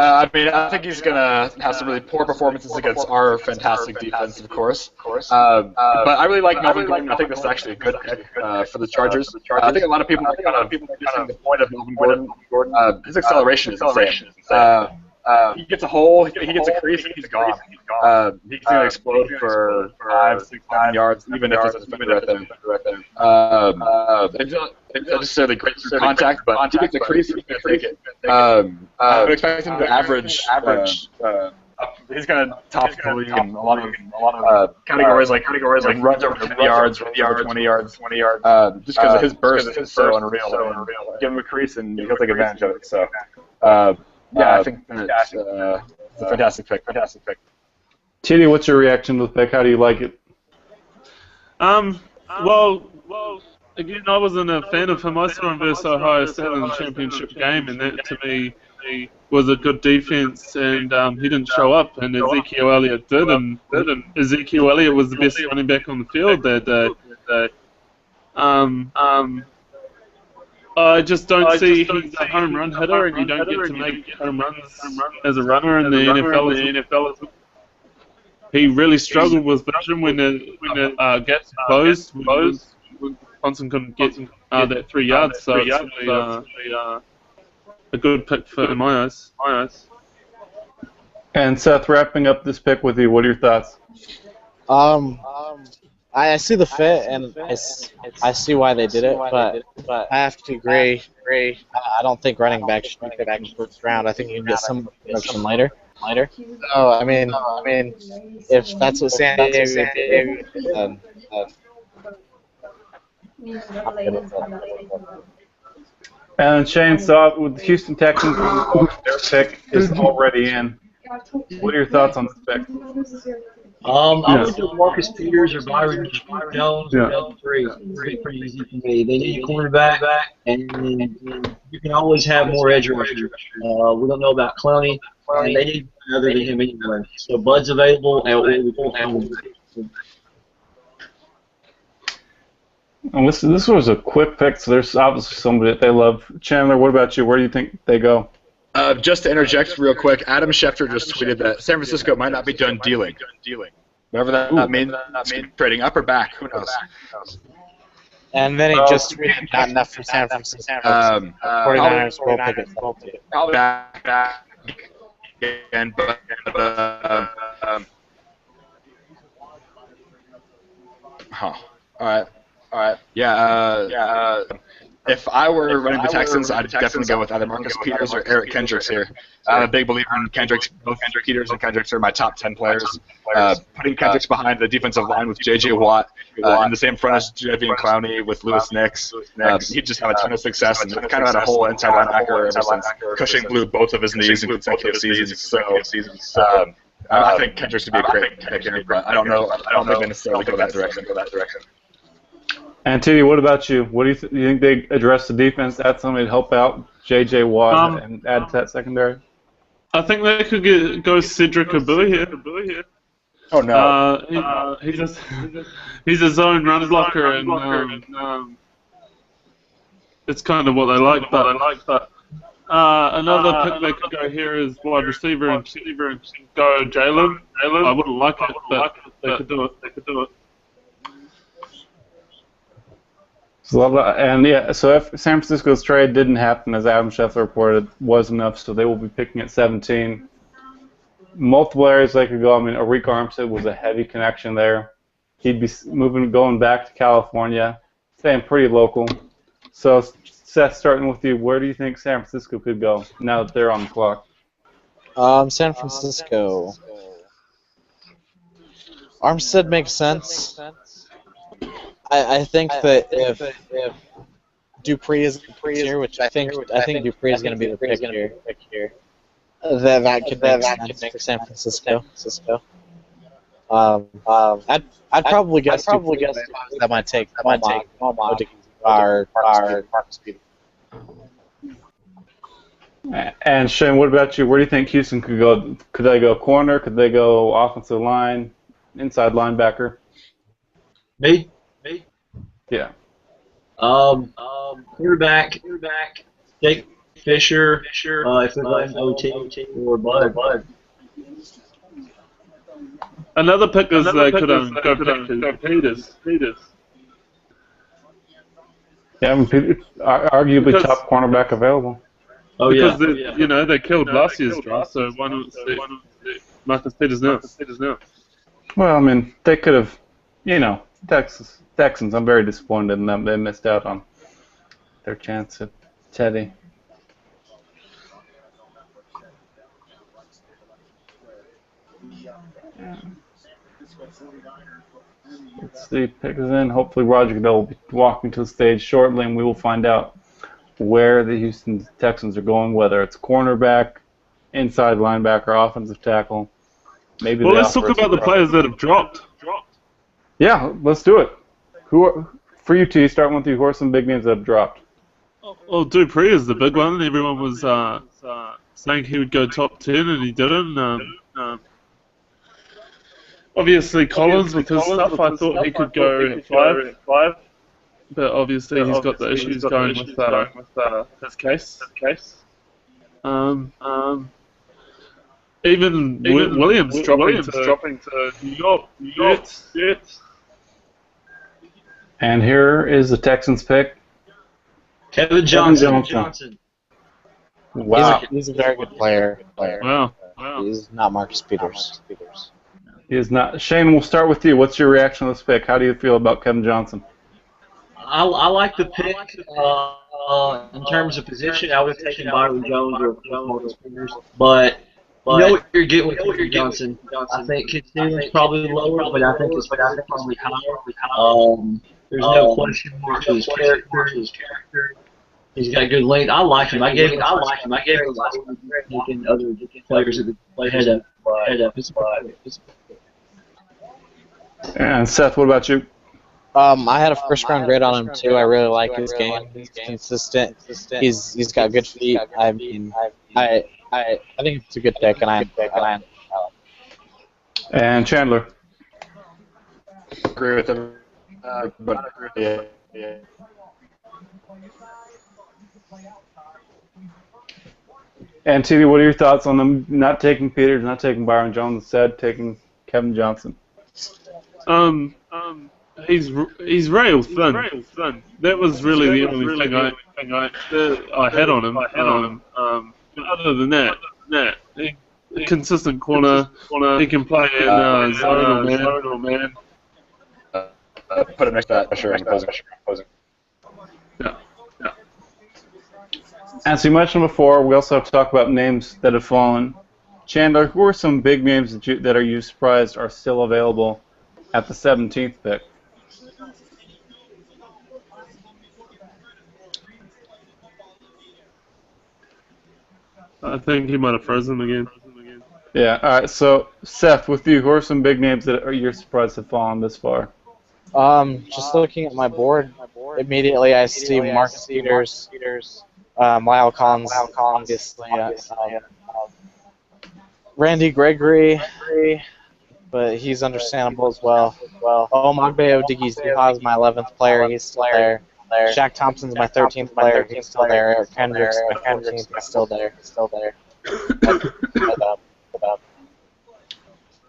I think he's going to have some really poor performances against our fantastic defense, of course. But I really like Melvin Gordon. I think this is actually a good pick for the Chargers. I think a lot of people are kind of missing the point of Melvin Gordon. His acceleration is insane. He gets a hole, he gets a crease, and he's gone. He's going to explode for 5, 6, 9 yards, even if there's a defender right there. It's not necessarily great for contact, but if he gets a crease, he's going to take it. I would expect him to average. He's going to top the league in a lot of categories like runs over 10 yards, runs over 20 yards, just because of his burst is so unreal. Give him a crease and he'll take advantage of it. So. I think it's a fantastic pick. Chidi, what's your reaction to the pick? How do you like it? Well, again, I wasn't a fan of him. I saw him versus Ohio State in the championship game, and that to me was a good defense, and he didn't show up, and Ezekiel Elliott did, and Ezekiel Elliott was the best running back on the field that day. I just don't see he's a home run hitter, and you don't get to make home runs as a runner in the NFL. He really struggled with vision when the gaps closed. Johnson couldn't get that 3 yards, so it's really a good pick in my eyes. And Seth, wrapping up this pick with you, what are your thoughts? I see the fit, and I see why they did it, but I have to agree. I don't think running back should be picked in the first round. I think you can get some production later. So, I mean, if that's what San Diego did, then I'm good with that. And Shane, so with the Houston Texans, their pick is already in. What are your thoughts on this pick? I would do Marcus Peters or Byron Jones or Delta 3. Pretty easy for me. They need a quarterback, and you can always have more edge rushers. We don't know about Clowney, and they need other than him anyway. So Bud's available, and this was a quick pick, so there's obviously somebody that they love. Chandler, what about you? Where do you think they go? Just to interject real quick, Adam Schefter just tweeted that San Francisco might not be done dealing. Whatever that means, trading up or back, who knows? And then he just tweeted not enough for San Francisco. 49ers will pick it. Probably back again, but All right. Yeah. If I were running the Texans, I'd definitely go with either Marcus Peters or Eric Kendricks here. I'm a big believer in Kendricks. Both Peters and Kendricks are my top 10 players. Putting Kendricks behind the defensive line with J.J. Watt in the same front as Javian Clowney with Lewis Nix, he'd just have a ton of success. And they've kind of had a whole inside linebacker ever since Cushing blew both of his knees in consecutive seasons. So I think Kendricks would be a great pick here, but I don't know. I don't think they necessarily go that direction. And T.D., what about you? What do you think they address the defense, add somebody to help out J.J. Watt and add to that secondary? I think they could go Cedric Abui here. Oh no! He's a zone run blocker, and it's kind of what they like. But another pick they could go here is wide receiver and go Jalen. I wouldn't like it, but they could do it. So if San Francisco's trade didn't happen, as Adam Schefter reported, was enough, so they will be picking at 17. Multiple areas they could go. I mean, Arik Armstead was a heavy connection there. He'd be going back to California, staying pretty local. So, Seth, starting with you, where do you think San Francisco could go now that they're on the clock? San Francisco. Armstead makes sense. I think that if Dupree is here, which I think Dupree is going to be the pick here, that could make sense for San Francisco. I'd probably guess that might take our Marcus Peters. And Shane, what about you? Where do you think Houston could go? Could they go corner? Could they go offensive line, inside linebacker? Me? Yeah. Quarterback. Jake Fisher. If they're going OT or Bud. Another pick is they could go back to Peters. Yeah, I mean, arguably Because- top cornerback available. Oh Because yeah. they killed last year's draft, so why not see Marcus Peters now? Well, I mean, they could have, Texans, I'm very disappointed in them. They missed out on their chance at Teddy. Let's see, pick is in. Hopefully Roger Goodell will be walking to the stage shortly, and we will find out where the Houston Texans are going, whether it's cornerback, inside linebacker, offensive tackle. Maybe. Well, let's talk about the players that have dropped. Yeah, let's do it. For you two, starting with you, who are some big names that have dropped? Well, Dupree is the big one. Everyone was saying he would go top 10, and he didn't. Obviously, Collins, with his stuff, I thought he could go at 5. But obviously, he's got the issues going with his case. Even Williams dropping to New York. Jets. And here is the Texans pick. Kevin Johnson. Wow. He's a very good player. Wow. He's not Marcus Peters. He is not. Shane, we'll start with you. What's your reaction to this pick? How do you feel about Kevin Johnson? I like the pick. In terms of position, I would have taken Byron Jones or Marcus Peters. But you know what you're getting with Kevin Johnson. I think his ceiling's probably lower, but I think his floor is probably higher. There's no question mark to his character. He's got good length. I like him. I gave him last one taking other players that play head up. And Seth, what about you? I had a first round grade on him too. I really like his game. He's consistent. He's got good feet. I mean, I think it's a good pick, and I And Chandler. Agree with him. But yeah. And TD, what are your thoughts on them not taking Peters, not taking Byron Jones, instead taking Kevin Johnson? He's real thin. That was really the only thing I had on him. But other than that, a consistent corner. He can play in zone or man. Put him next to that pressure and opposing. Yeah. As we mentioned before, we also have to talk about names that have fallen. Chandler, who are some big names that are you surprised are still available at the 17th pick? I think he might have frozen again. Yeah, all right. So, Seth, with you, who are some big names that you're surprised have fallen this far? Just looking at my board, immediately I see Marcus Peters, Lyle Collins, obviously, Randy Gregory, but he's understandable as well. Oh, Magbe Odigizua is my 11th player. He's still there. Shaq Thompson's my 13th player. He's still there. Eric Kendricks, my 14th. He's still there.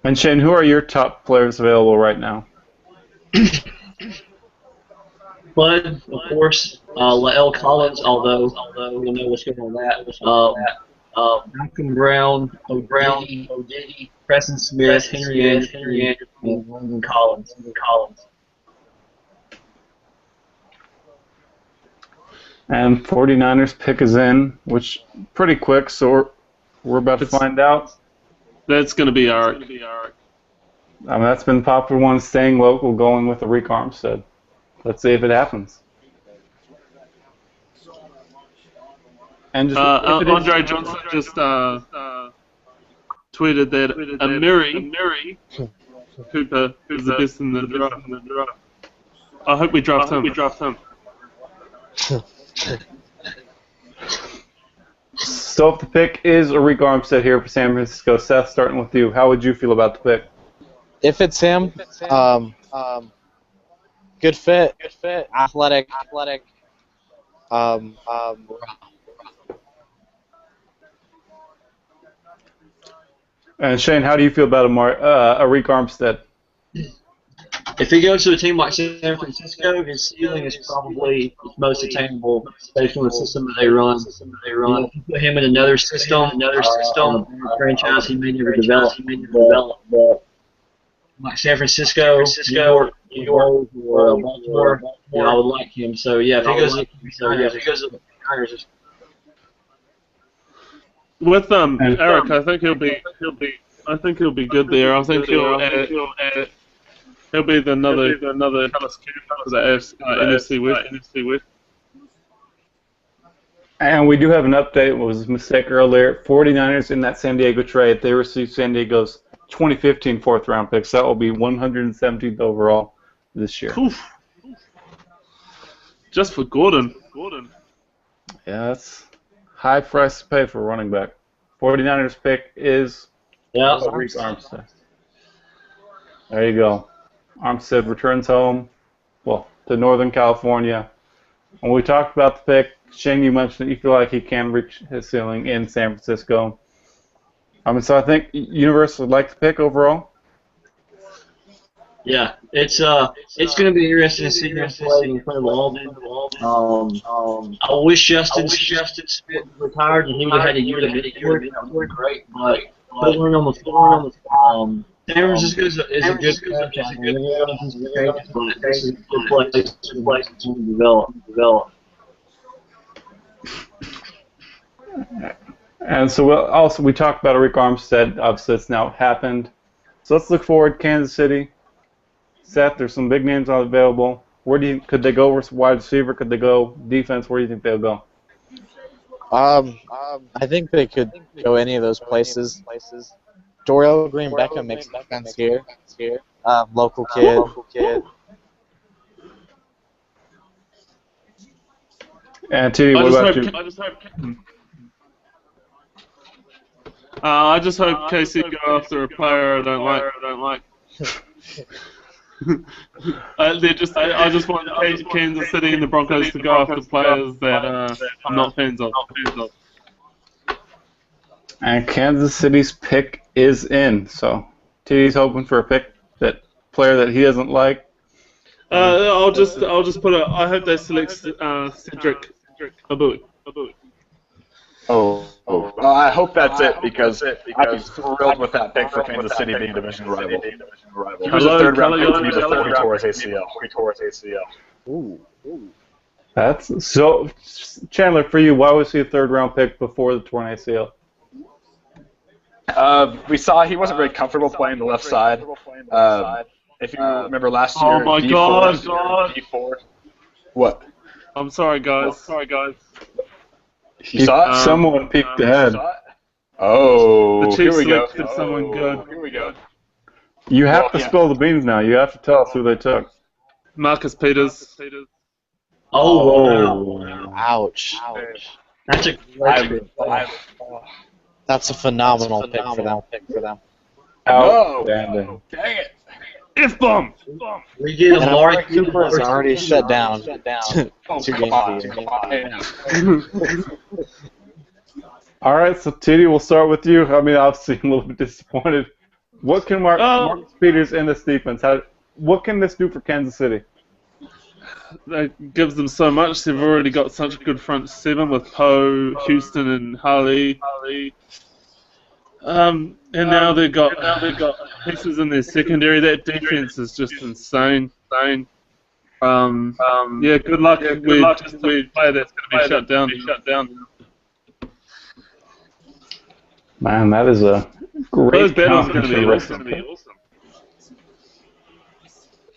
And Shane, who are your top players available right now? Bud, of course, Lael Collins, although we don't know what's going on with that. Malcolm Brown, O'Diddy, Preston Smith, Henry Andrews, and London Collins. And 49ers pick is in, which pretty quick, so we're about to find out. That's going to be Eric. I mean, that's been the popular one, staying local, going with Arik Armstead. Let's see if it happens. And just Andre Johnson just tweeted that Amiri Cooper is the best in the draft. I hope we draft him. So if the pick is Arik Armstead here for San Francisco, Seth, starting with you, how would you feel about the pick? If it's him, good fit, athletic. And Shane, how do you feel about Arik Armstead? If he goes to a team like San Francisco, his ceiling is probably most attainable based on the system that they run. If you put him in another system, franchise, he may never develop. But like San Francisco, New York, or Baltimore, I would like him. So yeah, if he goes to the Niners, with Eric, I think he'll be good there. I think he'll be another for the NFC West. And we do have an update. It was a mistake earlier. 49ers in that San Diego trade, they received San Diego's 2015 fourth-round pick. So that will be 117th overall this year. Oof. Just for Gordon. Yeah, that's high price to pay for a running back. 49ers pick is Arik Armstead. There you go. Armstead returns home, to Northern California. When we talked about the pick, Shane, you mentioned that you feel like he can reach his ceiling in San Francisco. So I think Universe would like the pick overall. yeah, it's going to be interesting to see him play in front of Alden. I wish Justin Smith retired and he would have had a year to get great, but learn on the floor. San Francisco is a good franchise. But this is a good place to develop. And so we talked about Arik Armstead. Obviously, it's now happened. So let's look forward. Kansas City. Seth, there's some big names available. Could they go wide receiver? Could they go defense? Where do you think they'll go? I think they could go any of those places. Dorial Green Beckham makes sense here. Local kid. And TD, what about you? I just hope KC go after a player I don't like. I just want Kansas City and the Broncos to go after players that I'm not fans of. And Kansas City's pick is in. So TD's hoping for a pick that player that he doesn't like. I'll just put it. I hope they select Cedric Abui. Well, I hope that's it because I'd be thrilled with that pick for Kansas City being a division rival. He was a third-round pick to me before he tore his ACL. Ooh. That's so. Chandler, for you, why was he a third-round pick before the torn ACL? We saw he wasn't very comfortable playing the left side. If you remember last year, Oh my D4, God! D4. What? I'm sorry, guys. You saw it? Someone peeked ahead. Oh, The here Chiefs we go. selected someone good. Here we go. You have to spill the beans now. You have to tell us who they took. Marcus Peters. Oh, wow. Ouch. That's a great pick. That's a phenomenal pick for them. Outstanding. Dang it. F-bomb! We get And Amari Amari Cooper is already shut down. Oh, Two come games on. a year. Come on. All right, so TD, we'll start with you. I mean, obviously, I'm a little bit disappointed. What can Marcus Peters in this defense? What can this do for Kansas City? That gives them so much. They've already got such a good front seven with Poe, Houston, and Harley. And now they've got pieces in their secondary. That defense is just insane. Yeah, good luck. We're just a player that's going to be shut down. Man, that is a great Those battles are counter going to for be Rick.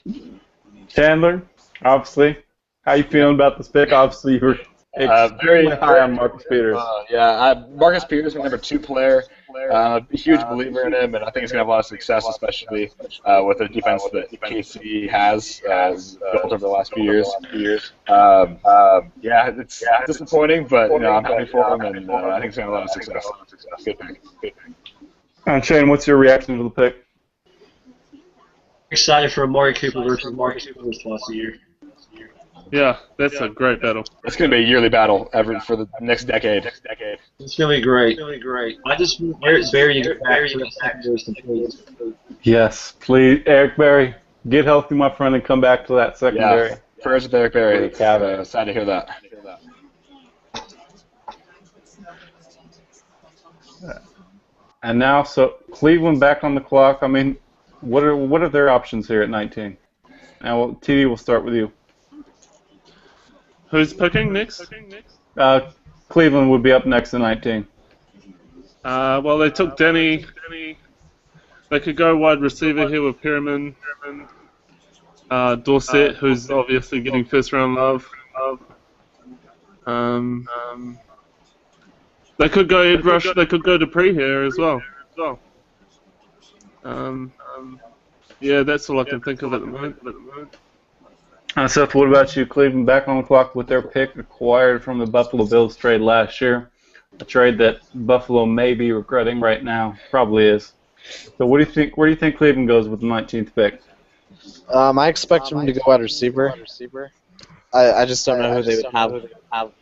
awesome. Chandler, obviously, how you feeling about this pick? Obviously, you were extremely high on Marcus Peters. Marcus Peters, my number 2 player. A huge believer in him, and I think he's going to have a lot of success, especially with the defense that KC has built over the last few years. Yeah, it's disappointing, but I'm happy for him, and I think he's going to have a lot of success. Good pick. And Shane, what's your reaction to the pick? Excited for Amari Cooper versus Marcus Peters last year. Yeah, that's a great battle. It's going to be a yearly battle for the next decade. It's going to be great. I just want Eric Berry to get back to the secondaries complete. Yes, please, Eric Berry, get healthy, my friend, and come back to that secondary. Yeah, prayers with Eric Berry. It's sad to hear that. And now, so Cleveland back on the clock. I mean, what are their options here at 19? Now, TD, we'll start with you. Who's picking next? Cleveland would be up next at 19. Well, they took Denny. They could go wide receiver here with Perriman. Dorsett, who's obviously getting first-round love. They could go edge rush. They could go Dupree here as well. Yeah, that's all I can think of at the moment. Seth, what about you? Cleveland back on the clock with their pick acquired from the Buffalo Bills trade last year. A trade that Buffalo may be regretting right now. Probably is. So what do you think? Where do you think Cleveland goes with the 19th pick? I expect them to go wide receiver. I just don't know who they would have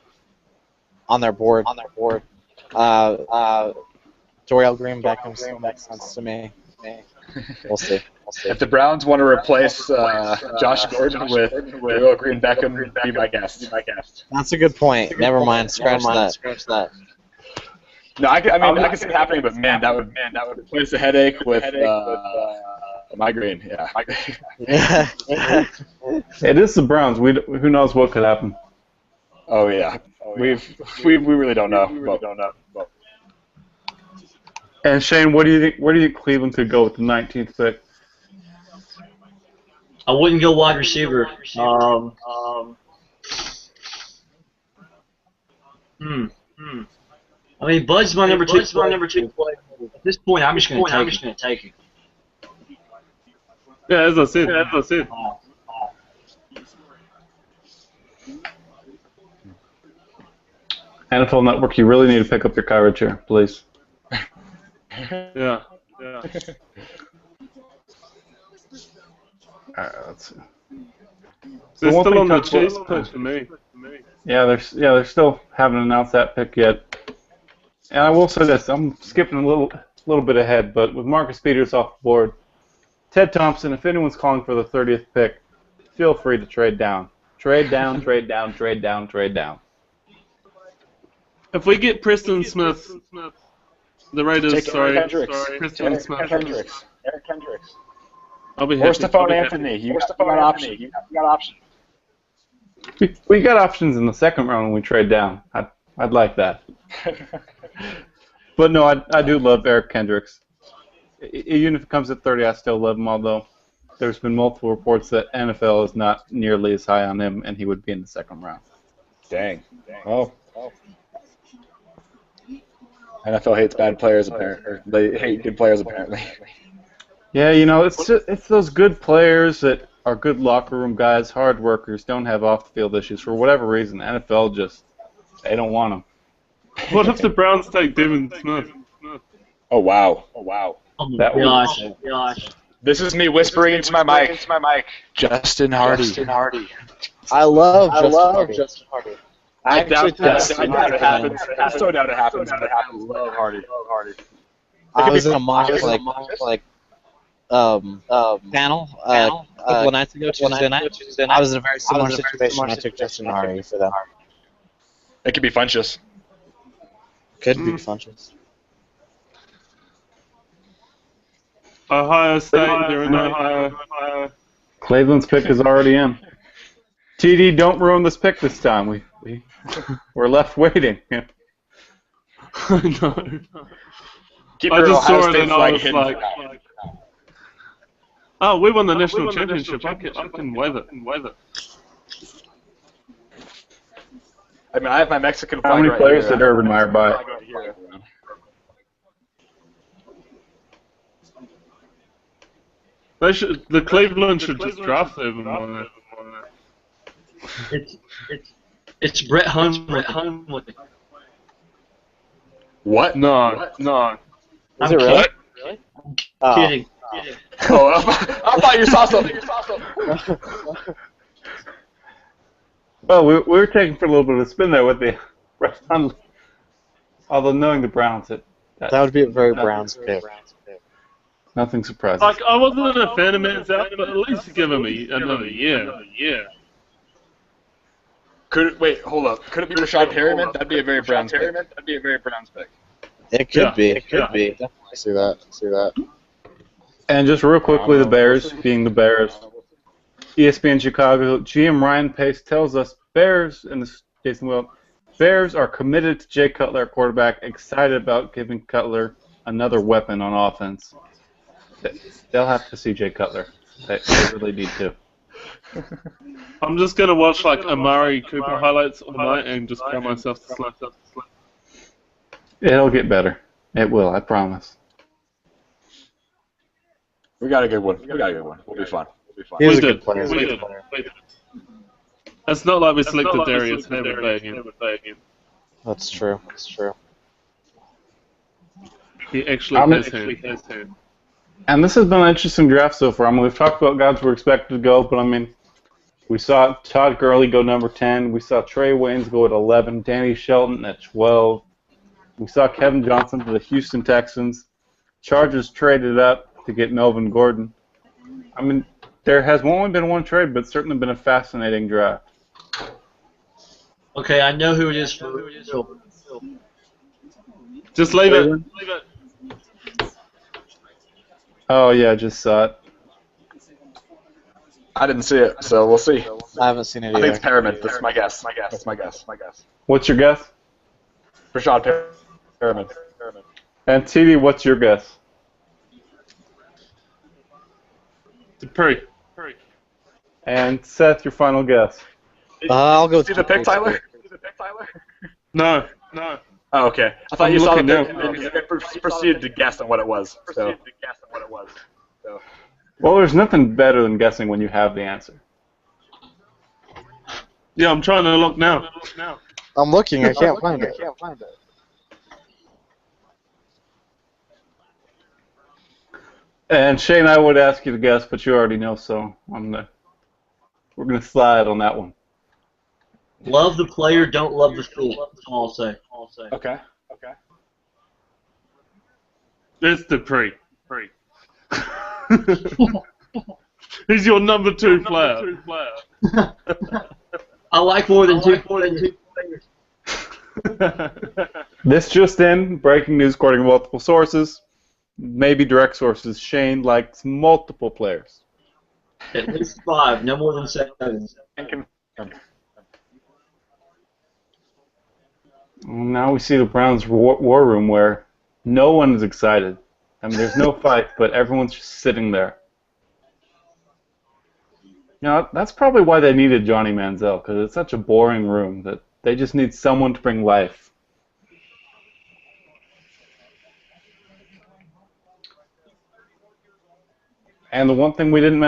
on their board. Dorial Green Beckham still makes sense to me. We'll see. If the Browns want to replace Josh Gordon with Dorial Green Beckham, be my guest. That's a good point. Never mind. Scratch that. No, I can see it happening, but man, that would replace the headache with migraine. Yeah. It is the Browns. Who knows what could happen? Oh yeah. We really don't know. And Shane, what do you think? Where do you think Cleveland could go with the 19th pick? I wouldn't go wide receiver. I mean, Bud's my number 2. At this point, I'm just going to take it. Yeah, as I said. NFL Network, you really need to pick up your coverage here, please. Yeah. Alright, let's see. They're one still thing on the Chuck- chase pitch for me. Yeah, they're still haven't announced that pick yet. And I will say this: I'm skipping a little bit ahead, but with Marcus Peters off the board, Ted Thompson, if anyone's calling for the 30th pick, feel free to trade down. Trade down, trade down, trade down, trade down. If we get Preston Smith, the Raiders, Take Eric Kendricks. Preston Eric Smith. Kendricks. Eric Kendricks. I'll be Or happy. Stephon Anthony. You got options. You got options. We got options in the second round when we trade down. I'd like that. But no, I do love Eric Kendricks. Even if it comes at 30, I still love him, although there's been multiple reports that NFL is not nearly as high on him, and he would be in the second round. Dang. Oh. NFL hates bad players, apparently. Or they hate good players, apparently. Yeah, it's those good players that are good locker room guys, hard workers, don't have off-the-field issues. For whatever reason, NFL they don't want them. What if the Browns take Devin Smith? Oh, wow. Oh my That would- gosh. This is me whispering into my mic. Justin Hardy. I love Justin Hardy. I doubt Yes. it happens. I so doubt it happens, but I love Hardy. I was in a mock panel a couple of nights ago, Tuesday night. I was in a very similar situation. I took Justin Hardy for them. It could be Funchess. Could be Funchess. Ohio State, they're in Ohio. Cleveland's pick is already in. TD, don't ruin this pick this time. We're left waiting. I know. Keep I your just Ohio saw it State and I flag was hidden. like, oh, we won the national championship. I can wave it. I mean, I have my Mexican flag How many right players here. did Urban Meyer buy? The Cleveland should just draft Urban Meyer. It's Brett Hundley. What? No. Is it really? Kidding. Oh, I thought you saw something. Well, we were taking for a little bit of a spin there with the Brett Hundley. Although knowing the Browns, That would be a very Browns pick. nothing surprising. Like, I wasn't a fan of Man's out, but at least give him another year. Wait, hold up. Could it be Rashad Perryman? That'd be a very Browns pick. It could be. It could be. I see that. And just real quickly, the Bears, being the Bears. ESPN Chicago, GM Ryan Pace tells us Bears, and this Jason Will, Bears are committed to Jay Cutler at quarterback, excited about giving Cutler another weapon on offense. They'll have to see Jay Cutler. They really need to. I'm just gonna watch like Amari Cooper highlights all night and just cry myself to sleep. It'll get better. It will, I promise. We got a good one. We'll be fine. He is a We good did. player. We did. It's not like we selected Darius and never play again. That's true. He actually has hand. And this has been an interesting draft so far. I mean, we've talked about guys we're expected to go, but I mean, we saw Todd Gurley go number 10. We saw Trey Waynes go at 11. Danny Shelton at 12. We saw Kevin Johnson to the Houston Texans. Chargers traded up to get Melvin Gordon. I mean, there has only been one trade, but it's certainly been a fascinating draft. Okay, I know who it is for real. Just leave it. Oh, yeah, I just saw it. I didn't see it, so we'll see. I haven't seen it I think either. it's Perriman. That's my guess. What's your guess? Rashad Perriman. And TD, what's your guess? Dupree. And Seth, your final guess. I'll go with See the pick, Tyler? No. Oh, okay. I thought I'm you saw the looking pick now. and then proceeded to guess on what it was. So. Well, there's nothing better than guessing when you have the answer. Yeah, I'm trying to look now. I'm looking. I can't find it. And Shane, I would ask you to guess, but you already know, so we're gonna slide on that one. Love the player, don't love the fit. That's all I'll say. Okay. It's Dupree. He's your number 2 player. I like more than two players. This just in, breaking news according to multiple sources, maybe direct sources, Shane likes multiple players. At least 5, no more than 7. Now we see the Browns' war room where no one is excited. I mean, there's no fight, but everyone's just sitting there. You know, that's probably why they needed Johnny Manziel, because it's such a boring room that they just need someone to bring life. And the one thing we didn't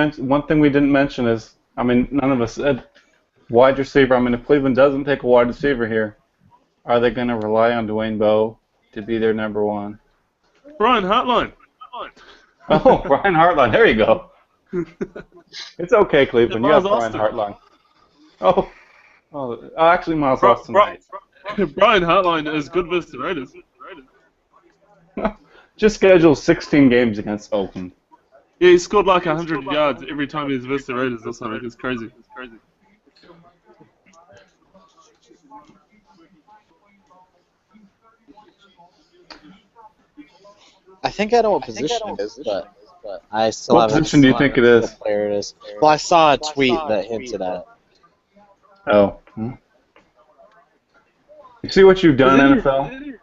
mention is, I mean, none of us said wide receiver. I mean, if Cleveland doesn't take a wide receiver here, are they going to rely on Dwayne Bowe to be their number 1? Brian Hartline. Oh, Brian Hartline. There you go. It's okay, Cleveland. You have Brian Hartline. Oh, actually, Miles Austin. Brian Hartline is good versus the Raiders. Just schedule 16 games against Oakland. Yeah, he scored like 100 yards every time he was versus the Raiders or something. It's crazy. I think I know what position it is, but I still What haven't. position do you think it is? What player it is? Well, I saw a tweet that hinted at. Oh. You see what you've done, NFL?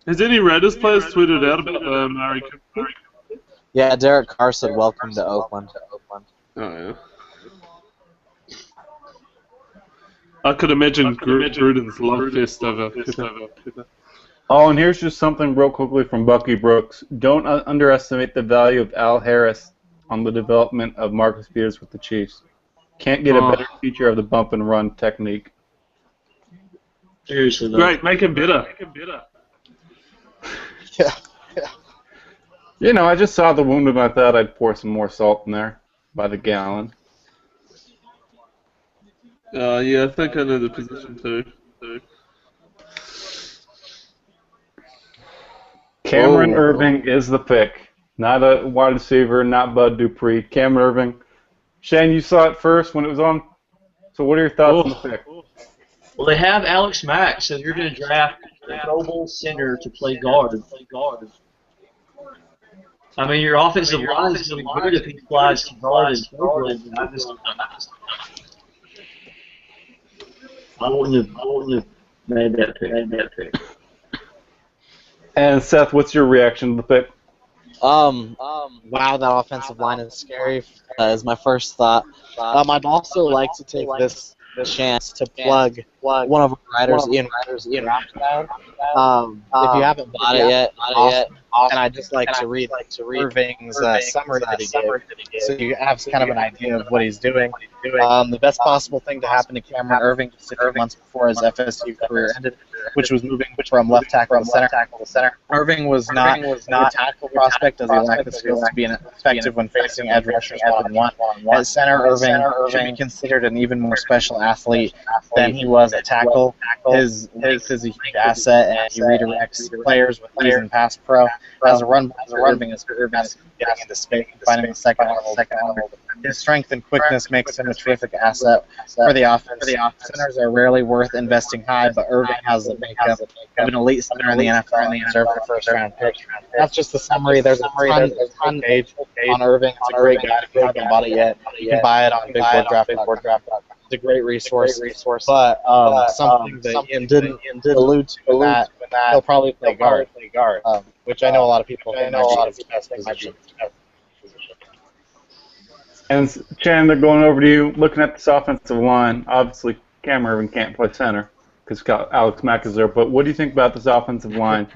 Has any Raiders players tweeted out about Murray Cooper? Yeah, Derek Carr said welcome to Oakland. Oh, yeah. I could imagine Gruden's love fest over Cooper. Oh, and here's just something real quickly from Bucky Brooks. Don't underestimate the value of Al Harris on the development of Marcus Peters with the Chiefs. Can't get a better feature of the bump and run technique. Seriously, though. Great, make him better. Yeah. You know, I just saw the wound and I thought I'd pour some more salt in there by the gallon. Yeah, I think I know the position too. Cameron Irving is the pick. Not a wide receiver, not Bud Dupree. Cameron Irving. Shane, you saw it first when it was on. So what are your thoughts on the pick? Well, they have Alex Mack, so you're going to draft a Pro Bowl center to play guard. I mean, your offensive line is going to be good if he flies to guard and Cleveland. I wouldn't have made that pick. And Seth, what's your reaction to the pick? Wow, that offensive line is scary. Is my first thought. I'd also like to take this chance to plug one of our writers, Ian Draft Guide. If you haven't bought it yet, and I'd just like to read Irving's summary that he gave, so you have kind of an idea of what he's doing. The best possible thing to happen to Cameron Irving just a few months before his FSU career ended, which was moving from left tackle to center. Irving was not a tackle prospect as he lacked the skills to be effective when facing edge rushers one-on-one. At center, Irving should be considered an even more special athlete than he was at tackle. His length is a huge asset, and he redirects players with ease and pass pro. As a run, Irving is getting into space, finding the second level. His strength and quickness makes him a terrific asset for the offense. Centers are rarely worth investing high, but Irving has the makeup of an elite center in the NFL and deserves a first-round pick. That's just the summary. There's a ton page on Irving. It's a great guide. If you haven't bought it yet, you can buy it on BigBoardDraft. It's a great resource. But something that Ian didn't allude to that he'll probably play guard, which I know a lot of people think might be his best position. And Chandler, going over to you, looking at this offensive line, obviously Cameron Irving can't play center because Alex Mack is there, but what do you think about this offensive line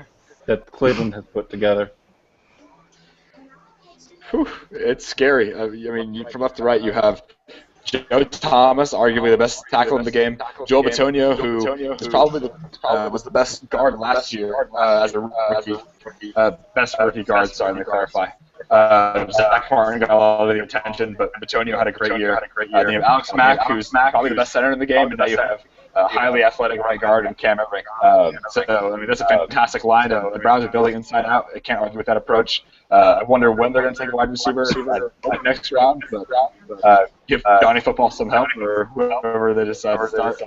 that Cleveland has put together? Whew, it's scary. I mean, from left to right, you have Joe Thomas, arguably the best tackle in the game. Joel Bitonio, who is probably was the best guard last year as a rookie. Best rookie guard, sorry, let me clarify. Zach Martin got a lot of the attention, but Bitonio had a great year. You have Alex Mack, who's probably the best center in the game, and now you have a highly athletic right guard in Cam Everett. So, I mean, that's a fantastic line. The Browns are building inside out. I can't argue with that approach. I wonder when they're going to take a wide receiver at next round, but give Johnny Football some help or whoever they decide to start.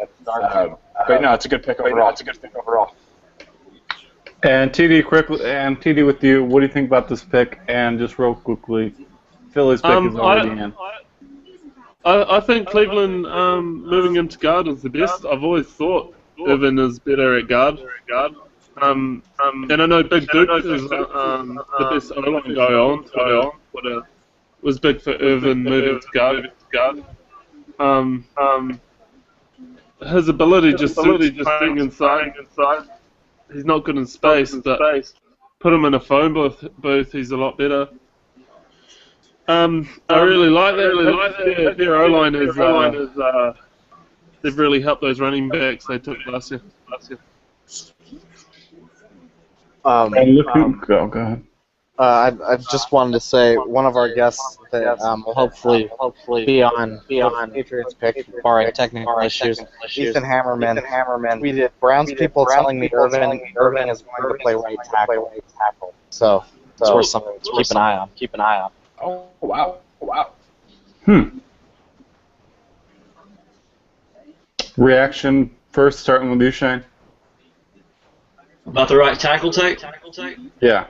But no, it's a good pick overall. And TD with you, what do you think about this pick? And just real quickly, Philly's pick is already in. I think Cleveland moving him to guard is the best. I've always thought Irvin is better at guard. And I know Big Duke is the best O-line guy on Twitter. Was big for Irvin moving to guard. His ability just suits playing inside. He's not good in space, but put him in a phone booth, he's a lot better. I really like that. Their O-line is they've really helped those running backs they took last year. Go ahead. I just wanted to say one of our guests that will hopefully be on Patriots pick, barring technical issues. Ethan Hammerman tweeted Browns people telling me Irvin is going to play right tackle. So it's worth something to keep an eye on. Oh wow. Reaction first, starting with you, Shane. About the right tackle take? Yeah.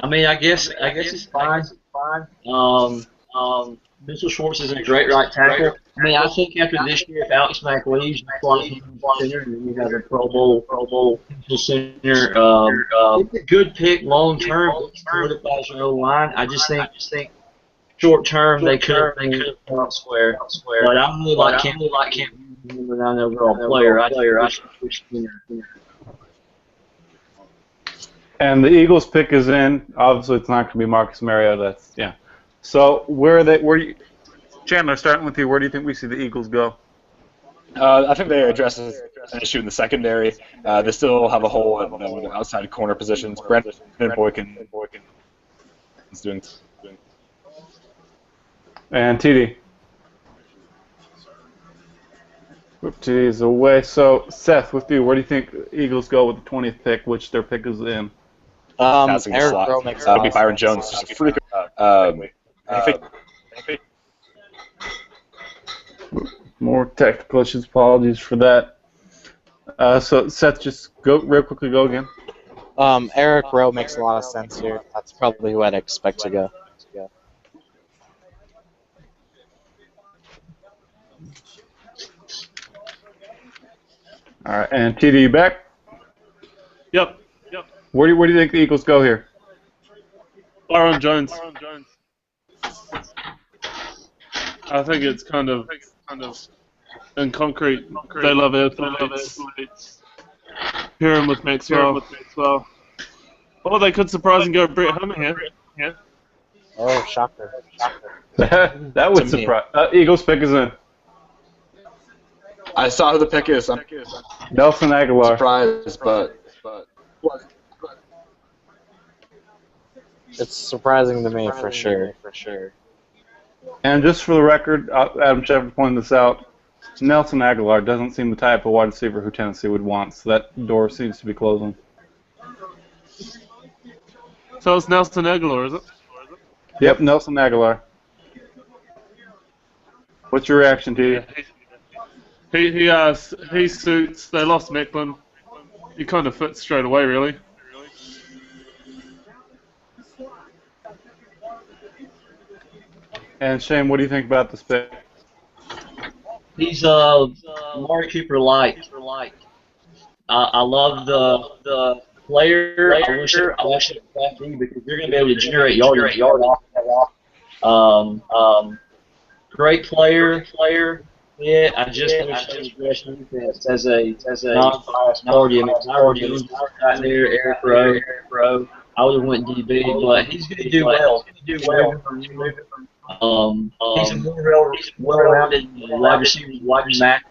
I mean, I guess it's fine. Mitchell Schwartz is a great right tackle. I mean, I think after this year, if Alex Mack leaves, you slot him in center, and then you have a Pro Bowl center. It's a good pick long term. Solidifies your line. I just think short term they could have elsewhere. But I really like Cam. Number 9 overall player. I should push And the Eagles pick is in. Obviously, it's not going to be Marcus Mariota. So Chandler, starting with you, where do you think we see the Eagles go? I think they address an issue in the secondary. They still have a hole at the outside corner positions. Brandon Boykin is doing. And TD. TD is away. So, Seth, with you, where do you think the Eagles go with the 20th pick, which their pick is in? Eric Rowe makes That'll be Byron Jones. Just a freak. More technical issues. Apologies for that. So, Seth, just go real quickly. Go again. Eric Rowe makes a lot of sense here. That's probably who I'd expect to go. All right, and TD, you back? Yep. Where do you think the Eagles go here? Byron Jones. I think it's kind of in concrete. They love athletes. Pair him with Maxwell. Or they could surprise and go Brett Hunter here. Oh, shocker. That would surprise. Eagles pick is in. I saw who the pick is. I'm Nelson Aguilar. surprised, but It's surprising to me for sure. And just for the record, Adam Shepard pointed this out, Nelson Aguilar doesn't seem the type of wide receiver who Tennessee would want, so that door seems to be closing. So it's Nelson Aguilar, is it? Yep, Nelson Aguilar. What's your reaction to you? He suits. They lost Macklin. He kind of fits straight away, really. And Shane, what do you think about this pick? He's Amari Cooper light. I love the player. I wish it was crafty because you're going to be able to generate yardage off. Great player. Yeah, I just wish as a non-biased party. I mean, right there, Eric Rowe. I would have went DB, but he's going to do well. He's a more well-rounded wide receiver, wide Mac.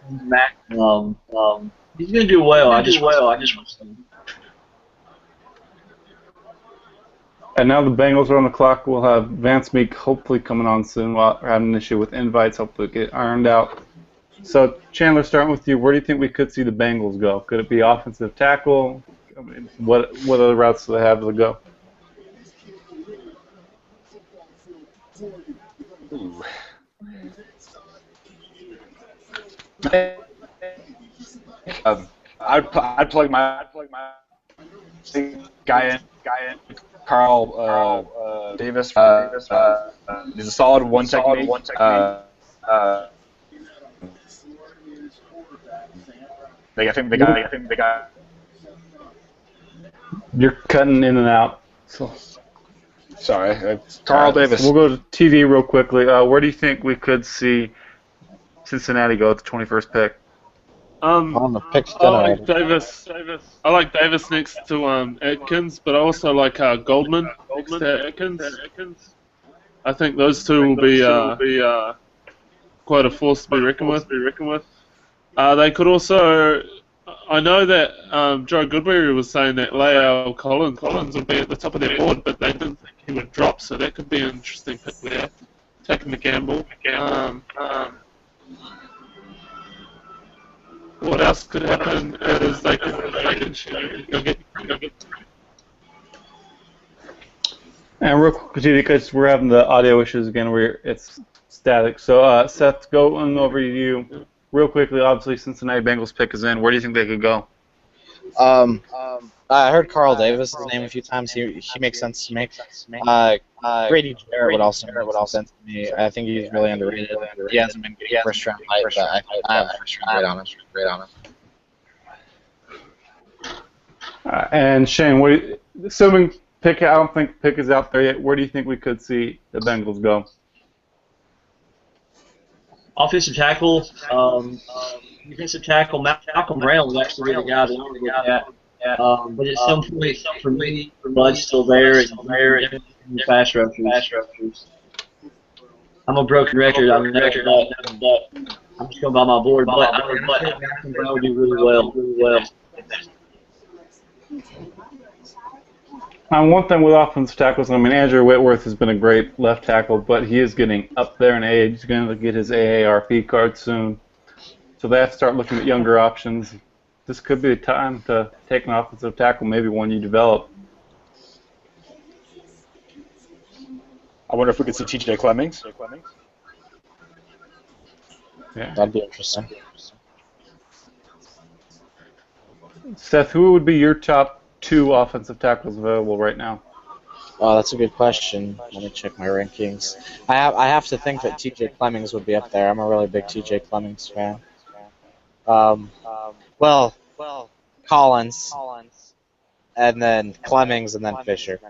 He's going to do well. I just want to see him. And now the Bengals are on the clock. We'll have Vance Meek hopefully coming on soon. While we're having an issue with invites, hopefully get ironed out. So, Chandler, starting with you, where do you think we could see the Bengals go? Could it be offensive tackle? I mean, what other routes do they have to go? Ooh. I'd plug my guy in Carl Davis. He's a solid one technique. I think they got. You're cutting in and out. So, Sorry, it's Carl Davis. So we'll go to TV real quickly. Where do you think we could see Cincinnati go at the 21st pick? On the pick I like Davis. I like Davis next to Atkins, but I also like Goldman next to Atkins. I think those two will be quite a force to be reckoned with. They could also. I know that Joe Goodberry was saying that La'el Collins would be at the top of their board, but they didn't think he would drop, so that could be an interesting pick there. Taking the gamble. What else could happen is they could go get. And real quick, because we're having the audio issues again, where it's static. So, Seth, going over to you real quickly. Obviously, Cincinnati Bengals pick is in. Where do you think they could go? I heard Carl Davis' name a few times. He makes sense to me. Grady Jarrett would also make sense to me. I think he's really underrated. He hasn't been getting first round hype, but I have a first round grade on him. And Shane, assuming pick, I don't think pick is out there yet. Where do you think we could see the Bengals go? Offensive tackle, defensive tackle, Malcolm Brown was actually the guy that I would look at. But at some point, for me, Bud's still there, and the pass rushers. I'm a broken record. I'm just going by my board, but I think Malcolm Brown would do really well. One thing with offensive tackles, I mean, Andrew Whitworth has been a great left tackle, but he is getting up there in age. He's going to get his AARP card soon. So they have to start looking at younger options. This could be the time to take an offensive tackle, maybe one you develop. I wonder if we could see T.J. Clemmings. Yeah. That'd be interesting. Seth, who would be your top 2 offensive tackles available right now? Oh, that's a good question. Let me check my rankings. I have to think that T.J. Clemmings would be up there. I'm a really big T.J. Clemmings fan. Well, Collins, and then Clemmings, and then Fisher.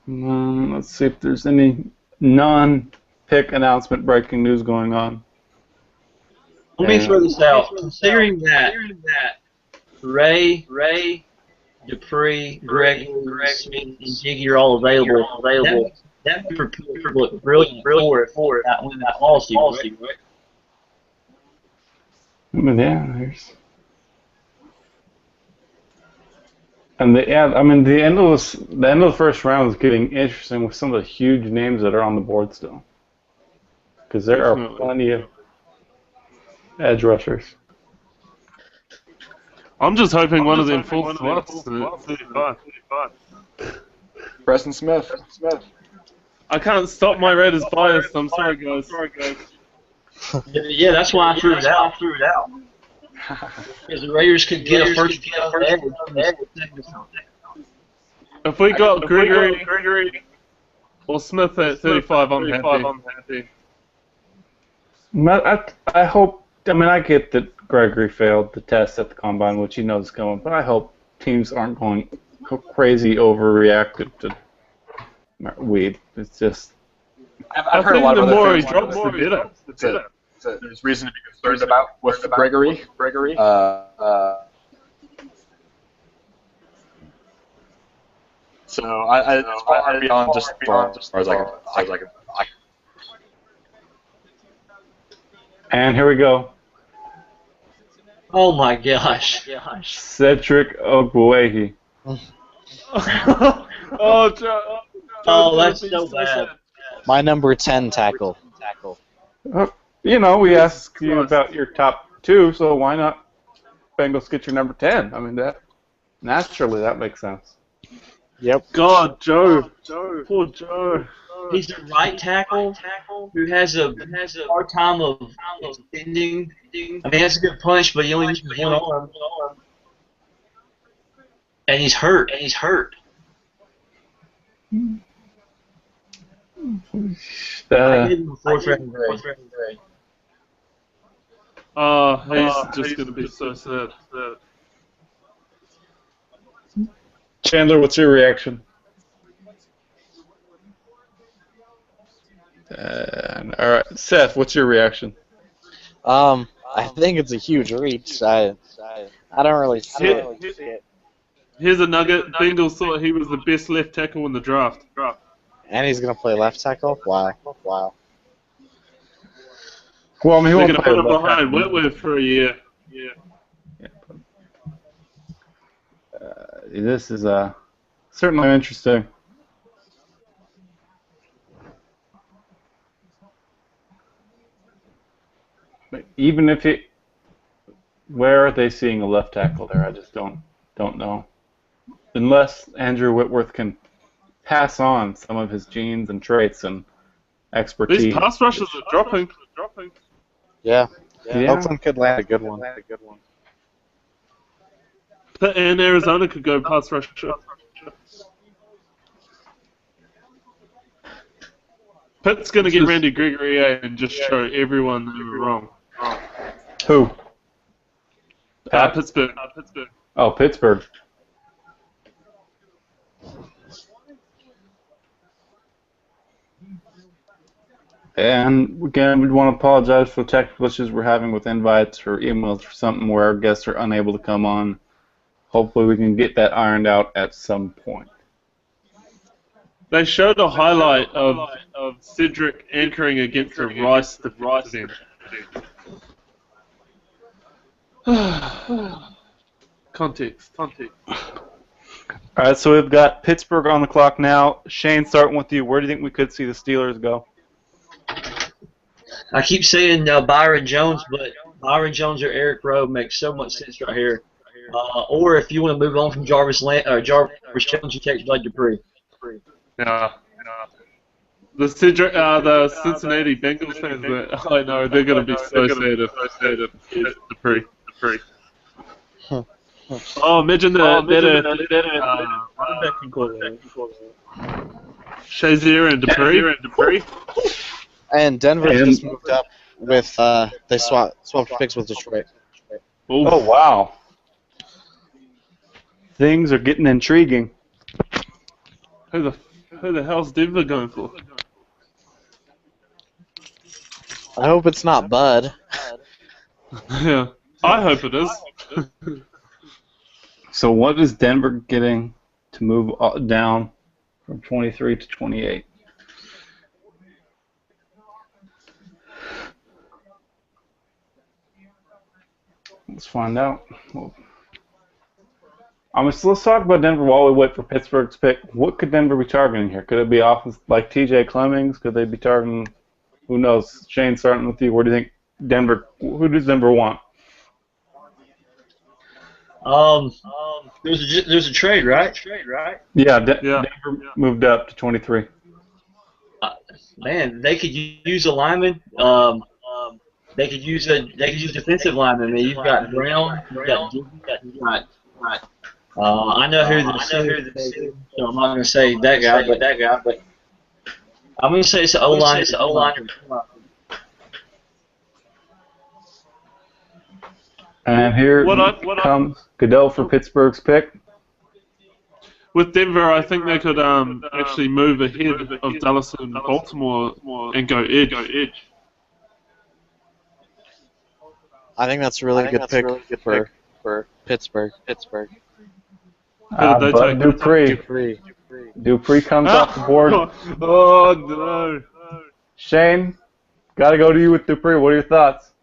Let's see if there's any non-pick announcement breaking news going on. Let me throw this out. Considering that Ray, Dupree, Greg, Smith, and Jiggy are all available, that would look brilliant for that win that policy, right? Yeah, there's. And the end of the first round is getting interesting with some of the huge names that are on the board still, because there are plenty of edge rushers. I'm just hoping one of them falls to us at 35. Preston Smith. I can't stop my Raiders bias. I'm sorry, guys. Yeah, that's why I threw it out. Because the Raiders could get a first edge. If we got Gregory or Smith at 35, I'm happy. I hope. I mean, I get that Gregory failed the test at the combine, which he knows is coming, but I hope teams aren't going crazy overreacted to weed. It's just. I've heard a lot of the more things. he drops, the better. There's reason to be concerned about with Gregory. So I beyond just as far as I can. And here we go. Oh my gosh. Cedric Ogbuehi. Oh, Joe. Oh, that's so bad. My number 10 tackle. You know, we asked you Christ. about your top 2, so why not Bengals get your number 10? I mean, that naturally that makes sense. Yep. God, Joe. Poor Joe. He's the right tackle who has a hard time of extending. I mean, that's a good punch, but he only uses one arm. And he's hurt. I gave him a fourth round grade. Oh, he's just going to be so sad. Chandler, what's your reaction? All right, Seth, what's your reaction? I think it's a huge reach. I don't really see it. Here's a nugget. Bengals thought he was the best left tackle in the draft. And he's gonna play left tackle. Wow. Well, I mean, he They're won't going to play put him left behind tackle. Whitworth for a year. This is certainly interesting. But even if where are they seeing a left tackle there? I just don't know. Unless Andrew Whitworth can pass on some of his genes and traits and expertise. These pass rushes are dropping. Yeah. Yeah. Oakland could land a good one. And Arizona could go pass rusher. Pitt's going to get Randy Gregory and just show everyone they were wrong. Who? Pittsburgh. Oh, Pittsburgh. And again, we want to apologize for the technical issues we're having with invites or emails for something where our guests are unable to come on. Hopefully we can get that ironed out at some point. They showed a highlight of Cedric anchoring against a Rice defense. Context. All right, so we've got Pittsburgh on the clock now. Shane, starting with you, where do you think we could see the Steelers go? I keep saying Byron Jones, but Byron Jones or Eric Rowe makes so much sense right here. Or if you want to move on from Jarvis Jones, you take Bud Dupree. Yeah. The Cincinnati Bengals fans, I know they're going to be so sad if Dupree. Oh, imagine that running back can call that. Shazier and Dupree. And Denver just moved up with they swapped picks with Detroit. Oh, wow. Things are getting intriguing. Who the hell's Denver going for? I hope it's not Bud. Yeah, I hope it is. So what is Denver getting to move down from 23 to 28? Let's find out. Let's talk about Denver while we wait for Pittsburgh's pick. What could Denver be targeting here? Could it be offense like T.J. Clemmings? Could they be targeting? Who knows? Shane, starting with you. Where do you think Denver? Who does Denver want? There's a trade, right? Yeah, Denver moved up to 23. Man, they could use a lineman. They could use defensive lineman. I mean, you've got Brown, you've got I know who the so I'm not going to say that guy, but I'm going to say it's the O-line. It's the O-line. And here comes Goodell for Pittsburgh's pick. With Denver, I think they could actually move ahead of Dallas and Baltimore and go edge. I think that's a really good pick for Pittsburgh. But Dupree comes off the board. Oh no! Shane, got to go to you with Dupree. What are your thoughts?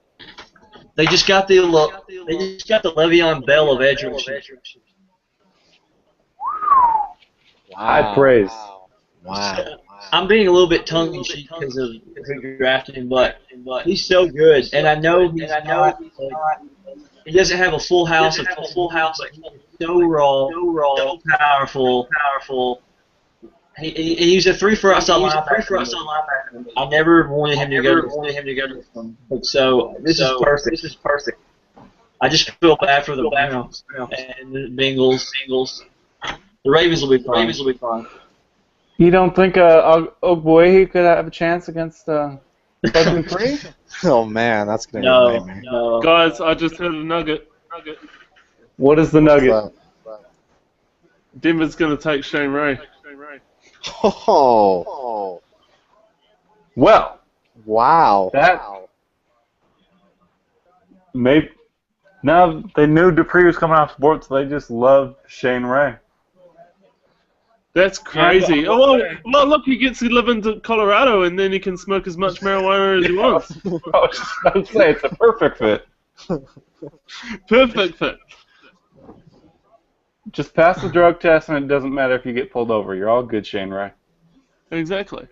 They just got the Le'Veon Bell of edge rushers. High praise. Wow. I'm being a little bit tongue in cheek because of who you're drafting, but he's so good, and I know he's not. He doesn't have a full house of but he's so raw, so powerful. He's a 3 for outside linebacker. I never wanted him to go to but so this is perfect. I just feel bad for the Browns and the Bengals. The Ravens will be fine. You don't think Ogbuehi could have a chance against Bud Dupree? Oh man, that's gonna be a No, nightmare. no. Guys, I just heard a nugget. What is the nugget? Denver's going to take Shane Ray. Oh, Well, wow. that maybe now they knew Dupree was coming off sports, so they just love Shane Ray. That's crazy. Oh, well, look, he gets to live in Colorado, and then he can smoke as much marijuana as he wants. I was just about to say, it's a perfect fit. Perfect fit. Just pass the drug test, and it doesn't matter if you get pulled over. You're all good, Shane Ray. Exactly.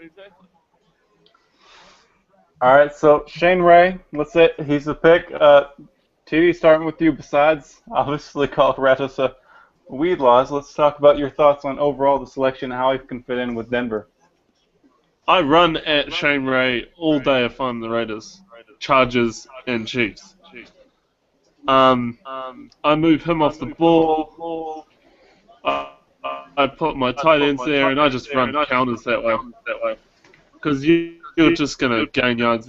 All right, so Shane Ray, let's say he's the pick. TD, starting with you. Besides, obviously, Colorado's weed laws, let's talk about your thoughts on overall the selection and how he can fit in with Denver. I run at Shane Ray all day if I'm the Raiders, Chargers, and Chiefs. I move him off the ball. I put my tight ends there, and I just run counters that way. Because you're just going to gain yards.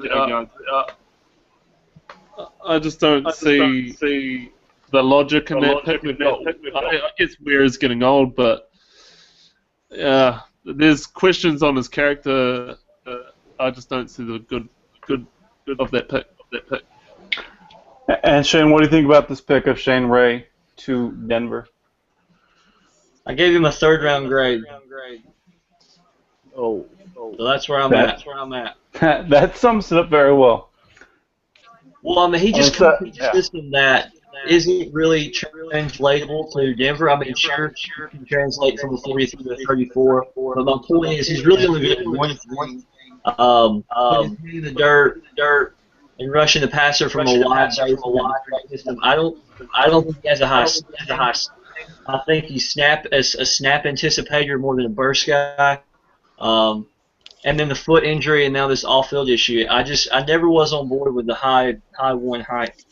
I just don't see the logic in that pick. I guess Weir is getting old, but there's questions on his character. I just don't see the good of that pick. And Shane, what do you think about this pick of Shane Ray to Denver? I gave him a 3rd round grade. Oh, So that's where I'm at. That sums it up very well. Well, I mean, he just completes a system that isn't really translatable to Denver. I mean, sure, you can translate from the 43 to the 34, but my point is he's really only good at one thing. Putting his hand in the dirt, and rushing the passer from a wide system. I don't think he has a high. I think he's a snap anticipator more than a burst guy. And then the foot injury, and now this off-field issue. I never was on board with the high one height.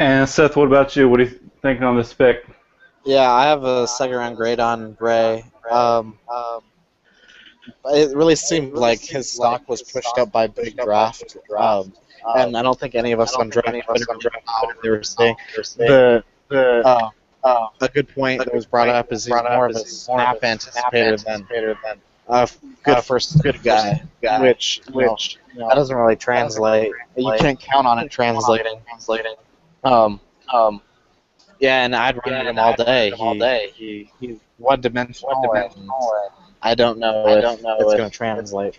And Seth, what about you? What are you thinking on this pick? Yeah, I have a 2nd round grade on Ray. It really seemed like his stock was pushed up by BigBoardDraft, and I don't think any of us on draft they were saying a good point that was brought up is he's more of a snap anticipator than a good guy, which that doesn't really translate. You can't count on it translating. Yeah, and I'd run him all day. He's one-dimensional. I don't know if it's going to translate.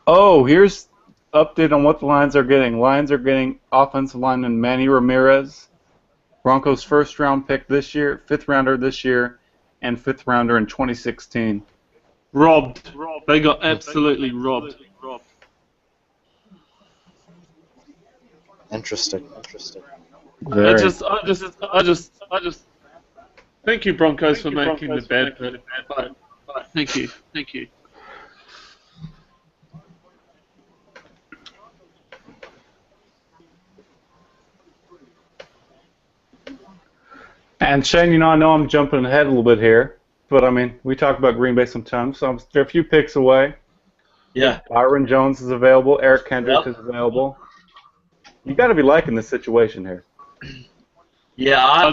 Oh, here's update on what the Lions are getting. Lions are getting offensive lineman Manny Ramirez, Broncos 1st round pick this year, 5th rounder this year, and 5th rounder in 2016. Robbed. They got absolutely robbed. Interesting. I just thank you, Broncos, for making the bad pick. Thank you. And Shane, I know I'm jumping ahead a little bit here, but I mean, we talk about Green Bay sometimes, so they're a few picks away. Yeah. Byron Jones is available. Eric Kendrick is available. You got to be liking this situation here. Yeah, I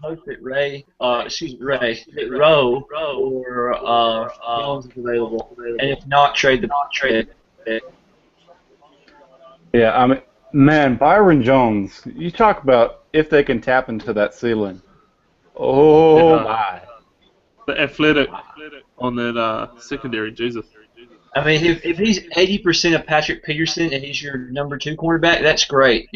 hope that Ray Rowe or Jones is available, and if not, trade the. Yeah, I mean, man, Byron Jones. You talk about if they can tap into that ceiling. Oh my! The athletic on that secondary, Jesus. I mean, if he's 80% of Patrick Peterson and he's your number 2 quarterback, that's great.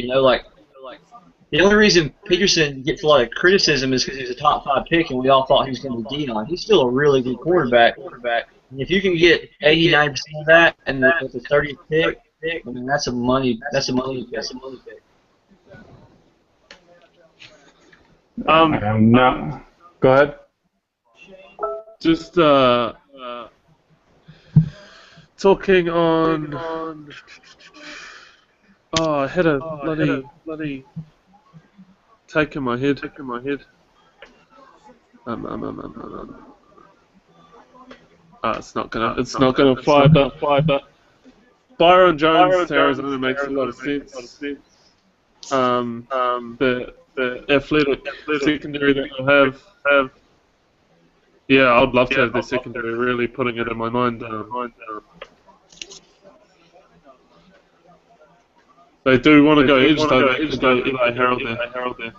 The only reason Peterson gets a lot of criticism is because he's a top 5 pick, and we all thought he was going to be Dion. He's still a really good quarterback. And if you can get 89% of that and with the 30th pick, I mean that's a money pick. I'm not. Go ahead. Just talking on. Oh, I had a bloody take in my head. It's not gonna fly, but Byron Jones to Arizona makes a lot of sense. The athletic secondary that they have. Yeah, I'd love to have their secondary. Really putting it in my mind. They do want to go edge, though. They could go Eli Harold there.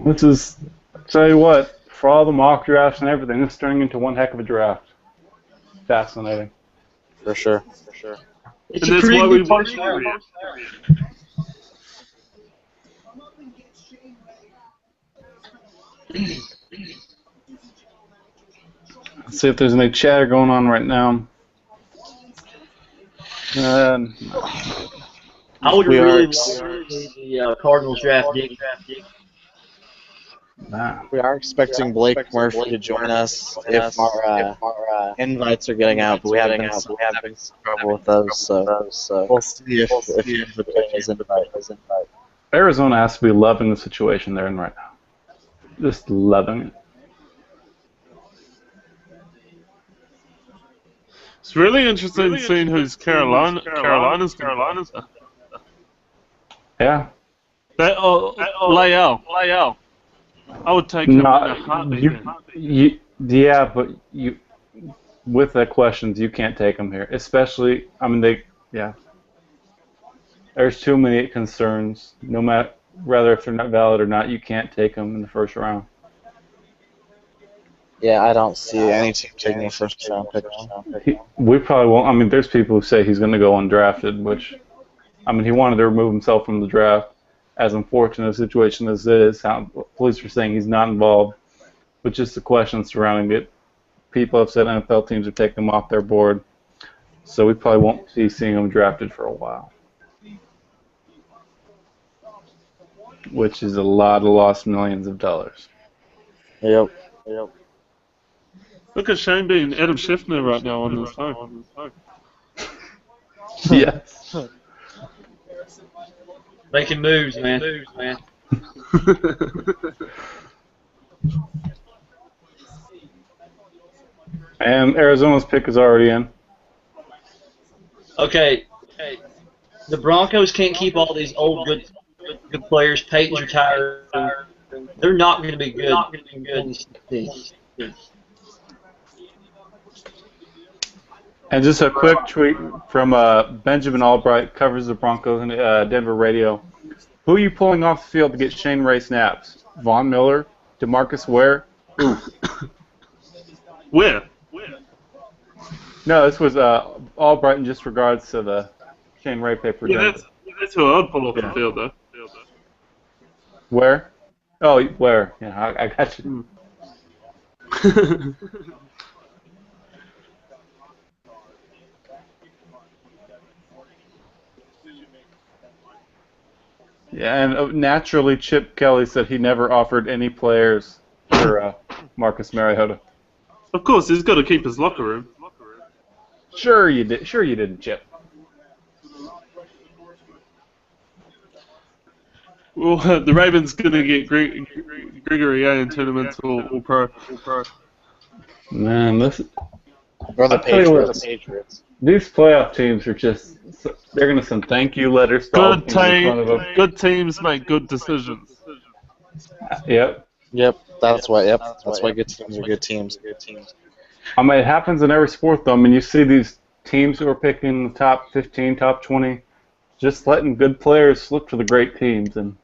This is, tell you what, for all the mock drafts and everything, it's turning into one heck of a draft. Fascinating. For sure. It's And a that's pretty why we good want first you round. here. Let's see if there's any chatter going on right now. I would We really are- love the Cardinals draft Dick. Nah. We are expecting Blake Murphy to join us if our invites are getting out, but we haven't having some trouble with those, so we'll see if he ends up getting his invite. Arizona has to be loving the situation they're in right now. Just loving it. It's really interesting seeing who's Carolina's. Yeah. Leal. I would take him in a heartbeat. Yeah, but with the questions, you can't take them here. Especially, I mean, there's too many concerns. No matter, whether if they're not valid or not, you can't take them in the first round. Yeah, I don't see any team taking a first round pick. We probably won't. I mean, there's people who say he's going to go undrafted, which, I mean, he wanted to remove himself from the draft. As unfortunate a situation as it is, police are saying he's not involved, but just the questions surrounding it. People have said NFL teams are taking him off their board, so we probably won't be seeing him drafted for a while, which is a lot of lost millions of dollars. Yep. Look at Shane being Adam Scheffner right now on his phone. Yes. Making moves, man. And Arizona's pick is already in. Okay. The Broncos can't keep all these old good players. Peyton's retired. They're not going to be good. And just a quick tweet from Benjamin Albright, covers the Broncos and Denver radio. Who are you pulling off the field to get Shane Ray snaps? Von Miller? DeMarcus Ware? Who? Where? No, this was Albright in just regards to the Shane Ray paper. Yeah, that's who I would pull off the field, though. Where? Oh, where? Yeah, I got you. Yeah, and naturally, Chip Kelly said he never offered any players for Marcus Mariota. Of course, he's got to keep his locker room. Sure you did. Sure you didn't, Chip. Well, the Ravens going to get Gregory A and turn him into all pro. Man, Or the Patriots. These playoff teams are just—they're going to send thank you letters. To Good teams make good decisions. Yep. That's why good teams are good teams. I mean, it happens in every sport, though. I mean, you see these teams who are picking the top 15, top 20, just letting good players slip to the great teams and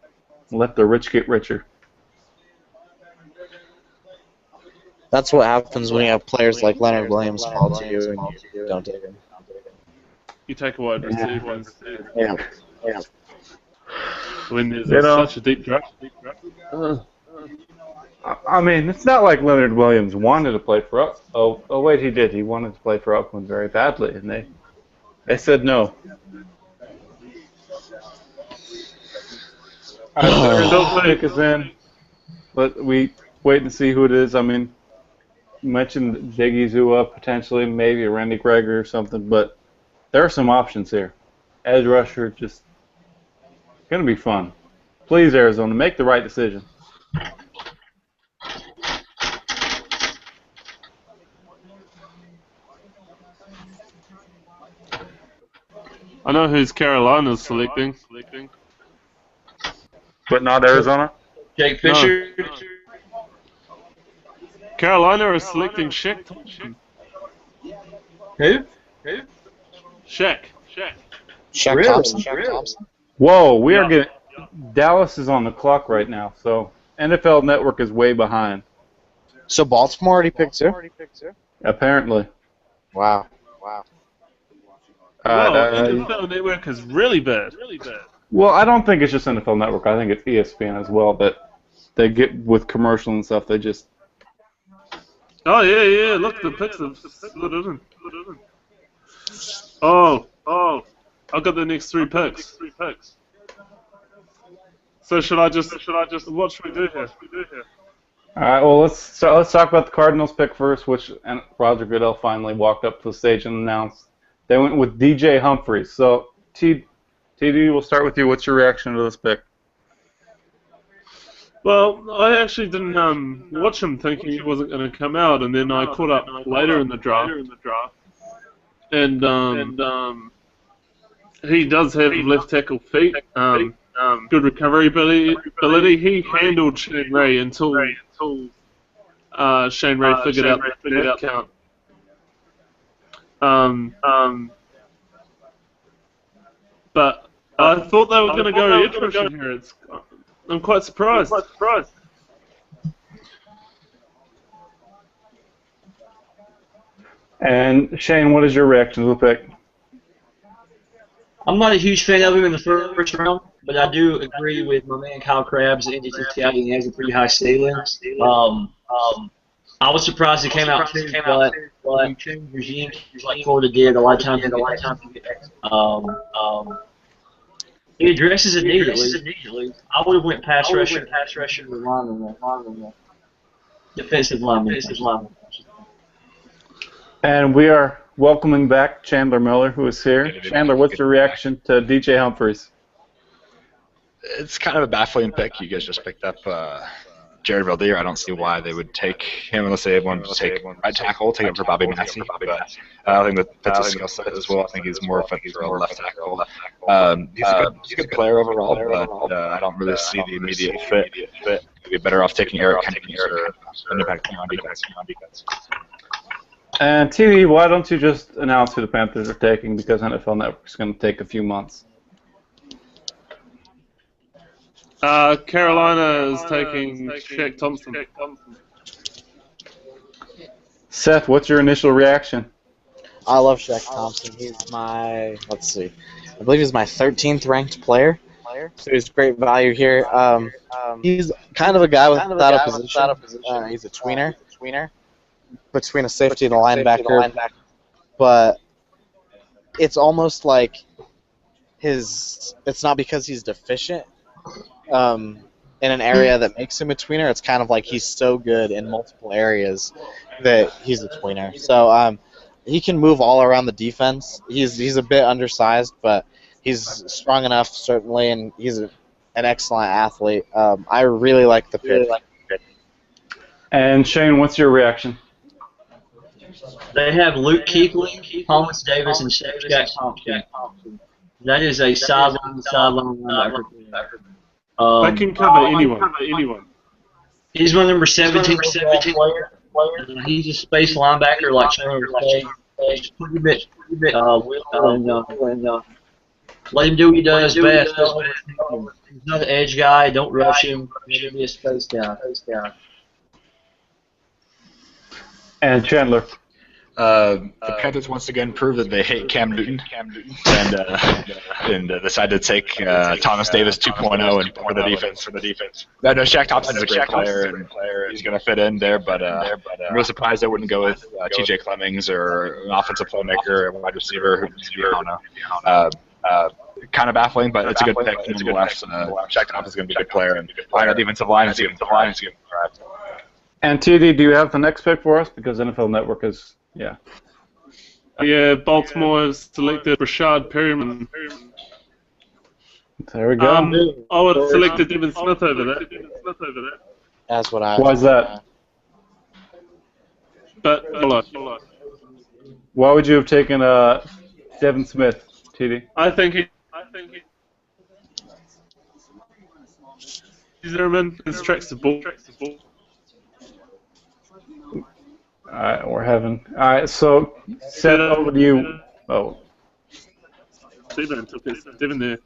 let the rich get richer. That's what happens when you have players like Leonard Williams fall to you and you don't take him. you take a wide receiver instead. Yeah. Yeah. When there's such a deep draft. I mean, it's not like Leonard Williams wanted to play for us. Oh, wait, he did. He wanted to play for Oakland very badly, and they said no. Still pick is in, but we wait and see who it is. I mean, you mentioned Diggy Zua, potentially, maybe a Randy Gregory or something, but there are some options here. Edge rusher, just going to be fun. Please, Arizona, make the right decision. I know who's Carolina's selecting. But not Arizona? Jake Fisher. No. Carolina is selecting Shaq Thompson. Who? Shaq. Shaq Really? Thompson. Really? Whoa, we are getting... Dallas is on the clock right now, so NFL Network is way behind. So Baltimore already picked too? Apparently. Wow. NFL Network is really bad. Well, I don't think it's just NFL Network. I think it's ESPN as well that they get with commercial and stuff. They just... Oh, yeah. Look, the picks have slid in. Oh. I've got the next three picks. So should I just... What should we do here? All right, well, let's talk about the Cardinals pick first, which Roger Goodell finally walked up to the stage and announced. They went with DJ Humphries. So, TD, we'll start with you. What's your reaction to this pick? Well, I actually didn't watch him thinking he wasn't going to come out, and then I caught up later in the draft. And he does have left tackle feet, good recovery ability. He handled Shane Ray until Shane Ray figured out the snap count. But I thought they were going to go edge rushing here. I'm quite surprised. And Shane, what is your reaction to the pick? I'm not a huge fan of him in the first round, but I do agree with my man Kyle Krabs that NDT he has a pretty high ceiling. I was surprised he came out too, but when you change regimes like Florida did, a lot of times he addresses it need at least. I would have went pass rusher with lineman. Defensive lineman. And we are welcoming back Chandler Miller, who is here. Chandler, what's your reaction to DJ Humphries? It's kind of a baffling pick. You guys just picked up Jared Valdir. I don't see why they would take him unless they wanted to take right tackle, take him for Bobby Massey. But I think that fits his skill set as well. I think he's more effective for a left tackle. He's a good player overall, but I don't really see the immediate fit. You'd be better off taking Eric Kennedy or an impact on defense. And TV, why don't you just announce who the Panthers are taking, because NFL Network is going to take a few months. Carolina is taking Shaq Thompson. Seth, what's your initial reaction? I love Shaq Thompson. He's my, I believe he's my 13th ranked player. So he's great value here. He's kind of a guy without a position. He's a tweener between a safety and a linebacker. But it's almost like it's not because he's deficient in an area that makes him a tweener. It's kind of like he's so good in multiple areas that he's a tweener. So he can move all around the defense. He's a bit undersized, but he's strong enough, certainly, and he's an excellent athlete. I really like the pick. And Shane, what's your reaction? They have Luke Kuechly, Thomas Davis, and Shaq Thompson. That is a sideline linebacker. They can cover anyone. He's my number 17 player. He's a space linebacker like Shane was saying. Pretty bit let him do what he does best. He's not an edge guy. Don't rush him. He'll be a space guy. And Chandler. The Panthers once again proved that they hate Cam Newton, and decided to take Thomas Davis 2.0 and for the defense. No, Shaq Thompson's a great player, and he's going to fit in there. But I'm really surprised they wouldn't go with T.J. Clemmings or an offensive playmaker, a wide receiver who maybe, I don't know. Kind of baffling, but it's a good pick nonetheless. Shaq Thompson's going to be a good player, and our defensive line is going to thrive. And TD, do you have the next pick for us? Because NFL Network is, yeah. Yeah, Baltimore has selected Rashad Perriman. There we go. I would have selected Devin Smith over that. That's what I. Why is that? But hold on. Why would you have taken Devin Smith, TD? I think he's Zimmerman tracks the ball. All right, we're having. All right, so Seth, over to you. Oh, Devin there.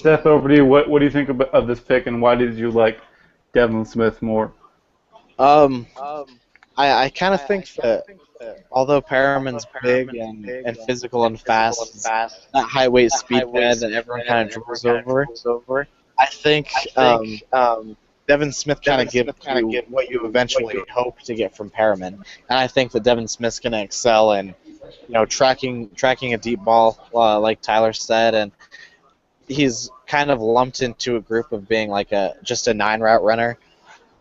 Seth, over to you. What do you think of this pick, and why did you like Devin Smith more? I kind of think that although Perriman's big and physical and fast, that high weight speedhead that everyone kind of dribbles over, I think Devin Smith kind of gives you what you eventually hope to get from Perriman, and I think that Devin Smith's going to excel in, tracking a deep ball, like Tyler said, and he's kind of lumped into a group of being like just a 9-route runner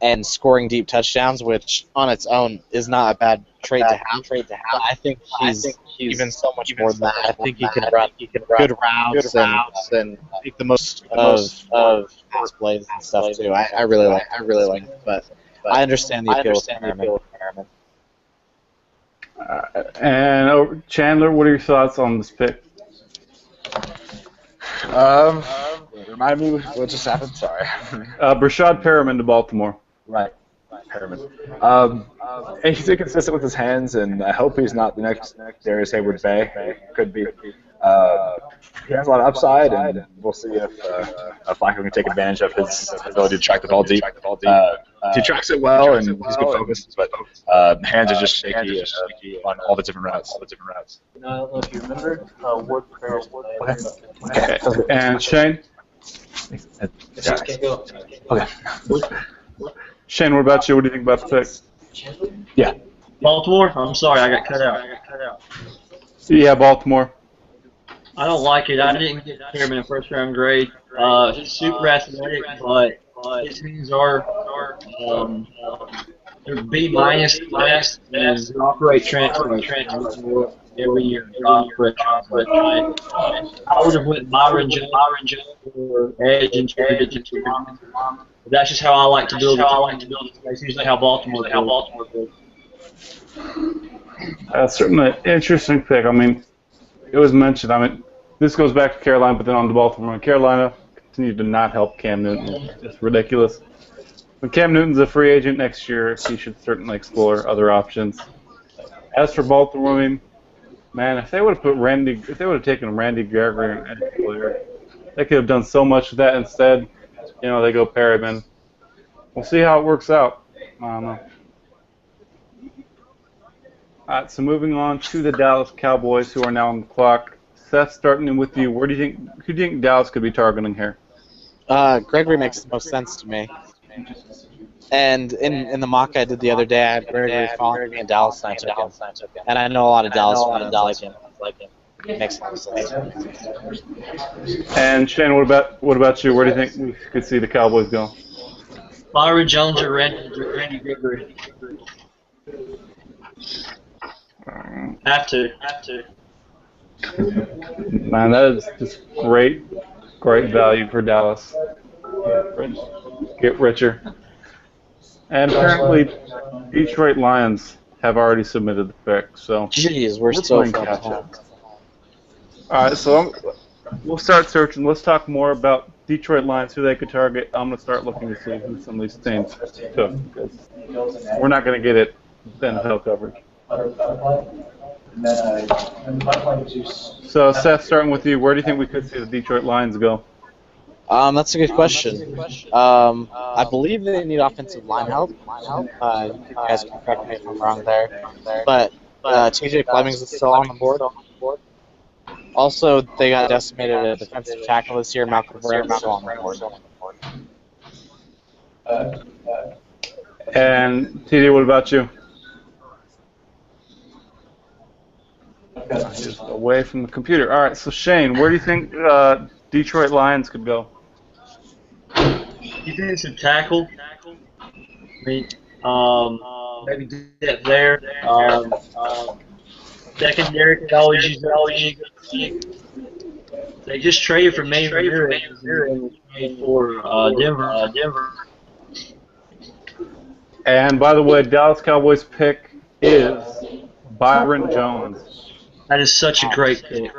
and scoring deep touchdowns, which on its own is not a bad trait to have. But I think he's even so much more than that. I think he can run good routes and make the most of his plays and stuff too. I really like him, but I understand the appeal of Perriman. And Chandler, what are your thoughts on this pick? Remind me what just happened. Sorry. Brashad Perriman to Baltimore. Right, Perriman. He's inconsistent with his hands, and I hope he's not the next Darius Hayward-Bay. Could be. He has a lot of upside, and we'll see if Flacco can take advantage of his ability to track the ball deep. He tracks it well, and he's good focused, but hands are just shaky on all the different routes. I don't know if you remember, Ward Prayers. Okay. And Shane? Okay. Shane, what about you? What do you think about the pick? Yeah. Baltimore? I'm sorry, I got cut out. Yeah, Baltimore. I don't like it. I didn't get him in a first-round grade. He's super athletic, but his hands are they're B minus class, and they operate transfer every year. I would have went Byron Jones or Edge and traded it to him. That's just how I like to build it. That's usually how Baltimore builds. That's certainly an interesting pick. I mean, it was mentioned. I mean, this goes back to Carolina, but then on to Baltimore. And Carolina continued to not help Cam Newton. It's ridiculous. When Cam Newton's a free agent next year, he should certainly explore other options. As for Baltimore, I mean, man, if they would have taken Randy Gregory as a player, they could have done so much with that. Instead, they go Perriman. We'll see how it works out. I don't know. All right, so moving on to the Dallas Cowboys, who are now on the clock. Seth, starting with you, who do you think Dallas could be targeting here? Gregory makes the most sense to me. And in the mock I did the other day, I had Gregory falling me in Dallas, and I took him. And I know a lot of Dallas fans like him. Makes sense. And Shane, what about you? Where do you think we could see the Cowboys go? Byron Jones or Randy Gregory. Have to. Man, that is just great value for Dallas. Get richer. And apparently, Detroit Lions have already submitted the pick. So jeez, we're so far catch up. All right, so we'll start searching. Let's talk more about Detroit Lions, who they could target. I'm going to start looking to see who some of these teams took, because we're not going to get it NFL coverage. So, Seth, starting with you, where do you think we could see the Detroit Lions go? That's a good question. I believe they need offensive line help. You guys can correct me if I'm wrong there. But TJ Flemings is still on the board. Also, they got decimated a defensive tackle this year. Malcolm Brown is still on the board. And TD, what about you? Just away from the computer. All right, so Shane, where do you think Detroit Lions could go? Defensive tackle. I mean, maybe depth there. Secondary could always use that. They just traded for Manny Ramirez for Denver. And by the way, Dallas Cowboys pick is Byron Jones. That is such a great pick.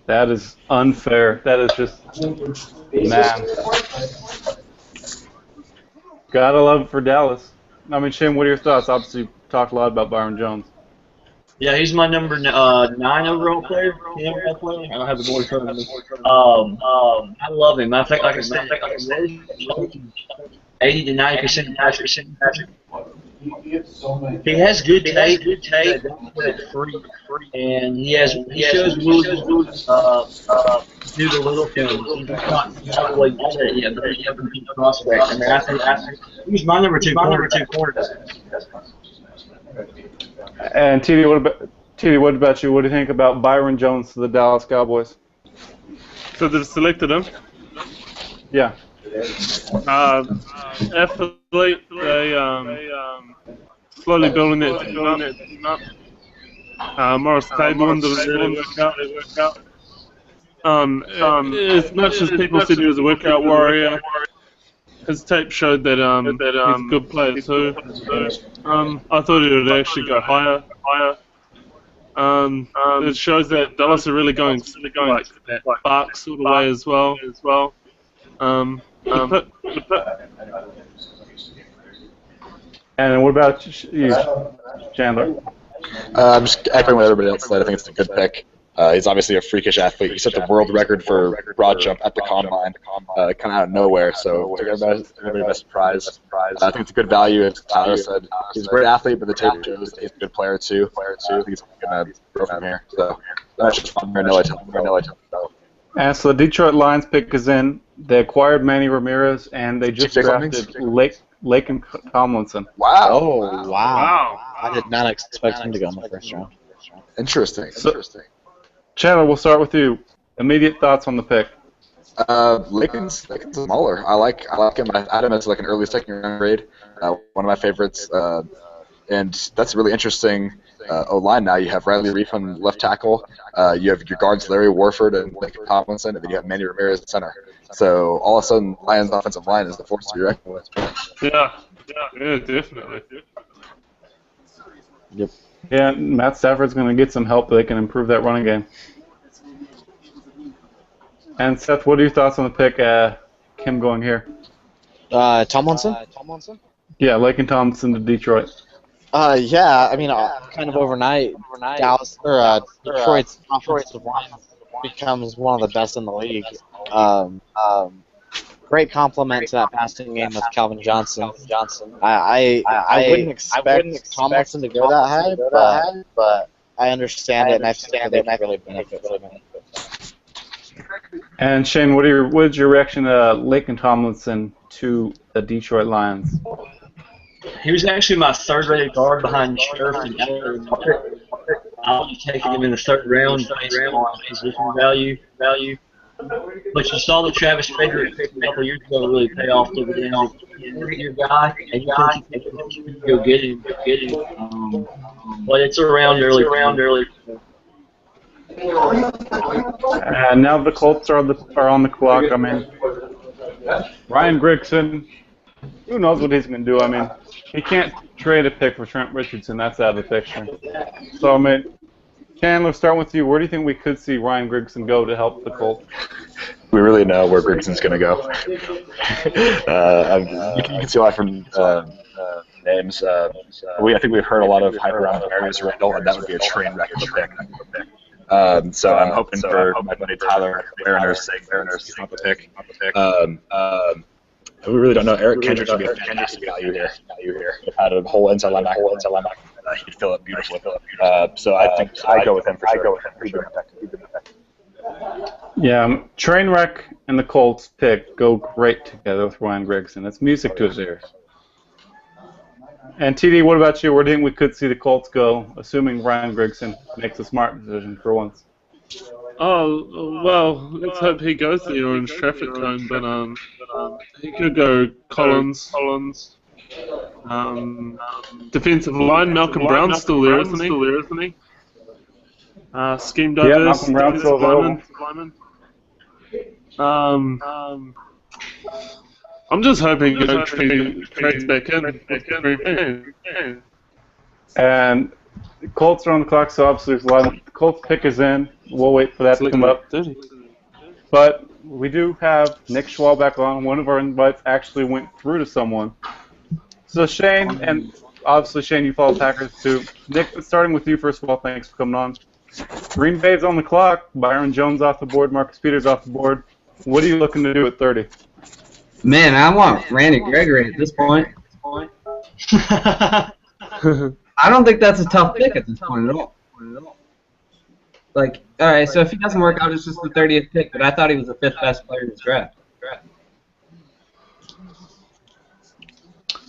That is unfair. That is just, man. Gotta love it for Dallas. I mean, Shane, what are your thoughts? Obviously, you talked a lot about Byron Jones. Yeah, he's my number 9 overall player. I don't have the board in front of me. I love him. I think, like I said, 80 to 90% passer. He has good tape, and he shows willingness to do the little things. He's not the way you said yet, but he's a good prospect. I mean, I think he's my number 2 corner. And TD, what about you? What do you think about Byron Jones to the Dallas Cowboys? So they've selected him. Yeah. Athlete, they slowly building that team up. Morris Claiborne did really work out. As much as people said he was a workout warrior, his tape showed that he's a good player too. I thought he would actually go higher. It shows that Dallas are really going like that Bark sort of way as well. And what about you, Chandler? I'm just echoing what everybody else said. I think it's a good pick. He's obviously a freakish athlete. He set the world record for broad jump at the combine, kind of out of nowhere. So everybody by surprise. I think it's a good value. As Tyler said, he's a great athlete, but the tape shows he's a good player too. I think he's going to grow from here. So that's just fun. And so the Detroit Lions pick is in. They acquired Manny Ramirez, and they just drafted Laken Tomlinson. Wow. Oh, wow. I did not expect him to go in the first round. Interesting. Chandler, we'll start with you. Immediate thoughts on the pick. Laken's smaller. I like him. I had him as like an early second round grade. One of my favorites. And that's really interesting. O-line now. You have Riley Reef on left tackle. You have your guards Larry Warford and Laken Tomlinson, and then you have Manny Ramirez at center. So all of a sudden, Lions' offensive line is the force to be reckoned with. Yeah, definitely. Yep. Yeah, Matt Stafford's going to get some help. They can improve that running game. And Seth, what are your thoughts on the pick? Kim going here. Tomlinson? Yeah, Laken Tomlinson to Detroit. Yeah, I mean, kind of overnight, Dallas or Detroit's offensive line becomes one of the best in the league. Great compliment to that passing game with Calvin Johnson. I wouldn't expect Tomlinson to go that high, but I understand it, and I think that they could really benefit from it. And Shane, what is your reaction to Laken Tomlinson to the Detroit Lions? He was actually my third-rated guard behind Scherf and Elder. I was taking him in the third round based on position value. But you saw the Travis Frederick pick a couple years ago really pay off dividends. You get your guy, and you go get him. But it's around early. And now the Colts are on the clock. I mean, Ryan Grigson, who knows what he's going to do? I mean, he can't trade a pick for Trent Richardson. That's out of the picture. So, I mean, Chandler, starting with you, where do you think we could see Ryan Grigson go to help the Colts? We really know where Grigson's going to go. You can see a lot from names. I think we've heard a lot of hype around Darius Randall, and that would be a train wreck of a pick. So I'm hoping for my buddy Tyler Mariner's sake, Mariner's top of pick. We really don't know. Eric Kendrick should be a fantastic value here. If I had a whole inside linebacker, he could fill it beautifully. So I think I go with him for sure. Yeah, Trainwreck and the Colts pick go great together with Ryan Grigson. It's music to his ears. And TD, what about you? Where do you think we could see the Colts go, assuming Ryan Grigson makes a smart decision for once? Oh, well, let's hope he goes to the orange traffic cone, but he could go Collins. Defensive line, Malcolm Brown's still there, isn't he? Scheme diverse. Yeah, Malcolm Brown's still available. I'm just hoping trades back in. And the Colts are on the clock, so obviously there's a lot of the Colts pick is in. We'll wait for that to come up. But we do have Nick Schwal back on. One of our invites actually went through to someone. So Shane, and obviously Shane, you follow Packers too. Nick, starting with you first of all, thanks for coming on. Green Bay's on the clock. Byron Jones off the board. Marcus Peters off the board. What are you looking to do at 30? Man, I want Randy Gregory at this point. I don't think that's a tough pick at this point at all. Like, all right, so if he doesn't work out, it's just the 30th pick, but I thought he was the 5th best player in this draft.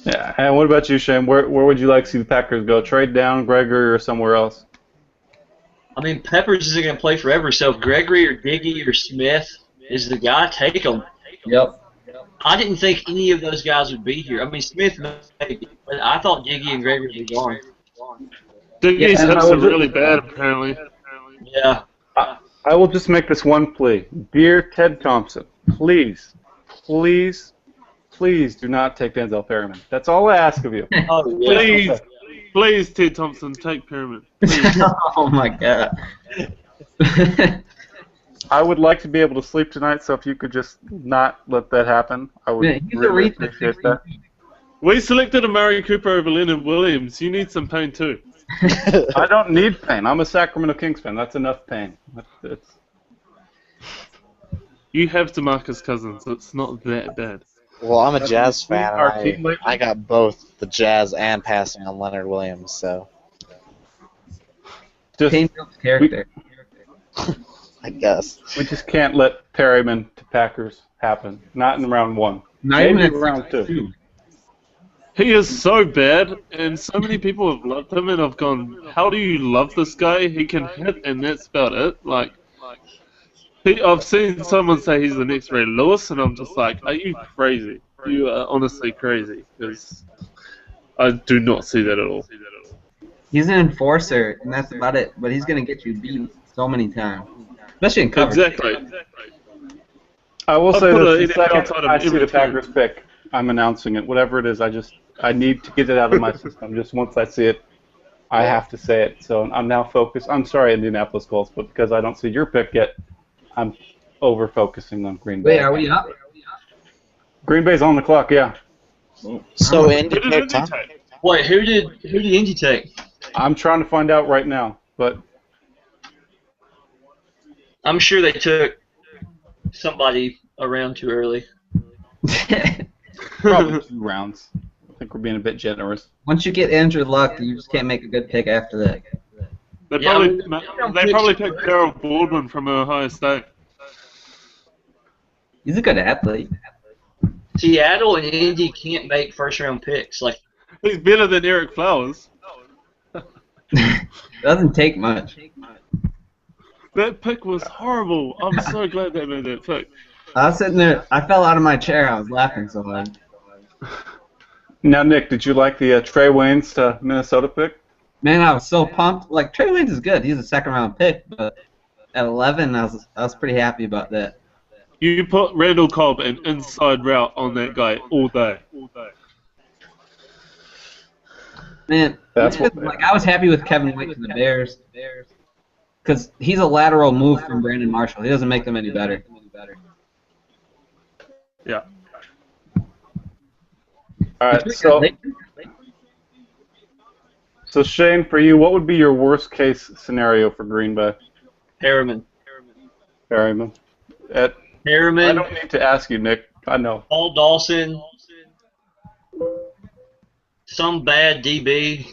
Yeah, and what about you, Shane? Where would you like to see the Packers go? Trade down Gregory or somewhere else? I mean, Peppers isn't going to play forever, so if Gregory or Diggy or Smith is the guy, take him. Yep. I didn't think any of those guys would be here. I mean, Smith maybe, but I thought Diggy and Gregory would be gone. Diggy's hips are really bad, apparently. Yeah. I will just make this one plea. Dear Ted Thompson, please do not take Denzel Perryman. That's all I ask of you. Oh, yeah. Please, Ted Thompson, take Perryman. Oh, my God. I would like to be able to sleep tonight, so if you could just not let that happen, I would really appreciate that. We selected Amari Cooper over Leonard Williams. You need some pain, too. I don't need pain. I'm a Sacramento Kings fan. That's enough pain. You have DeMarcus Cousins. It's not that bad. Well, I'm a Jazz fan, and I got both the Jazz and passing on Leonard Williams, so. Painful's character. I guess. We just can't let Perryman to Packers happen. Not in round 1. Not even Maybe in round 2. He is so bad, and so many people have loved him, and I've gone, how do you love this guy? He can hit, and that's about it. I've seen someone say he's the next Ray Lewis, and I'm just like, are you crazy? You are honestly crazy, because I do not see that at all. He's an enforcer, and that's about it. But he's going to get you beat so many times, especially in coverage. Exactly. I will say this: the outside second of I see every the Packers pick, I'm announcing it. Whatever it is, I need to get it out of my system. Just once I see it, I have to say it. So I'm now focused. I'm sorry, Indianapolis Colts, but because I don't see your pick yet, I'm over-focusing on Green Bay. Wait, are we up? Green Bay's on the clock, yeah. So Indy picked Tom? Wait, who did Indy take? I'm trying to find out right now, but I'm sure they took somebody around too early. probably 2 rounds. I think we're being a bit generous. Once you get Andrew Luck, you just can't make a good pick after that. They probably picked Darryl Boardman from Ohio State. He's a good athlete. Seattle and Indy can't make first-round picks. He's better than Eric Flowers. Doesn't take much. That pick was horrible. I'm so glad they made that pick. I was sitting there. I fell out of my chair. I was laughing so hard. Now, Nick, did you like the Trey Waynes to Minnesota pick? Man, I was so pumped. Like, Trey Waynes is good. He's a second-round pick, but at 11, I was pretty happy about that. You put Randall Cobb an inside route on that guy all day. Man, I was happy with Kevin White to the Bears because he's a lateral move from Brandon Marshall. He doesn't make them any better. Yeah. All right, so Shane, for you, what would be your worst-case scenario for Green Bay? Harriman. Perryman. I Harriman, don't need to ask you, Nick. I know. Paul Dawson, some bad DB.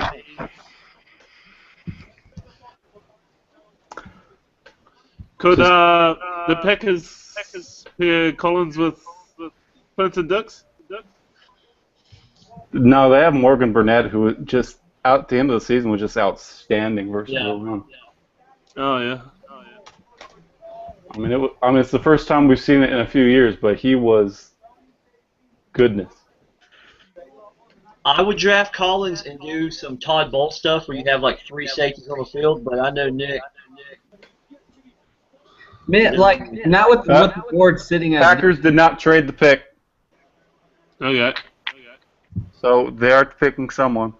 Could the Packers pair Collins with Clinton Dix? No, they have Morgan Burnett, who just out at the end of the season was just outstanding versus the run. Oh yeah. I mean, it's the first time we've seen it in a few years, but he was goodness. I would draft Collins and do some Todd Bolt stuff where you have like 3 safeties on the field, but I know Nick. Man, like, not with the board sitting at. Packers did not trade the pick, Okay. so they are picking someone.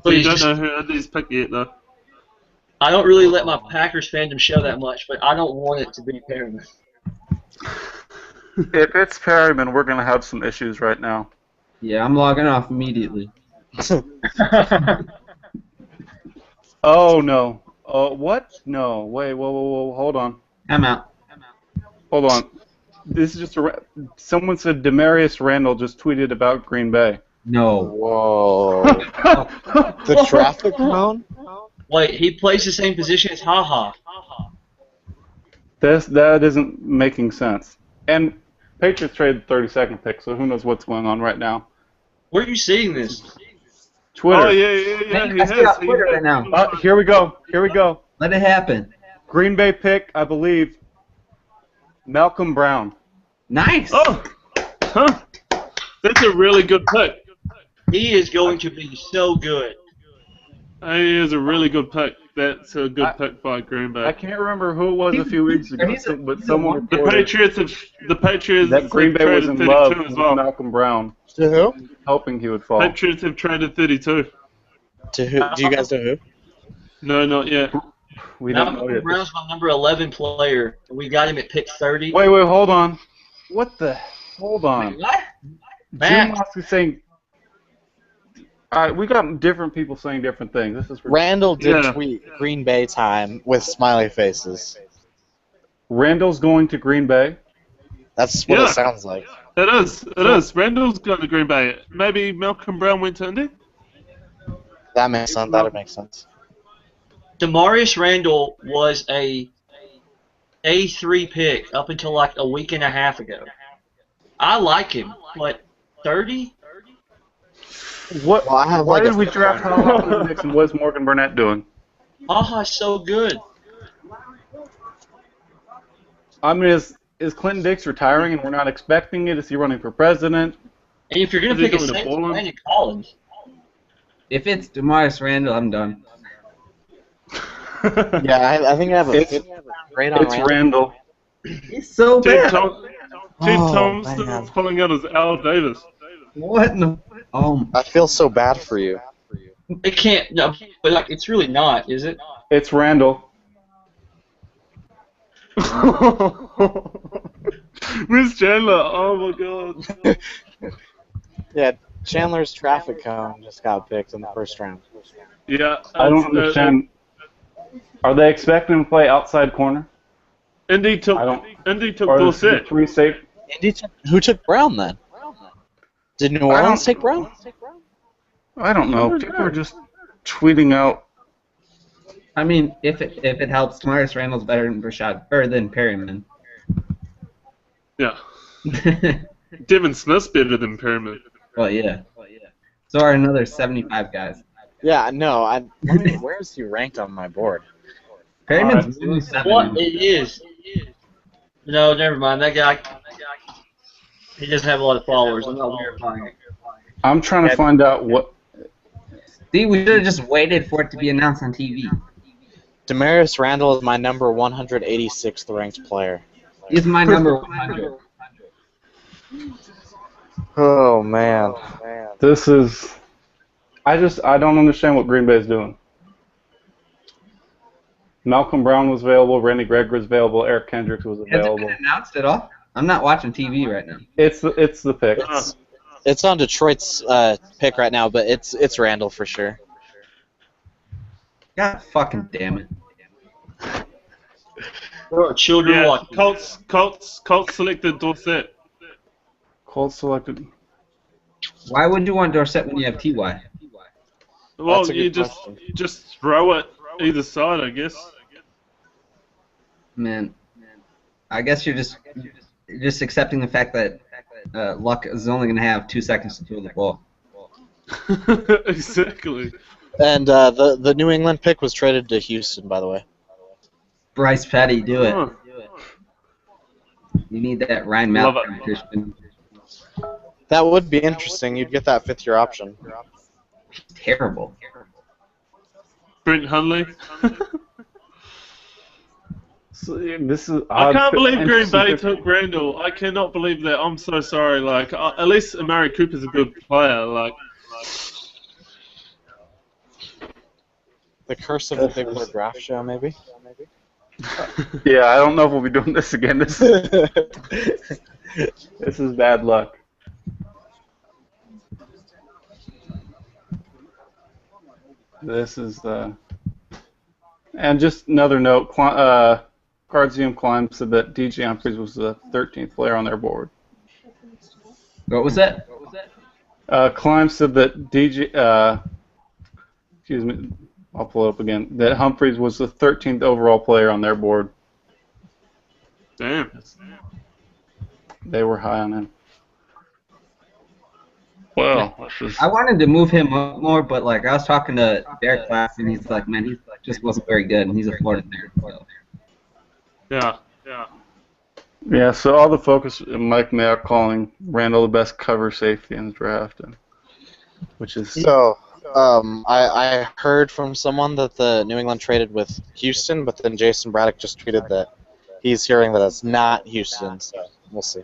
So you don't know who Andy's picked yet, though. I don't really let my Packers fandom show that much, but I don't want it to be Perryman. If it's Perryman, we're going to have some issues right now. Yeah, I'm logging off immediately. Oh, no. What? No. Wait, whoa. Hold on. I'm out. Hold on. This is just someone said Demarius Randall just tweeted about Green Bay. No. Whoa. The traffic cone? Wait, he plays the same position as HaHa. That isn't making sense. And Patriots traded the 32nd pick, so who knows what's going on right now. Where are you seeing this? Twitter. Oh yeah. He I see it has. on Twitter right now. Here we go. Let it happen. Green Bay pick, I believe, Malcolm Brown. Nice. Oh, huh. That's a really good pick. He is going to be so good. He is a really good pick. That's a good pick by Green Bay. I can't remember who it was a few weeks ago, but someone The reported Patriots that Green Bay was traded in love 32 with as well. Malcolm Brown, To who? hoping he would fall. Patriots have traded 32. To who? Do you guys know who? No, not yet. We don't know Malcolm yet. Brown's my number 11 player, and we got him at pick 30. Wait, hold on. What the? Hold on. What? Jim Matt. Moss is saying. We got different people saying different things. This is ridiculous. Randall did Yeah. tweet Green Bay time with smiley faces. Randall's going to Green Bay. That's what Yeah. it sounds like. It is. Randall's going to Green Bay. Maybe Malcolm Brown went to Indy? That makes sense. That makes sense. Demarius Randall was a A3 pick up until like a week and a half ago. I like him, but 30? What? Well, I have Why like did a we draft Howard Nixon? What's Morgan Burnett doing? HaHa's so good. I mean, is Clinton Dix retiring and we're not expecting it? Is he running for president? And if you're going Is to he pick a going to Saints, Poland? Brandon Collins. If it's Demarius Randall, I'm done. Yeah, I think I have a It's- great on It's Randall. He's so Tim bad. Thompson's man. pulling out as Al Davis. What in the? Oh, I feel so bad for you. It can't, no, but like, it's really not, is it? It's Randall. Miss Chandler, oh my god. Yeah, Chandler's traffic cone just got picked in the first round. Yeah. I don't understand. Are they expecting him to play outside corner? Indy took I don't- Or is it Dorsett. three safe? Who took Brown then? Did New Orleans take Brown? I don't know. People are just tweeting out. I mean, if it helps, Demarius Randall's better than Rashad or than Perryman. Yeah. Devin Smith's better than Perryman. Well, yeah. So are another 75 guys. Yeah, no. Where is he ranked on my board? Perryman's 77. What it is. No, never mind. That guy, he doesn't have a lot of followers. I'm not verifying it. I'm trying to find out what. See, we should have just waited for it to be announced on TV. Demarius Randall is my number 186th ranked player. He's my number 100. Oh man. This is. I don't understand what Green Bay is doing. Malcolm Brown was available, Randy Gregg was available, Eric Kendricks was Has it available. been announced at all? I'm not watching TV right now. It's the pick. It's on Detroit's pick right now, but it's Randall for sure. God fucking damn it. There are children Yeah, watching. Colts selected Dorsett. Colts selected. Why would you want Dorsett when you have Ty? Well, That's a you good question. just throw it either side, I guess. Man, I guess you're just accepting the fact that Luck is only going to have 2 seconds to throw the ball. Exactly. And the New England pick was traded to Houston, by the way. Bryce Petty, do it. Huh. You need that Ryan Love Mallett it. competition. That would be interesting. You'd get that fifth-year option. Terrible. Brent Hundley. So, yeah, this is I odd. can't believe Green Interesting Bay pick. took Randall. I cannot believe that. I'm so sorry. Like, at least Amari Cooper's a good player. Like, The curse of the Big Board Draft show, maybe? Yeah, I don't know if we'll be doing this again. This is bad luck. This is and just another note. Guardian Climb said that DJ Humphries was the 13th player on their board. What was that? Climb said that excuse me, I'll pull it up again. That Humphries was the 13th overall player on their board. damn. They were high on him. Wow. That's just, I wanted to move him up more, but like I was talking to Derek Class, and he's like, man, he just wasn't very good, and he's a Florida player. So. yeah. Yeah, so all the focus, Mike Mayock calling Randall the best cover safety in the draft, which is So, I heard from someone that the New England traded with Houston, but then Jason Braddock just tweeted that he's hearing that it's not Houston, so we'll see.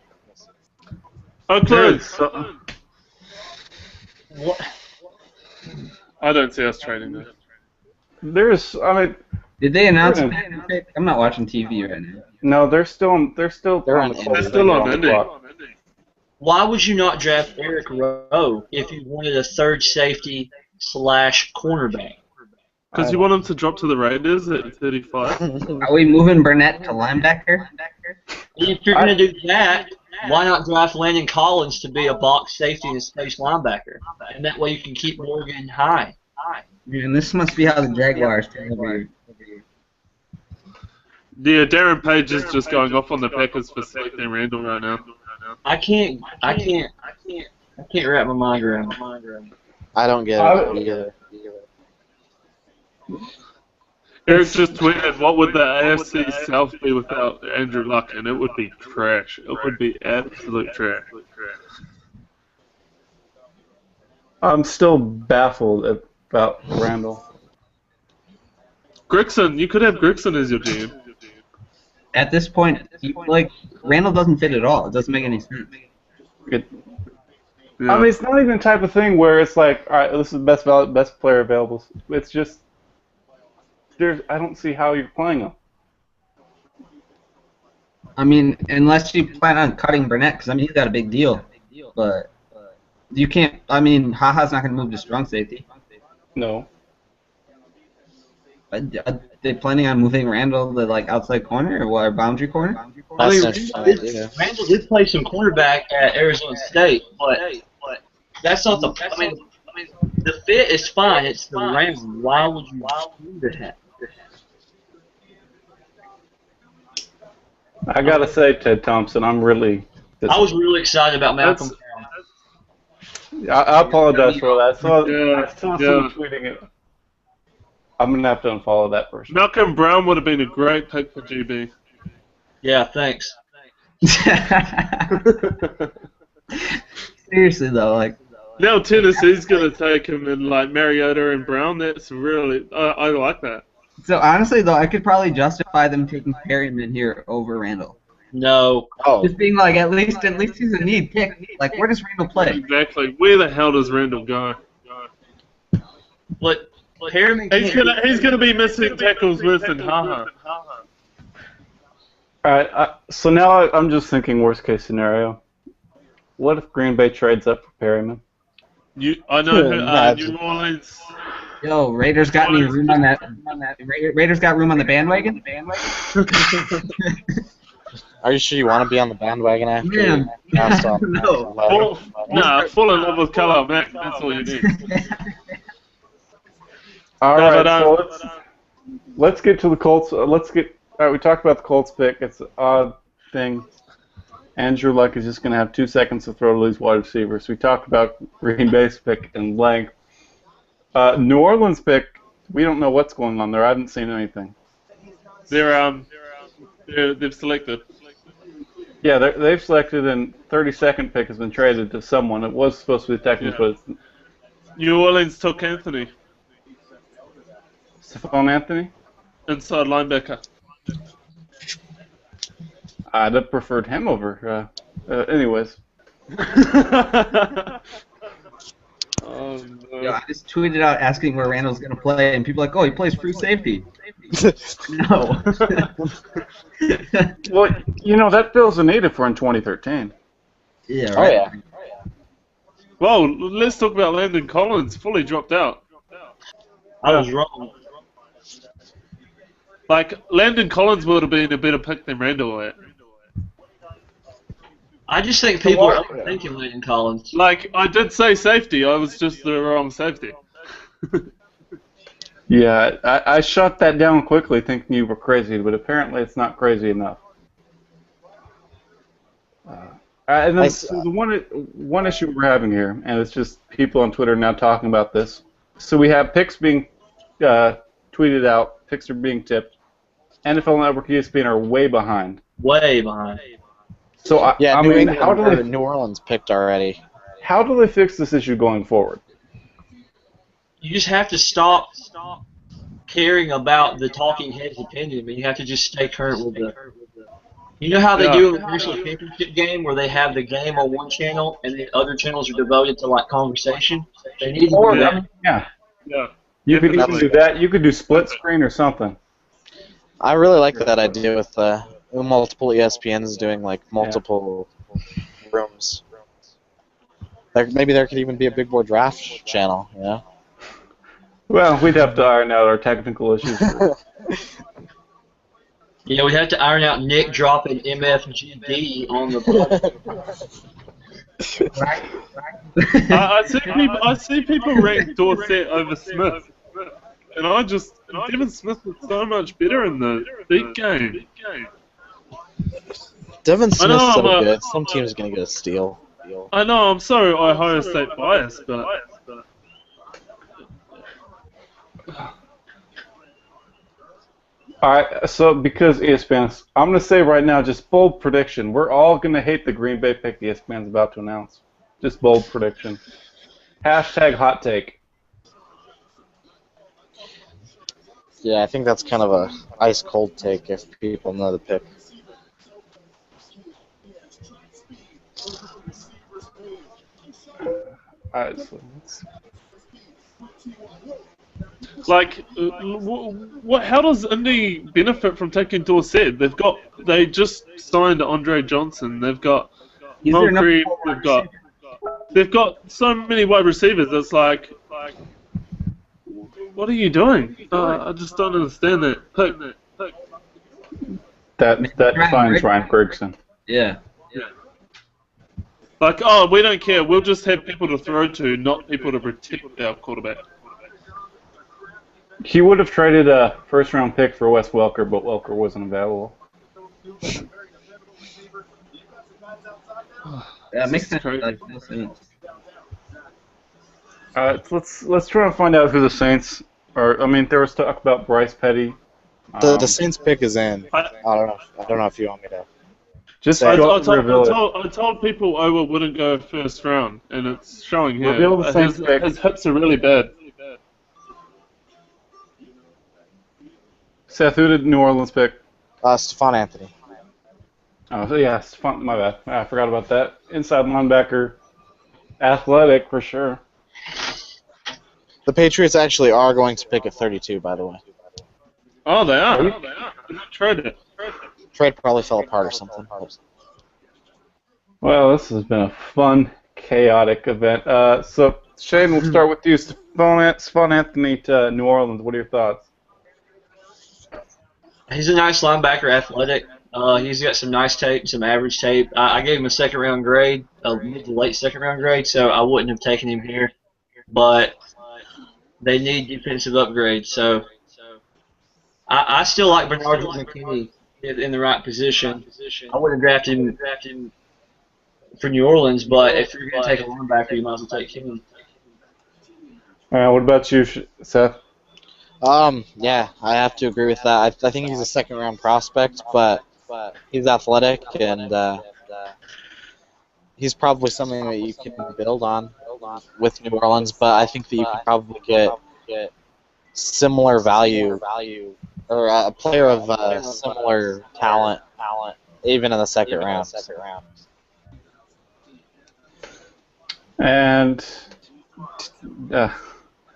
Oh, close. I don't see us trading this. there's, I mean, Did they announce Yeah. it? I'm not watching TV right now. no, they're still on They're the on clock. Indy. They're still on Indy. clock. Why would you not draft Eric Rowe if you wanted a third safety / cornerback? Because you want him to drop to the Raiders at 35. Are we moving Burnett to linebacker? If you're going to do that, why not draft Landon Collins to be a box safety and a space linebacker? And that way you can keep Morgan high. Man, this must be how the Jaguars turn over. Yeah, Darren Page is just going off on the Packers for selecting Randall right now. I can't wrap my mind around it. I don't get it either. Eric just tweeted, what would the AFC South be without Andrew Luck? And it would be trash. It would be absolute trash. I'm still baffled about Randall. Gregson, you could have Gregson as your GM. At this point, Randall doesn't fit at all. It doesn't make any sense. It, Yeah. I mean, it's not even the type of thing where it's like, all right, this is the best player available. It's just, I don't see how you're playing him. I mean, unless you plan on cutting Burnett, because I mean he's got a big deal, but you can't. I mean, Haha's not going to move to strong safety. No. Are they planning on moving Randall to like outside corner or what, or boundary corner? That's mean, an interesting idea. Randall did play some cornerback at Arizona State, but that's not the. I mean, the fit is fine. It's the round. Why would you do that? I gotta say, Ted Thompson, I'm really. I was really excited about Malcolm. I apologize for that. I saw Yeah, someone tweeting it. I'm gonna have to unfollow that person. Malcolm Brown would have been a great pick for GB. Yeah, thanks. Seriously though, like Now Tennessee's going to take him and like Mariota and Brown. That's really, I like that. so honestly though, I could probably justify them taking Perryman here over Randall. No. Oh, Just being like, at least he's a need pick. Like, where does Randall play? Exactly. Where the hell does Randall go? But Perryman He's gonna be missing tackles worse than Haha. All right. So now I'm just thinking worst case scenario. What if Green Bay trades up for Perryman? I know New Imagine. Orleans. Yo, Raiders got any room on that? Raiders got room on the bandwagon? Are you sure you want to be on the bandwagon after you Man, passed on? no. Fall in love with Khalil Mack. That's all you need. All No, right, but, so let's get to the Colts. All right, we talked about the Colts pick. It's an odd thing. Andrew Luck is just going to have 2 seconds to throw to these wide receivers. We talked about Green Bay's pick in length. New Orleans pick, we don't know what's going on there. I haven't seen anything. They've selected. Yeah, they've selected, and 32nd pick has been traded to someone. It was supposed to be Texans, but it's New Orleans took Anthony, Stephon Anthony. inside linebacker. I'd have preferred him over. Anyways. Oh, no. Yo, I just tweeted out asking where Randall's going to play, and people are like, oh, he plays free safety. No. Well, you know, that fills a need if we're in 2013. Yeah, Oh right. yeah. Well, let's talk about Landon Collins. Fully dropped out. I was wrong. Like, Landon Collins would have been a better pick than Randall at. I just think people are overthinking Landon Collins. Like, I did say safety. I was just the wrong safety. Yeah, I shot that down quickly thinking you were crazy, but apparently it's not crazy enough. And then so the one issue we're having here, and it's just people on Twitter now talking about this. So we have picks being tweeted out, picks are being tipped. NFL Network, ESPN are way behind. Way behind. So I New mean, England or New Orleans picked already. how do they fix this issue going forward? You just have to stop caring about the talking head's opinion, but you have to just stay current with the. You know how they do in the national championship game, where they have the game on one channel and the other channels are devoted to like conversation. They need to do that. Yeah. Yeah. You could even do that. You could do split screen or something. I really like that idea with multiple ESPNs doing like multiple rooms. Maybe there could even be a BigBoardDraft channel, you know? Well, we'd have to iron out our technical issues. Yeah, we have to iron out Nick dropping MFGD on the. I see people rank Dorsett over Smith, and Devin Smith was so much better in the big game. Devin Smith's so good. Some team's gonna get a steal. I know, I'm so Ohio State biased, but All right, so because ESPN, I'm going to say right now, just bold prediction. We're all going to hate the Green Bay pick ESPN's about to announce. Just bold prediction. Hashtag hot take. Yeah, I think that's kind of a ice cold take if people know the pick. All right, so like, how does Indy benefit from taking Dorsett? They just signed Andre Johnson. They've got Moncrief. They've got so many wide receivers. It's like, what are you doing? I just don't understand that pick. that defines Ryan Ferguson. Yeah. Like, oh, we don't care. We'll just have people to throw to, not people to protect our quarterback. He would have traded a first-round pick for Wes Welker, but Welker wasn't available. Yeah, it makes sense. Let's try to find out who the Saints are. I mean, there was talk about Bryce Petty. The Saints pick is in. I don't know if you want me to. Just I reveal it. told people Owa wouldn't go first round, and it's showing here. Reveal the Saints pick. His hips are really bad. Seth, who did New Orleans pick? Stephon Anthony. Oh, so yeah, Stephon, my bad. I forgot about that. Inside linebacker, athletic for sure. The Patriots actually are going to pick at 32, by the way. Oh, they are. Trade it. Trade probably fell apart or something. Well, this has been a fun chaotic event. So Shane, we'll start with you. Stephon Anthony to New Orleans. What are your thoughts? He's a nice linebacker, athletic. He's got some nice tape, some average tape. I gave him a second round grade, a mid to late second round grade, so I wouldn't have taken him here. But they need defensive upgrades, so I still like Bernard McKinney in the right position. I would have drafted him for New Orleans, but if you're going to take a linebacker, you might as well take him. All right, what about you, Seth? Yeah, I have to agree with that. I think he's a second round prospect, but he's athletic and he's probably something that you can build on with New Orleans. But I think that you could probably get similar value or a player of similar talent even in the second round. And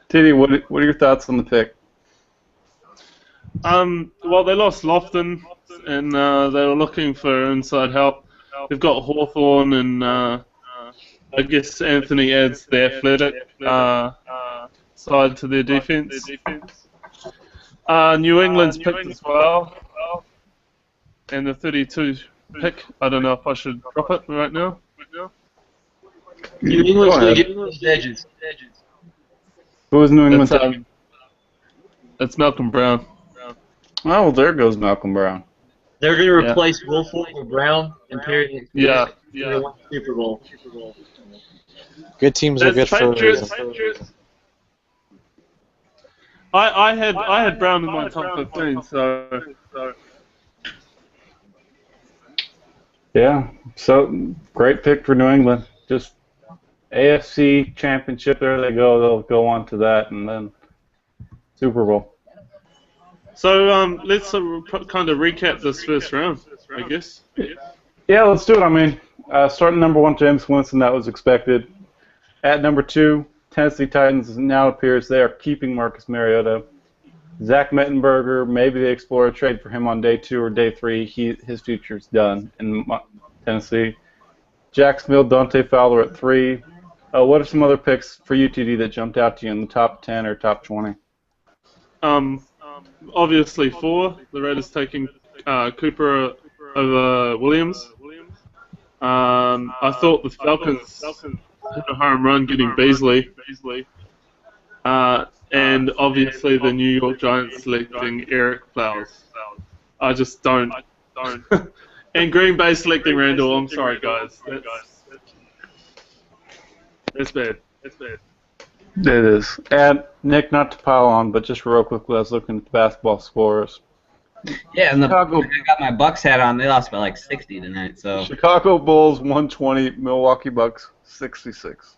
Titty, what are your thoughts on the pick? Well, they lost Lofton, and they were looking for inside help. They've got Hawthorne, and I guess Anthony adds the athletic side to their defense. New England's picked as well, and the 32 pick. I don't know if I should drop it right now. New England's going to get those edges. Who was New England? It's Malcolm Brown. Oh, well, there goes Malcolm Brown. They're going to replace Wolford with Brown and Perry. Yeah. They won the Super Bowl. Good teams are good for a reason. I had Brown in my top 15, so. Yeah, so great pick for New England. Just AFC Championship, there they go. They'll go on to that, and then Super Bowl. So let's kind of recap this first round, I guess. Yeah, let's do it. I mean, starting number 1, James Winston, that was expected. At number 2, Tennessee Titans, now appears they are keeping Marcus Mariota. Zach Mettenberger, maybe they explore a trade for him on day 2 or day 3. His future's done in Tennessee. Jacksonville, Dante Fowler at 3. What are some other picks for UTD that jumped out to you in the top 10 or top 20? Obviously 4. The Raiders taking Cooper over Williams. I thought the Falcons hit a home run getting Beasley. And obviously the New York Giants selecting Eric Flowers. I just don't. And Green Bay selecting Randall. I'm sorry, guys. That's bad. It is. And Nick, not to pile on, but just real quickly, I was looking at the basketball scores. Yeah, and I got my Bucks hat on. They lost by like 60 tonight. So Chicago Bulls 120, Milwaukee Bucks 66.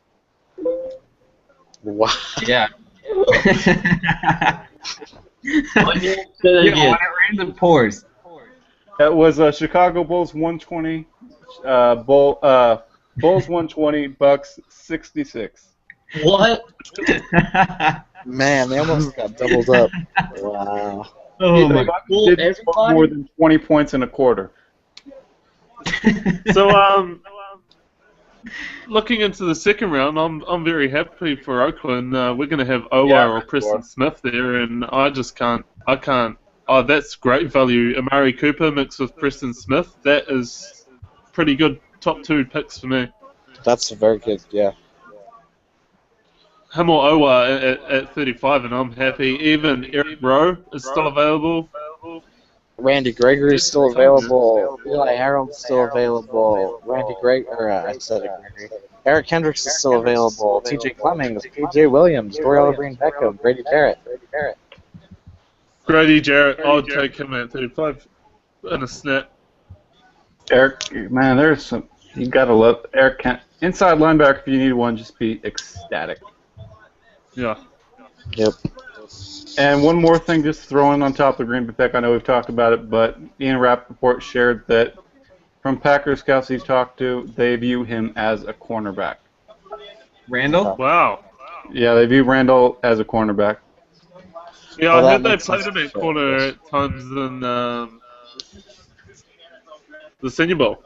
Wow. yeah. At random pours. That was Chicago Bulls 120, Bulls 120, Bucks 66. What? Man, they almost got doubled up. Wow. Oh my Bucks God. did score more than 20 points in a quarter. So, looking into the second round, I'm very happy for Oakland. We're going to have Owa or Preston Smith there, and I can't. Oh, that's great value. Amari Cooper mixed with Preston Smith. That is pretty good top 2 picks for me. That's very good, yeah. Him or Owa at 35, and I'm happy. Even Eric Rowe is still available. Randy Gregory's still available. Eli Harold's still available. I said it, Gregory. Eric Hendricks is still available. T.J. Clemmings, P.J. Williams, Dorial Green Beckham, Grady Jarrett. Grady Jarrett, I'll take him at 35 in a snap. Eric, man, there's some. You gotta love Eric Kent. Inside linebacker, if you need one, just be ecstatic. Yeah. Yep. And one more thing, just throwing on top of Green Bay pick. I know we've talked about it, but Ian Rappaport shared that from Packers scouts he's talked to, they view him as a cornerback. Randall? Wow. Yeah, they view Randall as a cornerback. Yeah, Well, I heard that they makes played sense. him at corner at times in the Senior Bowl.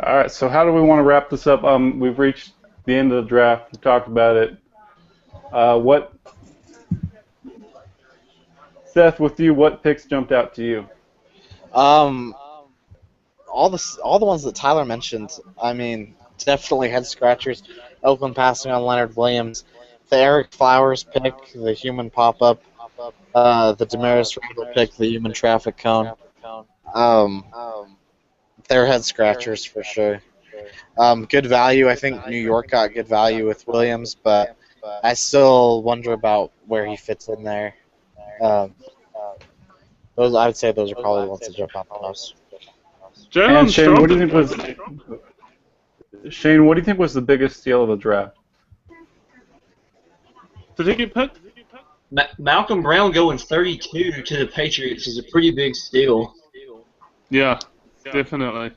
All right, so how do we want to wrap this up? We've reached the end of the draft. We talked about it. Seth, with you, what picks jumped out to you? Um, all the ones that Tyler mentioned. I mean, definitely head scratchers. Oakland passing on Leonard Williams. The Eric Flowers pick, the human pop up. The Damaris Randall pick, the human traffic cone. Um, they're head scratchers for sure. Good value. I think New York got good value with Williams, but I still wonder about where he fits in there. Um, those I would say those are probably the ones that jump out the most. And Jalen Shane, what do you think Strom. was the biggest steal of the draft? Did he get picked? Malcolm Brown going 32 to the Patriots is a pretty big steal. Yeah, definitely.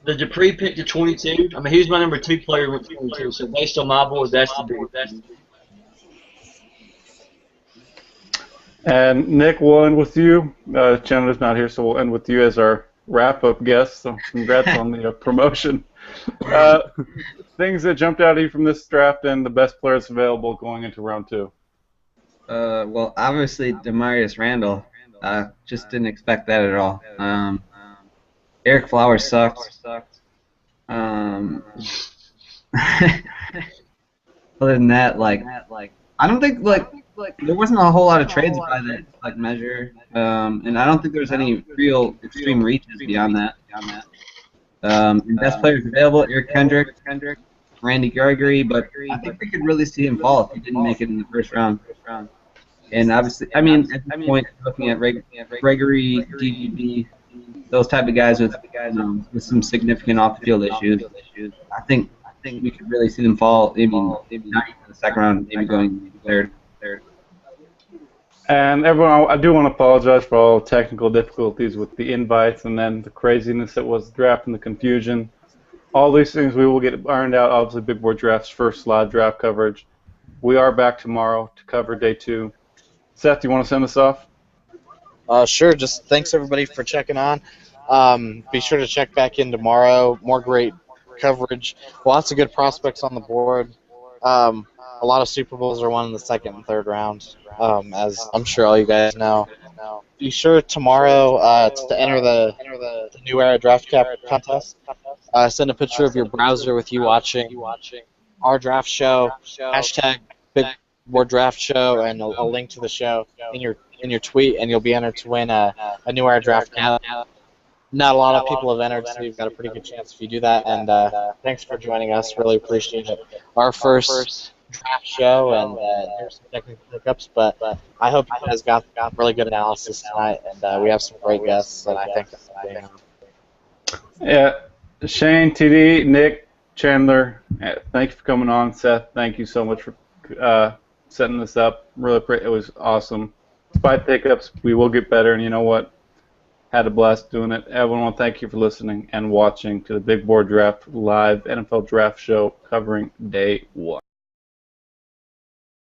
The Dupree pick to 22. I mean, he was my number 2 player with 22. So based on my board, that's the big. And Nick, we'll end with you. Chandler's not here, so we'll end with you as our wrap-up guest. So congrats on the promotion. Things that jumped out at you from this draft and the best players available going into round 2. Well, obviously, Demarius Randall. Just didn't expect that at all. Eric Flowers sucks. Other than that, I don't think there wasn't a whole lot of trades by that measure, and I don't think there's any real extreme reaches beyond that. And best players available: Eric Kendrick, Randy Gregory, but I think we could really see him fall if he didn't make it in the first round. And obviously, I mean, at this point, looking at Gregory, DGB, those type of guys with some significant off-the-field issues, I think we could really see them fall. Maybe not even in the second round, maybe going third. And everyone, I do want to apologize for all technical difficulties with the invites and then the craziness that was the draft and the confusion. All these things we will get ironed out. Obviously, Big Board Draft's first live draft coverage. We are back tomorrow to cover day 2. Seth, do you want to send us off? Sure. Just thanks everybody for checking on. Be sure to check back in tomorrow. More great coverage. Lots of good prospects on the board. A lot of Super Bowls are won in the second and third round, as I'm sure all you guys know. Be sure tomorrow to enter the New Era Draft Cap contest. Send a picture of your browser with you watching our draft show, hashtag BigBoardDraft show, and a link to the show in your tweet, and you'll be entered to win a New Era Draft Cap. Not a lot of people have entered, so you've got a pretty good chance if you do that. And thanks for joining us. Really appreciate it. Our first draft show, and there's some technical hiccups, but I hope you guys got really good analysis tonight, and we have some great guests, and I think that's being on. Yeah, Shane, TD, Nick, Chandler, thank you for coming on. Seth, thank you so much for setting this up. Really, it was awesome. Despite the hiccups, we will get better, and you know what? Had a blast doing it. Everyone, thank you for listening and watching to the Big Board Draft live NFL Draft Show covering day 1.